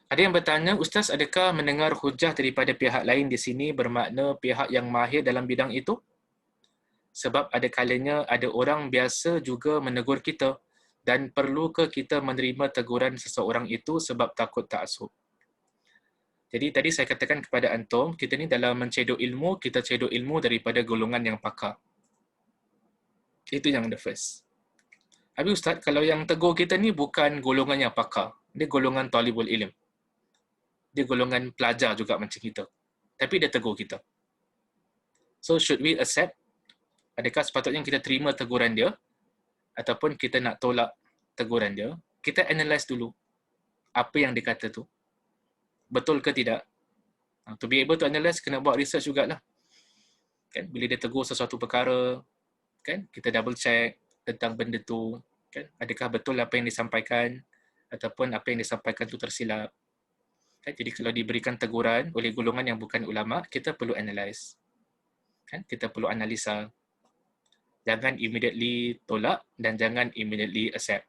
Ada yang bertanya, Ustaz, adakah mendengar hujah daripada pihak lain di sini bermakna pihak yang mahir dalam bidang itu? Sebab ada kalanya ada orang biasa juga menegur kita dan perlukah kita menerima teguran seseorang itu sebab takut ta'assub? Jadi tadi saya katakan kepada antum, kita ni dalam mencedok ilmu, kita cedok ilmu daripada golongan yang pakar. Itu yang the first. Habis Ustaz, kalau yang tegur kita ni bukan golongan yang pakar, dia golongan talibul ilm. Dia golongan pelajar juga macam kita. Tapi dia tegur kita. So should we accept? Adakah sepatutnya kita terima teguran dia? Ataupun kita nak tolak teguran dia? Kita analyse dulu. Apa yang dia kata tu. Betul ke tidak? To be able to analyse, kena buat research jugalah. Kan? Bila dia tegur sesuatu perkara, kan? Kita double check tentang benda tu. Kan? Adakah betul apa yang disampaikan? Ataupun apa yang disampaikan tu tersilap? Jadi kalau diberikan teguran oleh golongan yang bukan ulama, kita perlu analyse. Kan? Kita perlu analisa. Jangan immediately tolak dan jangan immediately accept.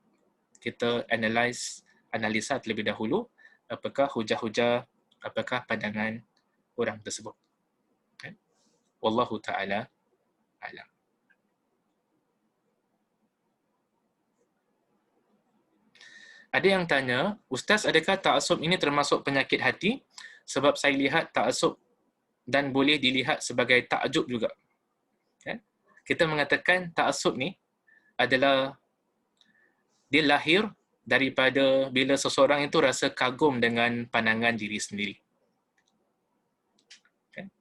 Kita analisa terlebih dahulu, apakah hujah-hujah, apakah pandangan orang tersebut. Kan? Wallahu ta'ala a'lam. Ada yang tanya, Ustaz, adakah ta'assub ini termasuk penyakit hati? Sebab saya lihat ta'assub dan boleh dilihat sebagai ta'jub juga. Kan? Kita mengatakan ta'assub ni adalah dia lahir daripada bila seseorang itu rasa kagum dengan pandangan diri sendiri. Kan?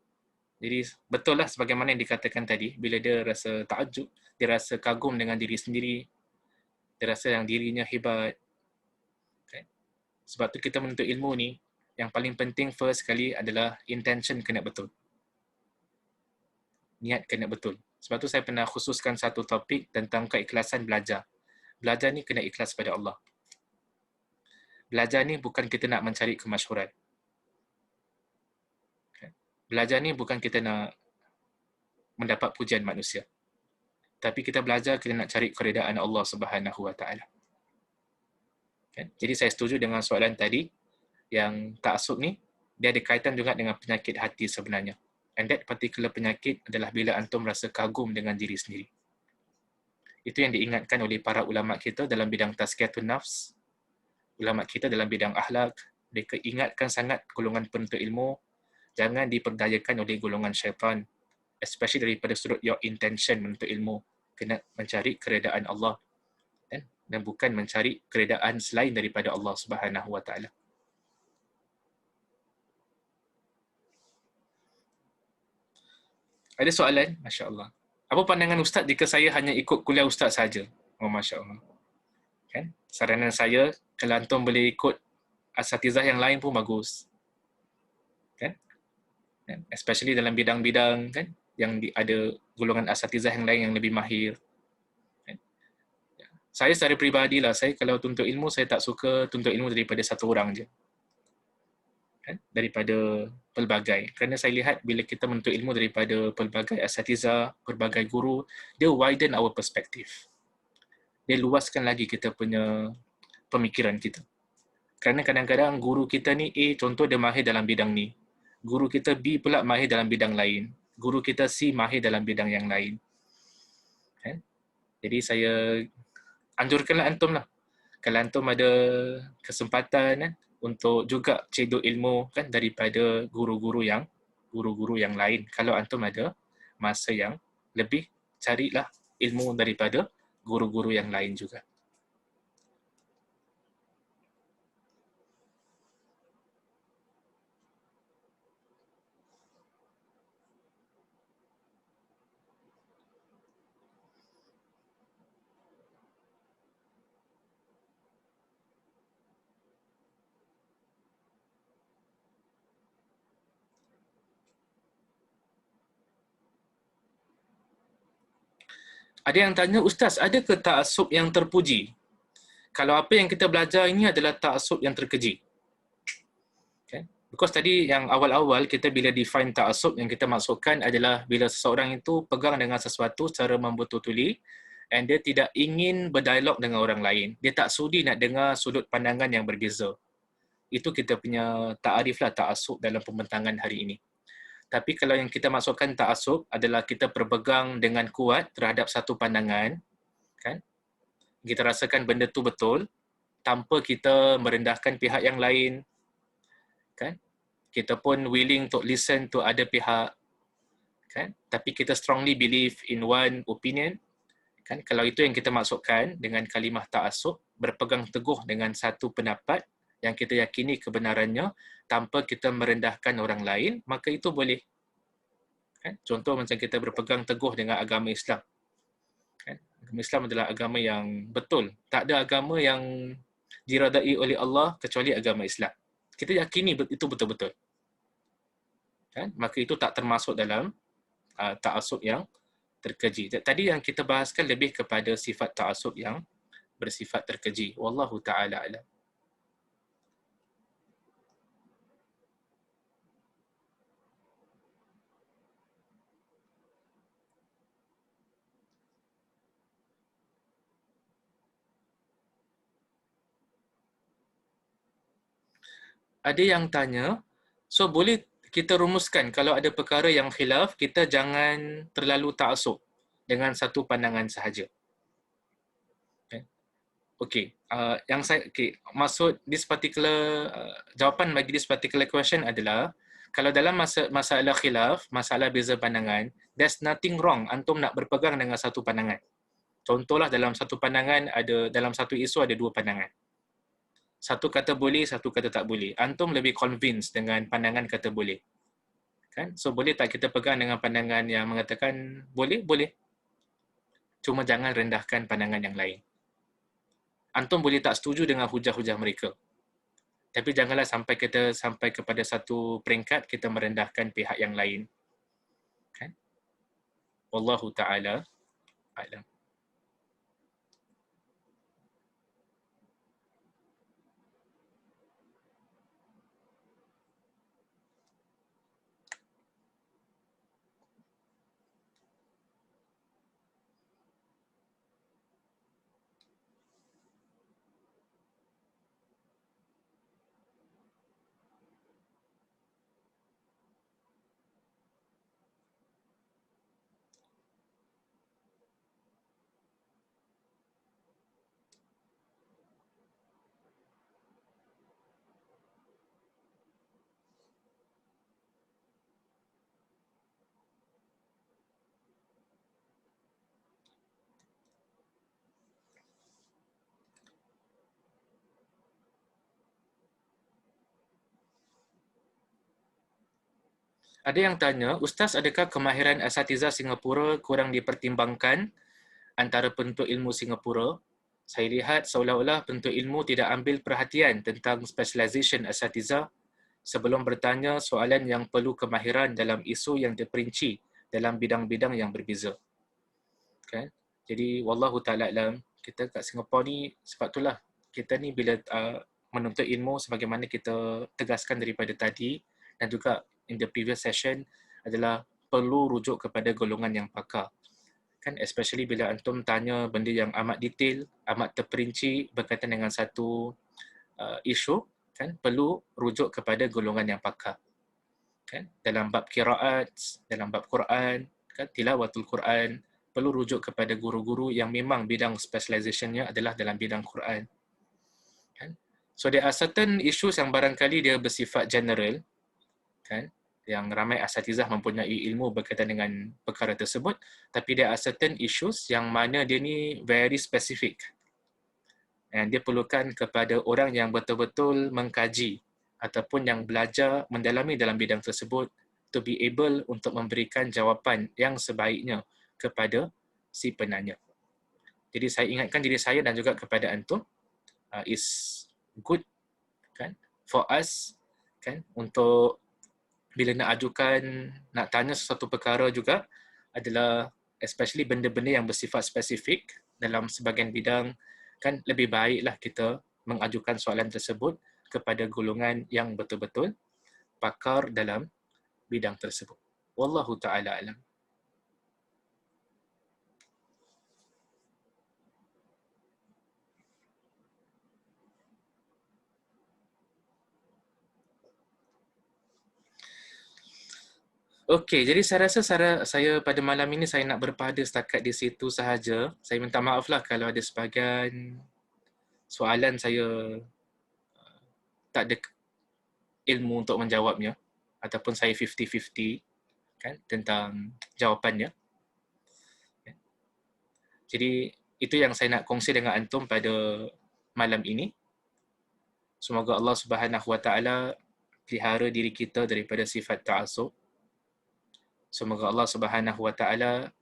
Jadi betul lah sebagaimana yang dikatakan tadi, bila dia rasa ta'jub, dia rasa kagum dengan diri sendiri, dia rasa yang dirinya hebat. Sebab tu kita menuntut ilmu ni, yang paling penting first sekali adalah intention kena betul. Niat kena betul. Sebab tu saya pernah khususkan satu topik tentang keikhlasan belajar. Belajar ni kena ikhlas pada Allah. Belajar ni bukan kita nak mencari kemasyhuran. Belajar ni bukan kita nak mendapat pujian manusia. Tapi kita belajar, kita nak cari keredaan Allah Subhanahu Wa Taala. Jadi saya setuju dengan soalan tadi, yang ta'assub ni, dia ada kaitan juga dengan penyakit hati sebenarnya. And that particular penyakit adalah bila antum rasa kagum dengan diri sendiri. Itu yang diingatkan oleh para ulama kita dalam bidang tazkiyatun nafs, ulama kita dalam bidang akhlak. Mereka ingatkan sangat golongan penuntut ilmu, jangan diperdayakan oleh golongan syaitan, especially daripada sudut your intention menuntut ilmu, kena mencari keredaan Allah. Dan bukan mencari keredaan selain daripada Allah Subhanahu Wa Taala. Ada soalan? Masya Allah. Apa pandangan Ustaz jika saya hanya ikut kuliah Ustaz saja? Oh, Masya Allah. Kan? Saranan saya, kalau antum boleh ikut asatizah yang lain pun bagus. Kan? Especially dalam bidang-bidang kan, yang ada golongan asatizah yang lain yang lebih mahir. Saya secara peribadi lah, saya kalau tuntut ilmu, saya tak suka tuntut ilmu daripada satu orang je. kan, daripada pelbagai. Kerana saya lihat bila kita menuntut ilmu daripada pelbagai asatiza, pelbagai guru, dia widen our perspective. Dia luaskan lagi kita punya pemikiran kita. Kerana kadang-kadang guru kita ni A, contoh dia mahir dalam bidang ni. Guru kita B pula mahir dalam bidang lain. Guru kita C mahir dalam bidang yang lain. Kan? Jadi saya anjurkanlah antum lah. Kalau antum ada kesempatan untuk juga cedok ilmu kan daripada guru-guru yang lain. Kalau antum ada masa yang lebih, carilah ilmu daripada guru-guru yang lain juga. Ada yang tanya, Ustaz, adakah ta'assub yang terpuji? Kalau apa yang kita belajar ini adalah ta'assub yang terkeji. Okay? Because tadi yang awal-awal kita bila define ta'assub, yang kita maksudkan adalah bila seseorang itu pegang dengan sesuatu secara membetul-tuli and dia tidak ingin berdialog dengan orang lain. Dia tak sudi nak dengar sudut pandangan yang berbeza. Itu kita punya ta'arif lah ta'assub dalam pembentangan hari ini. Tapi kalau yang kita maksudkan ta'assub adalah kita berpegang dengan kuat terhadap satu pandangan, kan? Kita rasakan benda tu betul tanpa kita merendahkan pihak yang lain, kan? Kita pun willing to listen to other pihak, kan? Tapi kita strongly believe in one opinion, kan? Kalau itu yang kita maksudkan dengan kalimah ta'assub, berpegang teguh dengan satu pendapat yang kita yakini kebenarannya tanpa kita merendahkan orang lain, maka itu boleh. Kan? Contoh macam kita berpegang teguh dengan agama Islam. Kan? Agama Islam adalah agama yang betul. Tak ada agama yang diredai oleh Allah kecuali agama Islam. Kita yakini itu betul-betul. Kan? Maka itu tak termasuk dalam ta'assub yang terkeji. Tadi yang kita bahaskan lebih kepada sifat ta'assub yang bersifat terkeji. Wallahu ta'ala alam. Ada yang tanya, so boleh kita rumuskan kalau ada perkara yang khilaf, kita jangan terlalu ta'assub dengan satu pandangan sahaja. Okay, maksud this particular jawapan bagi this particular question adalah kalau dalam masalah khilaf, masalah beza pandangan, there's nothing wrong antum nak berpegang dengan satu pandangan. Contohlah dalam satu pandangan dalam satu isu ada dua pandangan. Satu kata boleh, satu kata tak boleh. Antum lebih convinced dengan pandangan kata boleh. Kan? So boleh tak kita pegang dengan pandangan yang mengatakan boleh? Boleh. Cuma jangan rendahkan pandangan yang lain. Antum boleh tak setuju dengan hujah-hujah mereka. Tapi janganlah sampai kepada satu peringkat kita merendahkan pihak yang lain. Kan? Wallahu ta'ala a'lam. Ada yang tanya, Ustaz, adakah kemahiran asatiza Singapura kurang dipertimbangkan antara penuntut ilmu Singapura? Saya lihat seolah-olah penuntut ilmu tidak ambil perhatian tentang specialization asatiza sebelum bertanya soalan yang perlu kemahiran dalam isu yang terperinci dalam bidang-bidang yang berbeza. Okay? Jadi, wallahu ta'ala alam, kita kat Singapura ni, sebab itulah kita ni bila menuntut ilmu sebagaimana kita tegaskan daripada tadi dan juga in the previous session adalah perlu rujuk kepada golongan yang pakar. Kan, especially bila antum tanya benda yang amat detail, amat terperinci berkaitan dengan satu isu, kan, perlu rujuk kepada golongan yang pakar. Kan, dalam bab qiraat, dalam bab Quran, kan, tilawatul Quran, perlu rujuk kepada guru-guru yang memang bidang specializationnya adalah dalam bidang Quran. Kan? So there are certain issues yang barangkali dia bersifat general, kan, yang ramai asatizah mempunyai ilmu berkaitan dengan perkara tersebut, tapi there are certain issues yang mana dia ni very specific. Dan dia perlukan kepada orang yang betul-betul mengkaji ataupun yang belajar mendalami dalam bidang tersebut to be able untuk memberikan jawapan yang sebaiknya kepada si penanya. Jadi saya ingatkan diri saya dan juga kepada antum, is good, kan, for us, kan, untuk bila nak ajukan, nak tanya sesuatu perkara juga adalah especially benda-benda yang bersifat spesifik dalam sebahagian bidang, kan, lebih baiklah kita mengajukan soalan tersebut kepada golongan yang betul-betul pakar dalam bidang tersebut. Wallahu ta'ala alam. Okey, jadi saya rasa saya pada malam ini saya nak berpada setakat di situ sahaja. Saya minta maaflah kalau ada sebahagian soalan saya tak ada ilmu untuk menjawabnya ataupun saya 50-50, kan, tentang jawapannya. Jadi itu yang saya nak kongsi dengan antum pada malam ini. Semoga Allah Subhanahu Wa Taala pelihara diri kita daripada sifat ta'assub. Semoga Allah Subhanahu Wa Taala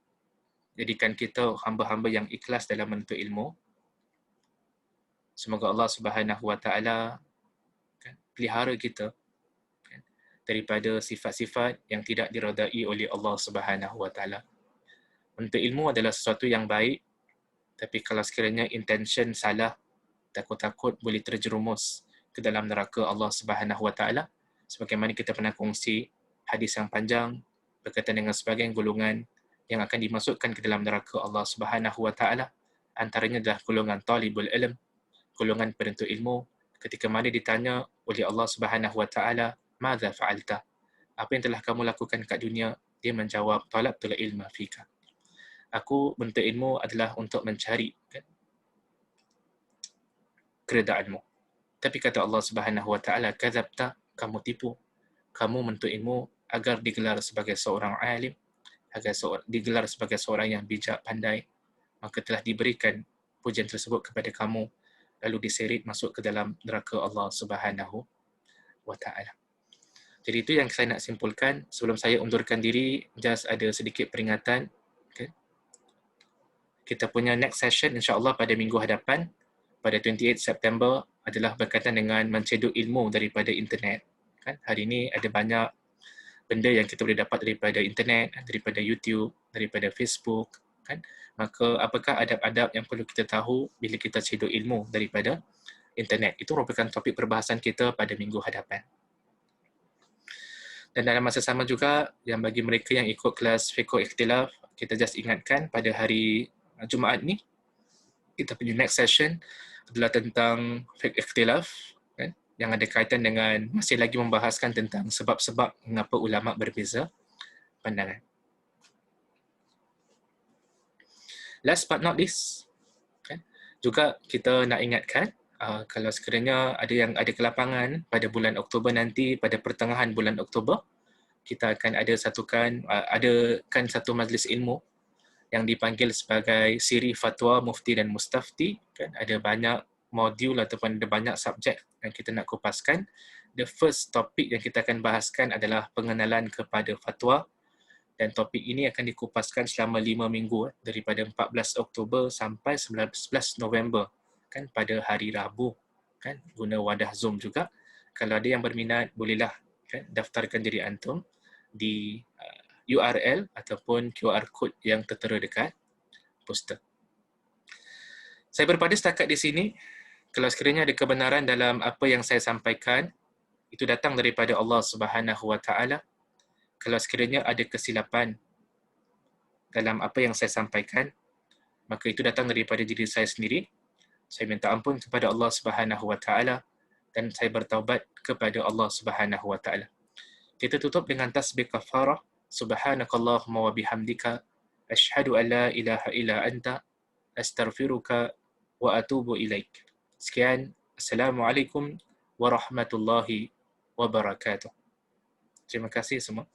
jadikan kita hamba-hamba yang ikhlas dalam menuntut ilmu. Semoga Allah Subhanahu Wa Taala pelihara kita daripada sifat-sifat yang tidak diredai oleh Allah Subhanahu Wa Taala. Menuntut ilmu adalah sesuatu yang baik, tapi kalau sekiranya intention salah, takut-takut boleh terjerumus ke dalam neraka Allah Subhanahu Wa Taala. Sebagaimana kita pernah kongsi hadis yang panjang berkaitan dengan sebahagian golongan yang akan dimasukkan ke dalam neraka Allah Subhanahu Wa Taala. Antaranya adalah golongan talibul ilm, golongan penuntut ilmu. Ketika mana ditanya oleh Allah Subhanahu Wa Taala, "Madza fa'alta?" Apa yang telah kamu lakukan kat dunia? Dia menjawab, "Talabtul ilma fika." Aku menuntut ilmu adalah untuk mencari, kan, keredaanmu. Tapi kata Allah Subhanahu Wa Taala, "Kadzabta," kamu tipu. Kamu menuntut ilmu agar digelar sebagai seorang alim, agar digelar sebagai seorang yang bijak, pandai, maka telah diberikan pujian tersebut kepada kamu, lalu diseret masuk ke dalam neraka Allah Subhanahu Wa Taala. Jadi itu yang saya nak simpulkan. Sebelum saya undurkan diri, just ada sedikit peringatan. Okay. Kita punya next session insya-Allah pada minggu hadapan, pada 28 September, adalah berkaitan dengan mencedok ilmu daripada internet. Kan? Hari ini ada banyak benda yang kita boleh dapat daripada internet, daripada YouTube, daripada Facebook, kan? Maka apakah adab-adab yang perlu kita tahu bila kita cedok ilmu daripada internet? Itu merupakan topik perbahasan kita pada minggu hadapan. Dan dalam masa sama juga, yang bagi mereka yang ikut kelas Fiqh Ikhtilaf, kita just ingatkan pada hari Jumaat ni, kita punya next session adalah tentang Fiqh Ikhtilaf, kan? Yang ada kaitan dengan masih lagi membahaskan tentang sebab-sebab mengapa ulama berbeza pandangan. Last but not least, kan, juga kita nak ingatkan, kalau sekiranya ada yang ada kelapangan pada bulan Oktober nanti, pada pertengahan bulan Oktober, kita akan adakan satu majlis ilmu yang dipanggil sebagai siri fatwa mufti dan mustafti, kan? Ada banyak modul ataupun ada banyak subjek yang kita nak kupaskan. The first topik yang kita akan bahaskan adalah pengenalan kepada fatwa, dan topik ini akan dikupaskan selama 5 minggu, daripada 14 Oktober sampai 19 November, kan, pada hari Rabu, kan, guna wadah Zoom juga. Kalau ada yang berminat, bolehlah, kan, daftarkan diri antum di URL ataupun QR code yang tertera dekat poster. Saya berpada setakat di sini. Kalau sekiranya ada kebenaran dalam apa yang saya sampaikan, itu datang daripada Allah Subhanahu wa taala. Kalau sekiranya ada kesilapan dalam apa yang saya sampaikan, maka itu datang daripada diri saya sendiri. Saya minta ampun kepada Allah Subhanahu wa taala dan saya bertaubat kepada Allah Subhanahu wa taala. Kita tutup dengan tasbih kafarah. Subhanakallahumma wa bihamdika asyhadu an la ilaha illa anta astaghfiruka wa atubu ilaik. Sekian, Assalamualaikum warahmatullahi wabarakatuh. Terima kasih semua.